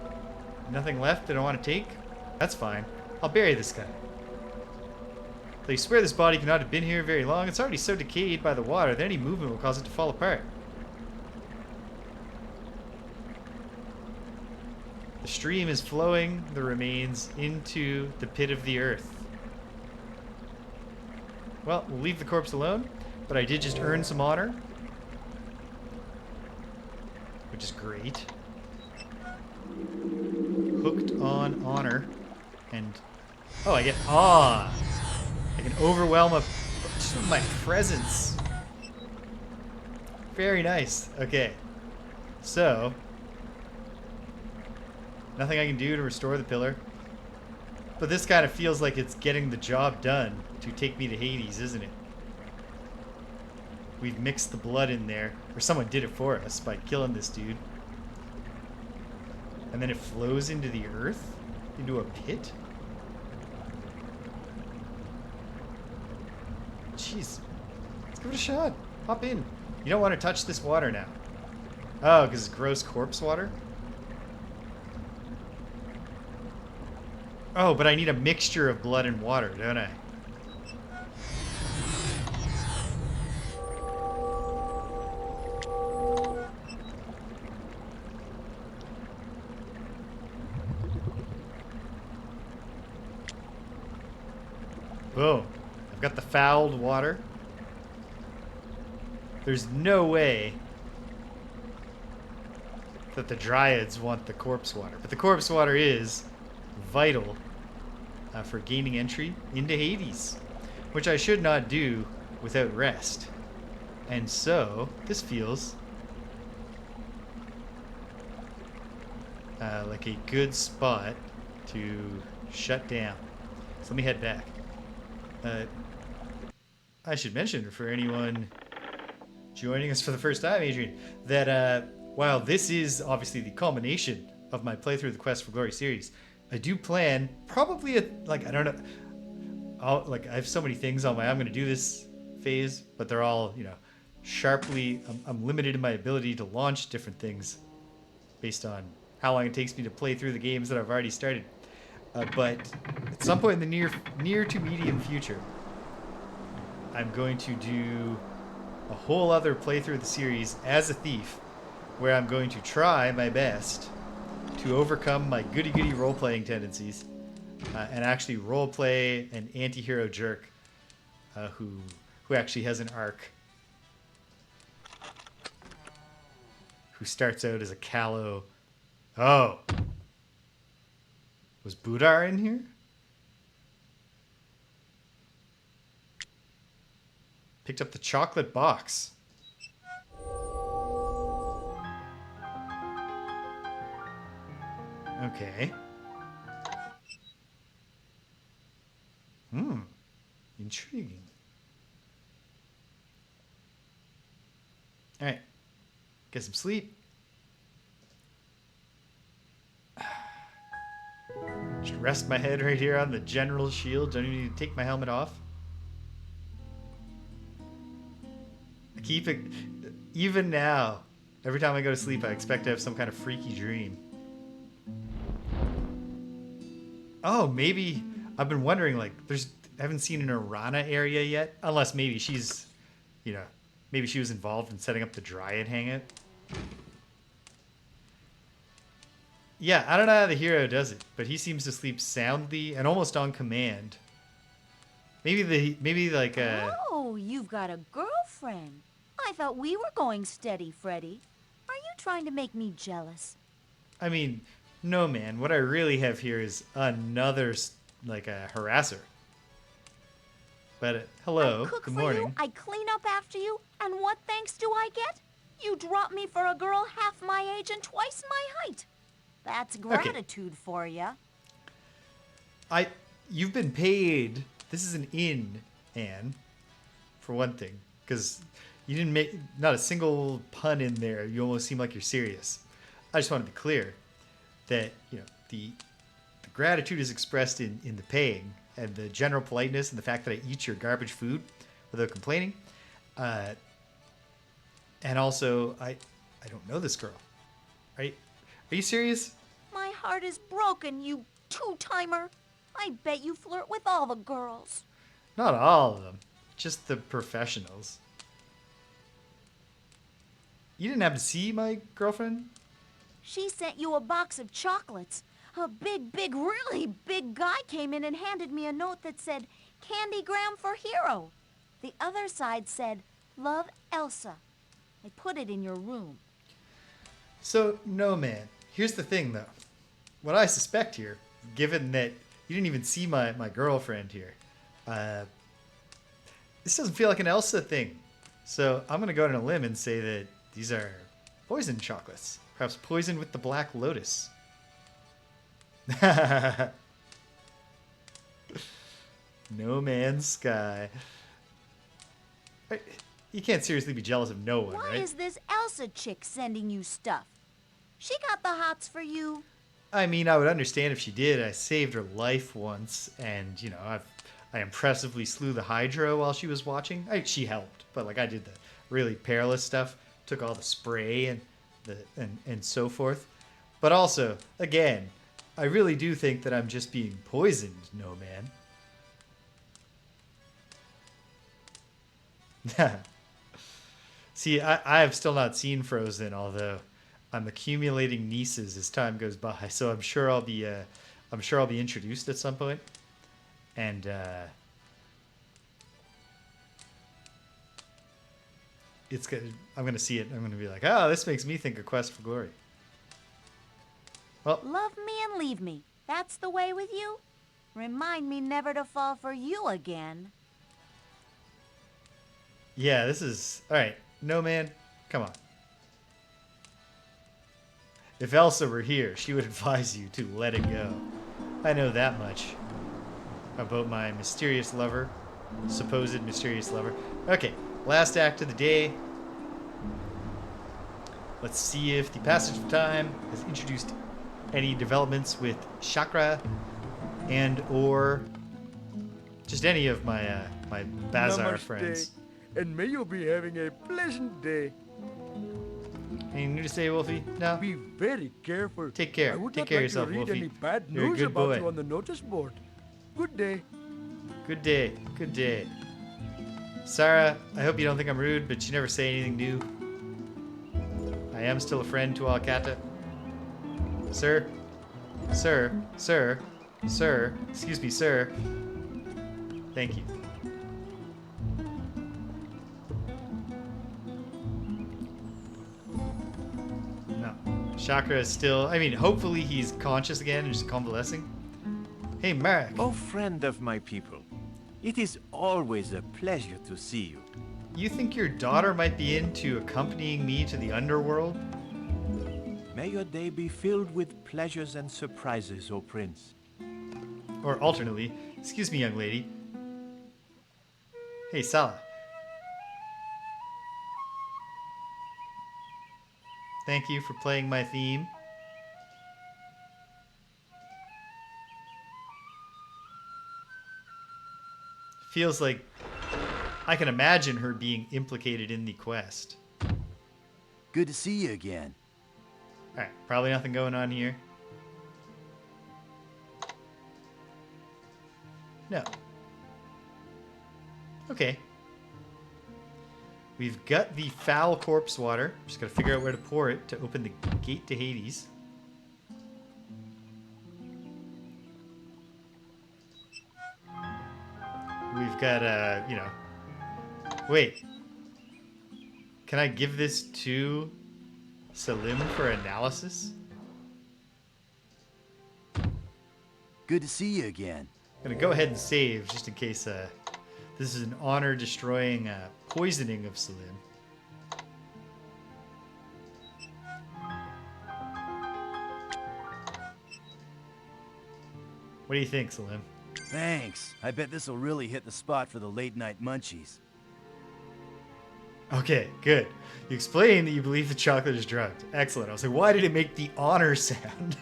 Nothing left that I want to take? That's fine. I'll bury this guy. They swear this body cannot have been here very long. It's already so decayed by the water that any movement will cause it to fall apart. The stream is flowing the remains into the pit of the earth. Well, we'll leave the corpse alone, but I did just earn some honor, which is great. Hooked on honor, and oh, I get awe. I can overwhelm just with my presence. Very nice. Okay, so nothing I can do to restore the pillar, but this kind of feels like it's getting the job done to take me to Hades, isn't it? We've mixed the blood in there, or someone did it for us by killing this dude. And then it flows into the earth? Into a pit? Jeez. Let's give it a shot. Hop in. You don't want to touch this water now. Oh, because it's gross corpse water? Oh, but I need a mixture of blood and water, don't I? Boom. I've got the fouled water. There's no way that the dryads want the corpse water. But the corpse water is vital for gaining entry into Hades, which I should not do without rest. And so, this feels like a good spot to shut down. So let me head back. I should mention for anyone joining us for the first time, Adrian, that while this is obviously the culmination of my playthrough of the Quest for Glory series, I do plan probably I don't know, I have so many things on I'm going to do this phase, but they're all, sharply, I'm limited in my ability to launch different things based on how long it takes me to play through the games that I've already started. But at some point in the near to medium future, I'm going to do a whole other playthrough of the series as a thief, where I'm going to try my best to overcome my goody-goody role-playing tendencies and actually role-play an anti-hero jerk who actually has an arc, who starts out as a callow... Oh! Was Budar in here? Picked up the chocolate box. Okay. Intriguing. Alright. Get some sleep. Just rest my head right here on the general shield. Don't even need to take my helmet off. I keep it... Even now, every time I go to sleep, I expect to have some kind of freaky dream. Oh, maybe... I've been wondering, like, I haven't seen an Arana area yet. Unless maybe she's, you know, maybe she was involved in setting up the Dryad hangout. Yeah, I don't know how the hero does it, but he seems to sleep soundly and almost on command. Maybe like Oh, you've got a girlfriend. I thought we were going steady, Freddy. Are you trying to make me jealous? I mean, no, man. What I really have here is another, like, a harasser. But, hello, I cook good for morning. you, I clean up after you, and what thanks do I get? You drop me for a girl half my age and twice my height. That's gratitude for you. You've been paid. This is an inn, Anne, for one thing, because you didn't make not a single pun in there. You almost seem like you're serious. I just want to be clear that, you know, the gratitude is expressed in the paying and the general politeness and the fact that I eat your garbage food without complaining. And also, I don't know this girl. Are you serious? My heart is broken, you two-timer. I bet you flirt with all the girls. Not all of them. Just the professionals. You didn't happen to see my girlfriend? She sent you a box of chocolates. A big, really big guy came in and handed me a note that said, Candygram for Hero. The other side said, Love, Elsa. I put it in your room. So, no, man. Here's the thing, though. What I suspect here, given that you didn't even see my girlfriend here, this doesn't feel like an Elsa thing. So I'm going to go on a limb and say that these are poison chocolates. Perhaps poisoned with the Black Lotus. No Man's Sky. You can't seriously be jealous of no one, Why right? is this Elsa chick sending you stuff? She got the hots for you. I mean, I would understand if she did. I saved her life once, and, you know, I impressively slew the Hydra while she was watching. She helped, but, like, I did the really perilous stuff, took all the spray and so forth. But also, again, I really do think that I'm just being poisoned, no man. See, I have still not seen Frozen, although I'm accumulating nieces as time goes by, so I'm sure I'll be introduced at some point. And it's good. I'm gonna see it. I'm gonna be like, oh, this makes me think of Quest for Glory. Well, Love me and leave me. That's the way with you? Remind me never to fall for you again. yeah, this is all right. No, man, come on. If Elsa were here, she would advise you to let it go. I know that much about my mysterious lover, supposed mysterious lover. Okay, last act of the day. Let's see if the passage of time has introduced any developments with Chakra and or just any of my my Bazar Namaste, friends. and may you be having a pleasant day. Anything new to say, Wolfie? No? Be very careful. Take care. I would Take not care of like yourself, to read Wolfie. any bad You're a news good about boy. you on the notice board. Good day. Good day. Good day. Sarah, I hope you don't think I'm rude, but you never say anything new. I am still a friend to Alcata. Sir? Sir? Sir? Sir? Excuse me, sir. Thank you. No. Chakra is still... I mean, hopefully he's conscious again and just convalescing. Hey, Marek. Oh, friend of my people. It is always a pleasure to see you. You think your daughter might be into accompanying me to the underworld? May your day be filled with pleasures and surprises, O Prince. Or alternately, excuse me, young lady. Hey, Sala. Thank you for playing my theme. Feels like I can imagine her being implicated in the quest. Good to see you again. Alright, probably nothing going on here. No. Okay. We've got the foul corpse water. Just gotta figure out where to pour it to open the gate to Hades. We've got, you know... Wait. Can I give this to Selim for analysis? Good to see you again. I'm gonna go ahead and save just in case this is an honor-destroying poisoning of Selim. What do you think, Selim? Thanks. I bet this'll really hit the spot for the late-night munchies. Okay, good. You explained that you believe the chocolate is drugged. Excellent. I was like, why did it make the honor sound?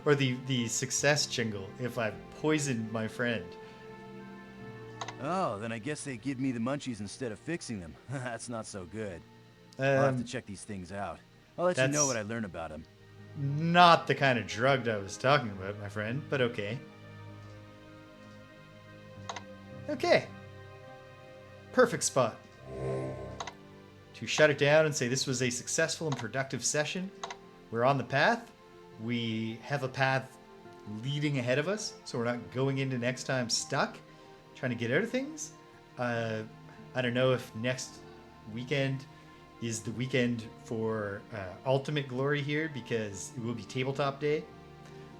Or the success jingle if I poisoned my friend? Oh, then I guess they give me the munchies instead of fixing them. That's not so good. I'll have to check these things out. I'll let you know what I learn about them. Not the kind of drug I was talking about, my friend, but okay. Okay. Perfect spot. To shut it down and say this was a successful and productive session. We're on the path. We have a path leading ahead of us, so we're not going into next time stuck, trying to get out of things. I don't know if next weekend is the weekend for Ultimate Glory here, because it will be tabletop day,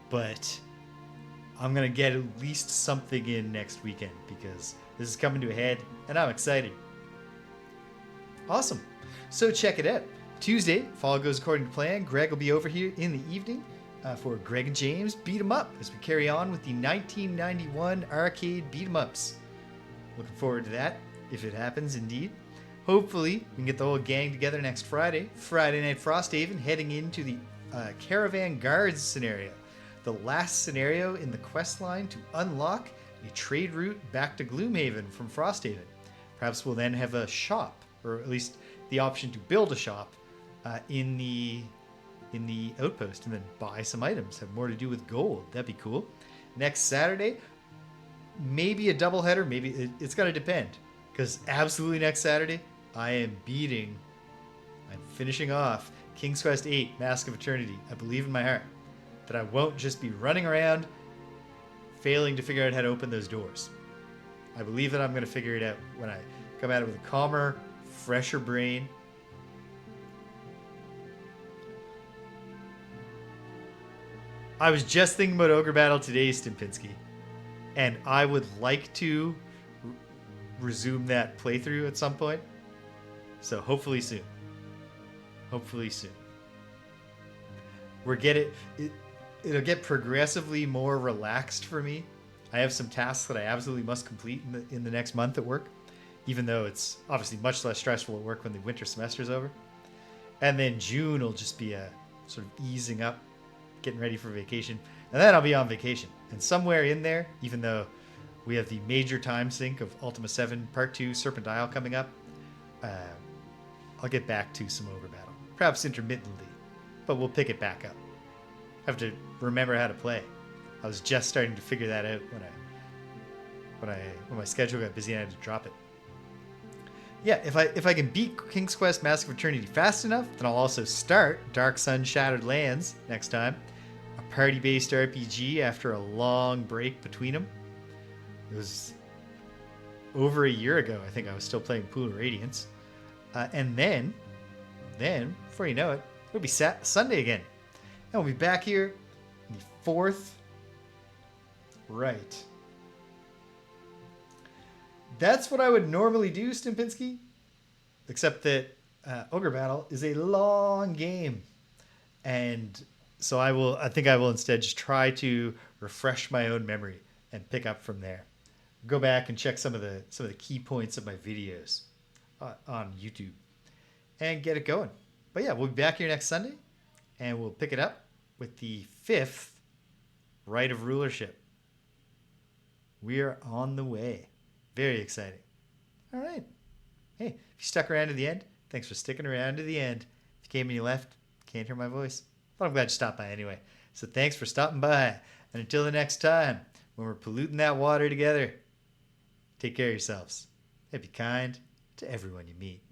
but I'm going to get at least something in next weekend, because this is coming to a head, and I'm excited. Awesome. So check it out. Tuesday, if all goes according to plan, Greg will be over here in the evening for Greg and James Beat 'em Up as we carry on with the 1991 arcade beat 'em ups. Looking forward to that, if it happens indeed. Hopefully, we can get the whole gang together next Friday. Friday Night Frosthaven, heading into the Caravan Guards scenario. The last scenario in the quest line to unlock a trade route back to Gloomhaven from Frosthaven. Perhaps we'll then have a shop, or at least the option to build a shop in the outpost, and then buy some items, have more to do with gold. That'd be cool. Next Saturday, maybe a doubleheader, maybe it's got to depend, because absolutely next Saturday I'm finishing off King's Quest VIII Mask of Eternity. I believe in my heart that I won't just be running around failing to figure out how to open those doors. I believe that I'm going to figure it out when I come at it with a calmer, fresher brain. I was just thinking about Ogre Battle today, Stimpinski, and I would like to resume that playthrough at some point. So hopefully soon. Hopefully soon. It'll get progressively more relaxed for me. I have some tasks that I absolutely must complete in the next month at work, even though it's obviously much less stressful at work when the winter semester's over. And then June will just be a sort of easing up, getting ready for vacation, and then I'll be on vacation. And somewhere in there, even though we have the major time sink of Ultima 7 Part 2 Serpent Isle coming up, I'll get back to some Ogre Battle. Perhaps intermittently, but we'll pick it back up. I have to remember how to play. I was just starting to figure that out when my schedule got busy and I had to drop it. Yeah, if I can beat King's Quest Mask of Eternity fast enough, then I'll also start Dark Sun Shattered Lands next time. A party-based RPG after a long break between them. It was over a year ago, I think I was still playing Pool of Radiance. And then, before you know it, it'll be Sunday again. And we'll be back here in the 4th. Right. That's what I would normally do, Stimpinski. Except that Ogre Battle is a long game. And so I think I will instead just try to refresh my own memory and pick up from there. Go back and check some of the key points of my videos on YouTube and get it going. But yeah, we'll be back here next Sunday and we'll pick it up with the Fifth Rite of Rulership. We are on the way. Very exciting. All right. Hey, if you stuck around to the end, thanks for sticking around to the end. If you came and you left, can't hear my voice. But I'm glad you stopped by anyway. So thanks for stopping by. And until the next time, when we're polluting that water together, take care of yourselves and be kind to everyone you meet.